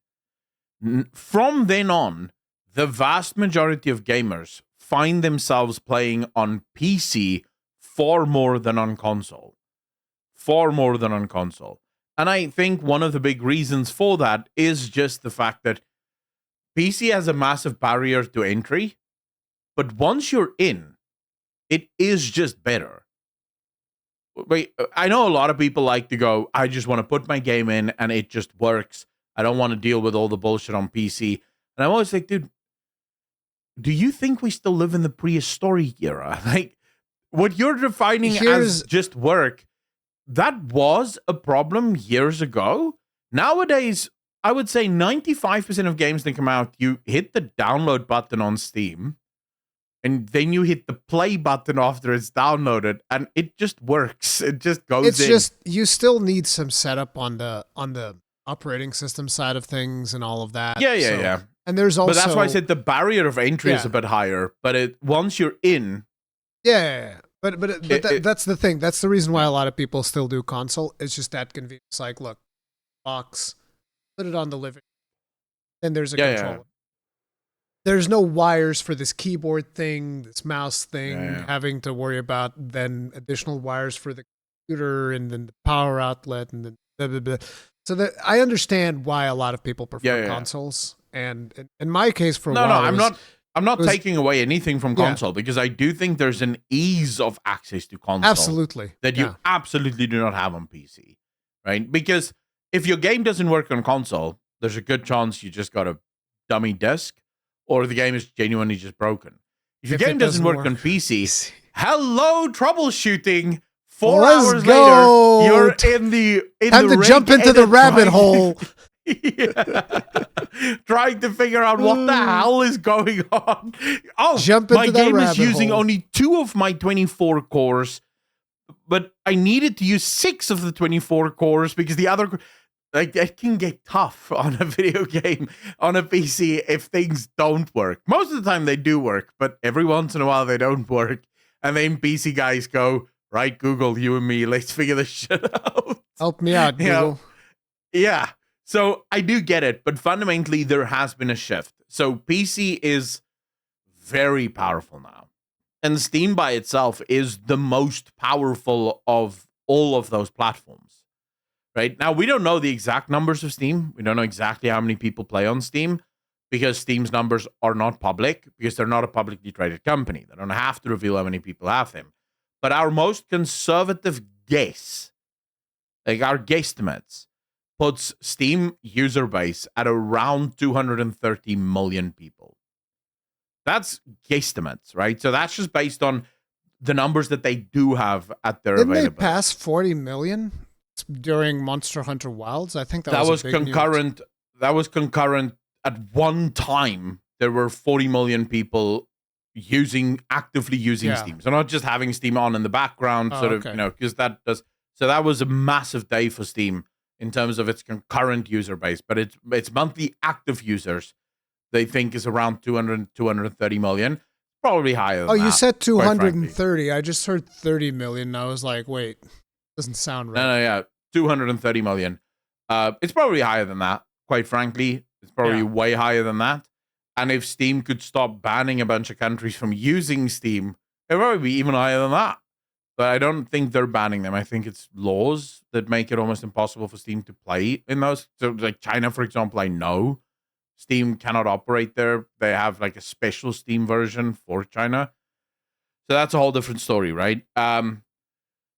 From then on, the vast majority of gamers find themselves playing on PC far more than on console. Far more than on console. And I think one of the big reasons for that is just the fact that PC has a massive barrier to entry, but once you're in, It is just better. Wait, I know a lot of people like to go, I just want to put my game in and it just works. I don't want to deal with all the bullshit on PC. And I'm always like, dude, do you think we still live in the prehistoric era? Like, what you're defining as just work, that was a problem years ago. Nowadays, I would say 95% of games that come out, you hit the download button on Steam, and then you hit the play button after it's downloaded, and it just works. It just goes in. It's just, you still need some setup on the operating system side of things and all of that. Yeah. And there's also... But that's why I said the barrier of entry is a bit higher, but once you're in... Yeah. But that's the thing. That's the reason why a lot of people still do console. It's just that convenience. Like, look, box, put it on the living room, and there's a controller. Yeah. There's no wires for this keyboard thing, this mouse thing, having to worry about then additional wires for the computer and then the power outlet and then blah, blah, blah. So that I understand why a lot of people prefer consoles. And in my case, for a while, I'm not taking away anything from console because I do think there's an ease of access to console. Absolutely. That you absolutely do not have on PC, right? Because if your game doesn't work on console, there's a good chance you just got a dummy disc or the game is genuinely just broken. If your game doesn't work on PC, hello troubleshooting. 4 hours later, you're in the time to jump into the rabbit hole. Trying to figure out what the hell is going on. Oh, jump into my game is using hole. only 2 of my 24 cores, but I needed to use 6 of the 24 cores because the other... Like, it can get tough on a video game, on a PC, if things don't work. Most of the time they do work, but every once in a while they don't work. And then PC guys go, right, Google, you and me, let's figure this shit out. Help me out, Google. Yeah. So I do get it, but fundamentally there has been a shift. So PC is very powerful now. And Steam by itself is the most powerful of all of those platforms. Right? Now, we don't know the exact numbers of Steam. We don't know exactly how many people play on Steam because Steam's numbers are not public because they're not a publicly traded company. They don't have to reveal how many people have them. But our most conservative guess, like our guesstimates, puts Steam user base at around 230 million people. That's guesstimates, right? So that's just based on the numbers that they do have at their availability. Didn't they pass 40 million during Monster Hunter Wilds? I think that was concurrent. News. That was concurrent. At one time, there were 40 million people actively using Steam. So not just having Steam on in the background, because that does. So that was a massive day for Steam in terms of its concurrent user base. But its monthly active users, they think, is around 230 million. Probably higher than that. Oh, you said 230. I just heard 30 million. And I was like, wait, doesn't sound right. No, 230 million. It's probably higher than that, quite frankly. It's probably way higher than that. And if Steam could stop banning a bunch of countries from using Steam, it would probably be even higher than that. But I don't think they're banning them. I think it's laws that make it almost impossible for Steam to play in those. So, like China, for example, I know Steam cannot operate there. They have like a special Steam version for China. So that's a whole different story, right?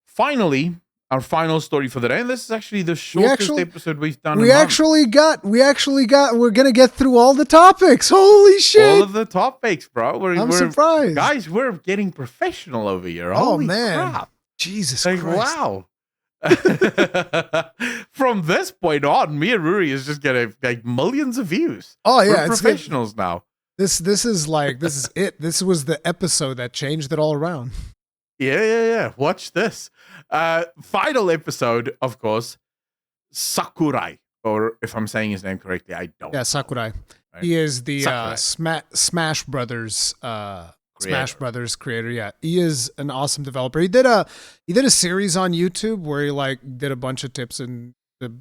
Finally, our final story for the day, and this is actually the shortest episode we've done. We're gonna get through all the topics. Holy shit! All of the topics, bro. I'm surprised, guys. We're getting professional over here. Holy crap! Jesus Christ! Wow. From this point on, me and Ruri is just getting like millions of views. Oh yeah, we're professionals now. This is it. This was the episode that changed it all around. Yeah. Watch this. Final episode, of course, Sakurai, or if I'm saying his name correctly, I don't. Yeah, Sakurai. Right? He is the Smash Brothers creator. Yeah, he is an awesome developer. He did a series on YouTube where he did a bunch of tips in the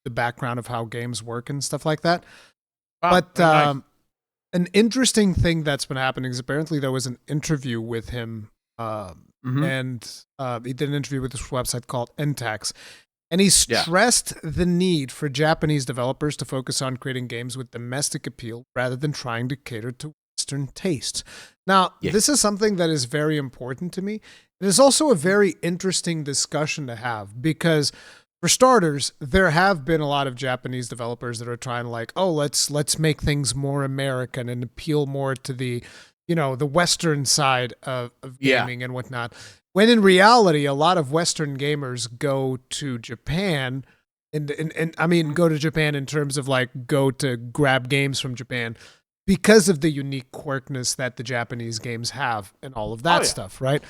background of how games work and stuff like that. Wow, but nice. An interesting thing that's been happening is apparently there was an interview with him. And he did an interview with this website called NTAX, and he stressed the need for Japanese developers to focus on creating games with domestic appeal rather than trying to cater to Western tastes. Now, Yes. this is something that is very important to me. It is also a very interesting discussion to have because, for starters, there have been a lot of Japanese developers that are trying to like, oh, let's make things more American and appeal more to the, the Western side of gaming and whatnot. When in reality, a lot of Western gamers go to Japan and I mean, go to Japan in terms of like go to grab games from Japan because of the unique quirkness that the Japanese games have and all of that stuff, right?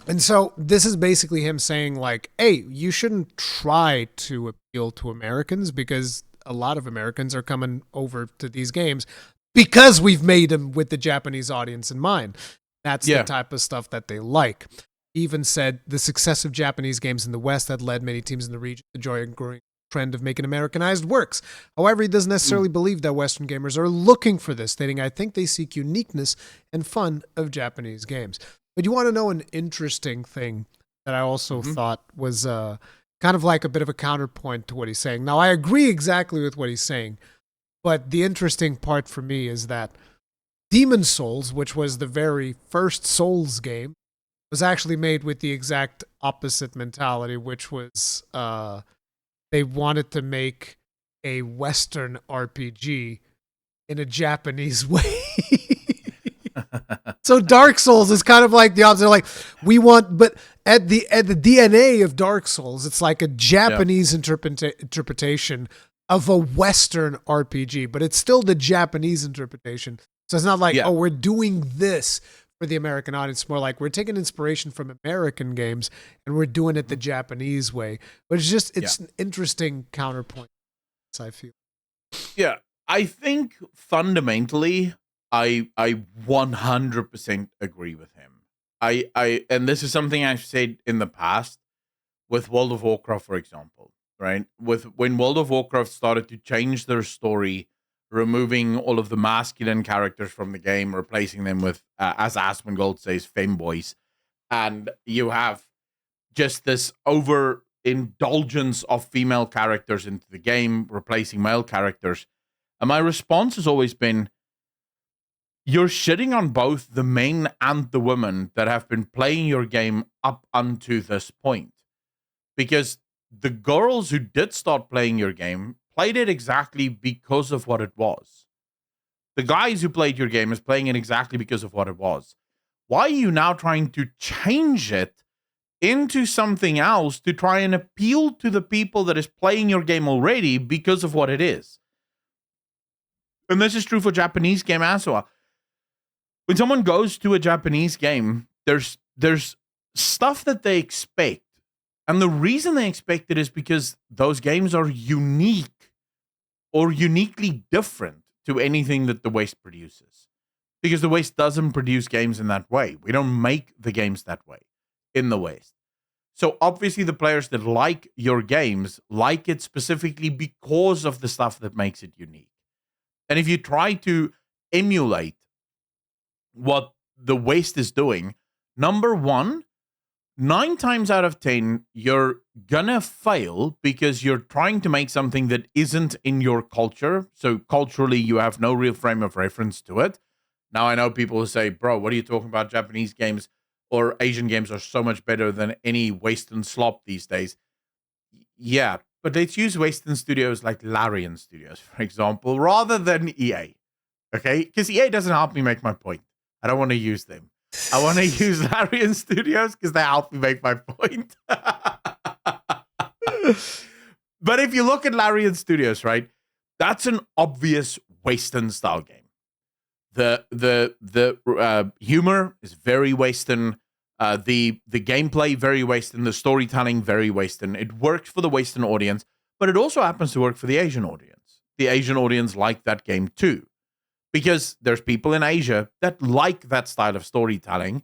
And so this is basically him saying like, hey, you shouldn't try to appeal to Americans because a lot of Americans are coming over to these games because we've made them with the Japanese audience in mind. That's the type of stuff that they like. He even said the success of Japanese games in the West had led many teams in the region to enjoy a growing trend of making Americanized works. However, he doesn't necessarily believe that Western gamers are looking for this, stating, I think they seek uniqueness and fun of Japanese games. But you want to know an interesting thing that I also thought was kind of like a bit of a counterpoint to what he's saying. Now, I agree exactly with what he's saying, but the interesting part for me is that Demon's Souls, which was the very first Souls game, was actually made with the exact opposite mentality, which was they wanted to make a Western RPG in a Japanese way. So Dark Souls is kind of like the opposite. Like we want, but at the DNA of Dark Souls, it's like a Japanese interpretation of a Western RPG, but it's still the Japanese interpretation. So it's not like, oh, we're doing this for the American audience. More like we're taking inspiration from American games and we're doing it the Japanese way. But it's an interesting counterpoint, I feel. Yeah, I think fundamentally, I 100% agree with him. And this is something I've said in the past with World of Warcraft, for example, right? When World of Warcraft started to change their story, removing all of the masculine characters from the game, replacing them with, as Asmongold says, femboys, and you have just this overindulgence of female characters into the game, replacing male characters. And my response has always been, you're shitting on both the men and the women that have been playing your game up unto this point. Because the girls who did start playing your game played it exactly because of what it was. The guys who played your game is playing it exactly because of what it was. Why are you now trying to change it into something else to try and appeal to the people that is playing your game already because of what it is? And this is true for Japanese game as well. When someone goes to a Japanese game, there's stuff that they expect. And the reason they expect it is because those games are unique or uniquely different to anything that the West produces. Because the West doesn't produce games in that way. We don't make the games that way in the West. So obviously the players that like your games like it specifically because of the stuff that makes it unique. And if you try to emulate what the West is doing, number one, 9 times out of 10, you're gonna fail because you're trying to make something that isn't in your culture. So culturally, you have no real frame of reference to it. Now, I know people will say, bro, what are you talking about? Japanese games or Asian games are so much better than any Western slop these days. Yeah, but let's use Western studios like Larian Studios, for example, rather than EA. Okay? Because EA doesn't help me make my point. I don't want to use them. I want to use Larian Studios because they help me make my point. But if you look at Larian Studios, right, that's an obvious Western style game. The humor is very Western. The gameplay very Western. The storytelling very Western. It works for the Western audience, but it also happens to work for the Asian audience. The Asian audience like that game too. Because there's people in Asia that like that style of storytelling,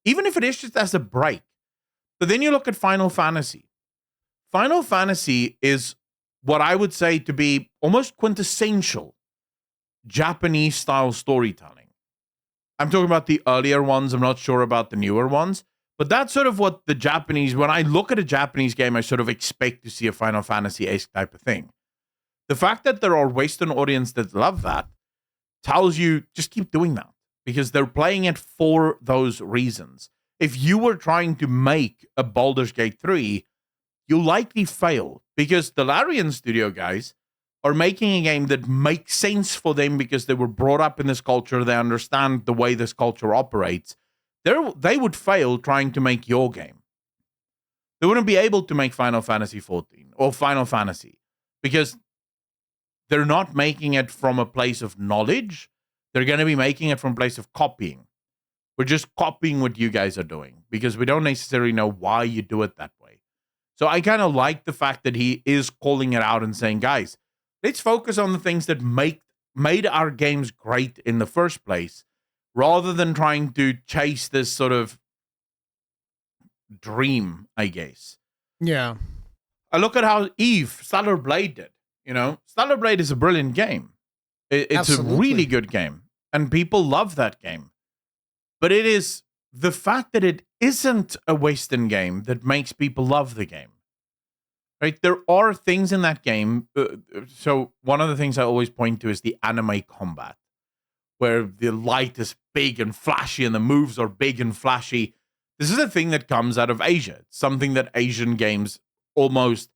even if it is just as a break. But then you look at Final Fantasy. Final Fantasy is what I would say to be almost quintessential Japanese style storytelling. I'm talking about the earlier ones. I'm not sure about the newer ones. But that's sort of what the Japanese, when I look at a Japanese game, I sort of expect to see a Final Fantasy-esque type of thing. The fact that there are Western audience that love that tells you just keep doing that because they're playing it for those reasons. If you were trying to make a Baldur's Gate 3, you'll likely fail because the Larian Studio guys are making a game that makes sense for them because they were brought up in this culture. They understand the way this culture operates. They would fail trying to make your game. They wouldn't be able to make Final Fantasy 14 or Final Fantasy because they're not making it from a place of knowledge. They're going to be making it from a place of copying. We're just copying what you guys are doing because we don't necessarily know why you do it that way. So I kind of like the fact that he is calling it out and saying, guys, let's focus on the things that made our games great in the first place, rather than trying to chase this sort of dream, I guess. Yeah. I look at how Stellar Blade did. Stellar Blade is a brilliant game. It's a really good game, and people love that game. But it is the fact that it isn't a Western game that makes people love the game. Right? There are things in that game. So one of the things I always point to is the anime combat, where the light is big and flashy and the moves are big and flashy. This is a thing that comes out of Asia. It's something that Asian games almost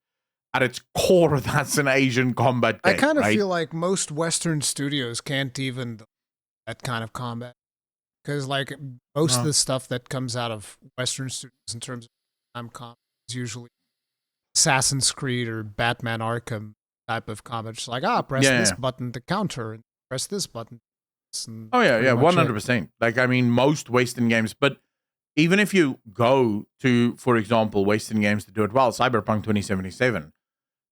at its core, that's an Asian combat game. I kind of right? feel like most Western studios can't even do that kind of combat. Because like most of the stuff that comes out of Western studios in terms of time combat is usually Assassin's Creed or Batman Arkham type of combat. Just like, press this button to counter and press this button. Oh, yeah, 100%. Like, I mean, most Western games, but even if you go to, for example, Western games to do it well, Cyberpunk 2077,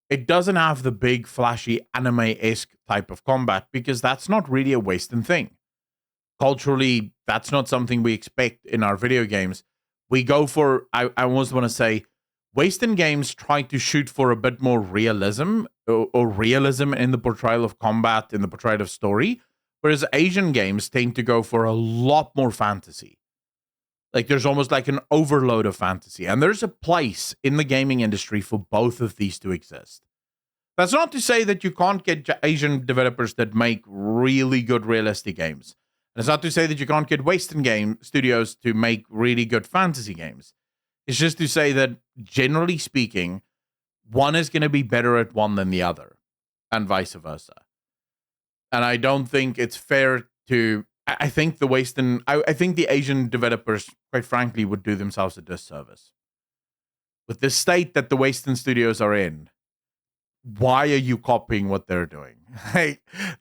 it doesn't have the big, flashy, anime-esque type of combat because that's not really a Western thing. Culturally, that's not something we expect in our video games. We go for, I almost want to say, Western games try to shoot for a bit more realism or realism in the portrayal of combat, in the portrayal of story, whereas Asian games tend to go for a lot more fantasy. Like there's almost like an overload of fantasy, and there's a place in the gaming industry for both of these to exist. That's not to say that you can't get Asian developers that make really good realistic games. And it's not to say that you can't get Western game studios to make really good fantasy games. It's just to say that, generally speaking, one is going to be better at one than the other, and vice versa. And I don't think it's fair to... I think I think the Asian developers, quite frankly, would do themselves a disservice. With the state that the Western studios are in, why are you copying what they're doing?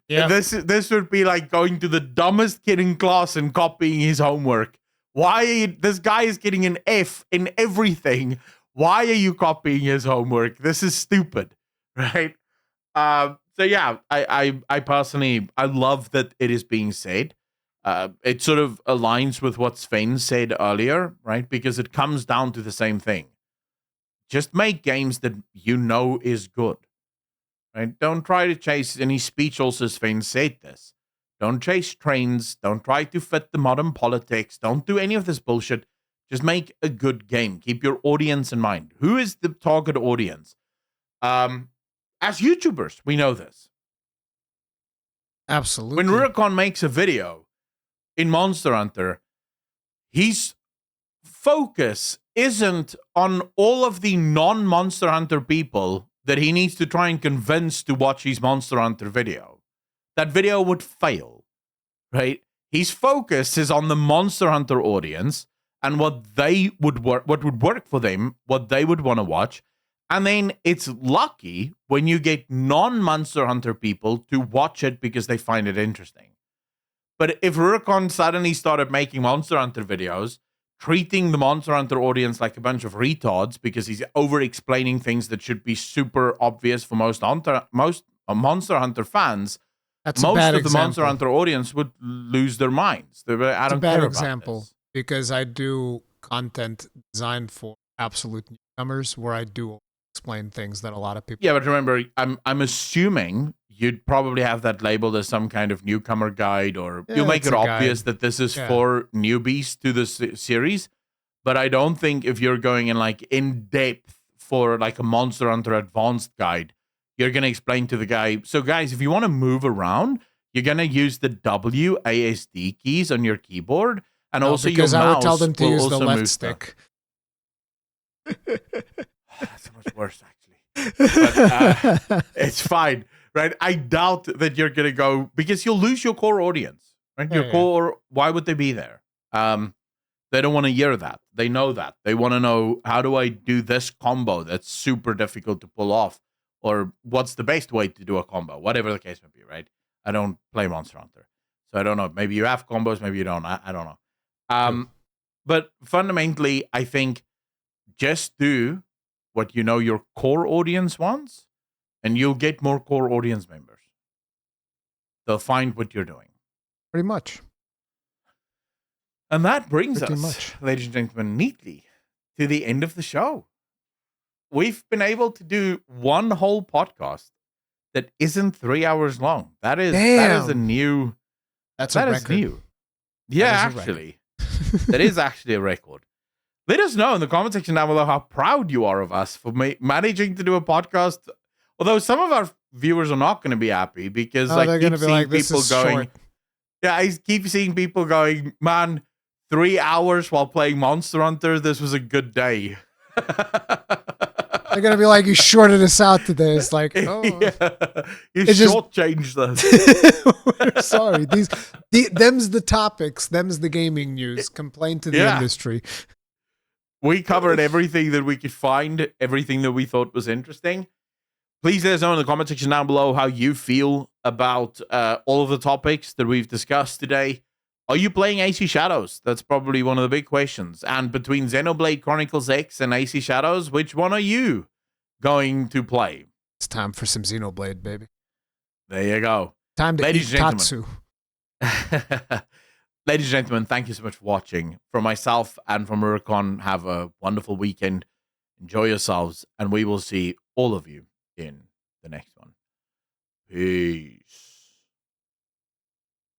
This would be like going to the dumbest kid in class and copying his homework. This guy is getting an F in everything. Why are you copying his homework? This is stupid, right? So yeah, I personally, I love that it is being said. It sort of aligns with what Sven said earlier, right? Because it comes down to the same thing. Just make games that you know is good. Right? Don't try to chase, and his speech also, Sven said this. Don't chase trends. Don't try to fit the modern politics. Don't do any of this bullshit. Just make a good game. Keep your audience in mind. Who is the target audience? As YouTubers, we know this. Absolutely. When Rurikon makes a video in Monster Hunter, his focus isn't on all of the non-Monster Hunter people that he needs to try and convince to watch his Monster Hunter video. That video would fail, right? His focus is on the Monster Hunter audience and what would work for them, what they would want to watch. And then it's lucky when you get non-Monster Hunter people to watch it because they find it interesting. But if Rurikon suddenly started making Monster Hunter videos, treating the Monster Hunter audience like a bunch of retards because he's over-explaining things that should be super obvious for most Monster Hunter fans, most of the Monster Hunter audience would lose their minds. It's a bad example because I do content designed for absolute newcomers where I do explain things that a lot of people... Yeah, but remember, I'm assuming you'd probably have that labeled as some kind of newcomer guide, or you'll make it obvious that this is for newbies to the series. But I don't think if you're going in depth for like a Monster Hunter advanced guide, you're going to explain to the guy, so guys, if you want to move around, you're gonna use the WASD keys on your keyboard, and No, also because your I mouse would tell them to will use the also left move stick. That's so much worse, actually. But it's fine, right? I doubt that you're gonna go because you'll lose your core audience, right? Your core. Why would they be there? They don't want to hear that. They know that. They want to know, how do I do this combo that's super difficult to pull off? Or what's the best way to do a combo? Whatever the case may be, right? I don't play Monster Hunter. So I don't know. Maybe you have combos, maybe you don't. I don't know. But fundamentally, I think just do what you know your core audience wants, and you'll get more core audience members. They'll find what you're doing. Pretty much. And that brings us, ladies and gentlemen, neatly to the end of the show. We've been able to do one whole podcast that isn't 3 hours long. That is a new. That's a record. New. Yeah, actually, that is actually a record. Let us know in the comment section down below how proud you are of us for managing to do a podcast. Although some of our viewers are not going to be happy because I keep seeing people going. Short. Yeah, I keep seeing people going, man, 3 hours while playing Monster Hunter. This was a good day. They're gonna be like, you shorted us out today. It's like, oh, yeah. You shortchanged us. Sorry, them's the topics. Them's the gaming news. Complain to the industry. We covered everything that we could find, everything that we thought was interesting. Please let us know in the comment section down below how you feel about all of the topics that we've discussed today. Are you playing AC Shadows? That's probably one of the big questions. And between Xenoblade Chronicles X and AC Shadows, which one are you going to play? It's time for some Xenoblade, baby. There you go. Time to eat Tatsu. Ladies and gentlemen, thank you so much for watching. From myself and from Uricon, have a wonderful weekend. Enjoy yourselves, and we will see all of you in the next one. Peace.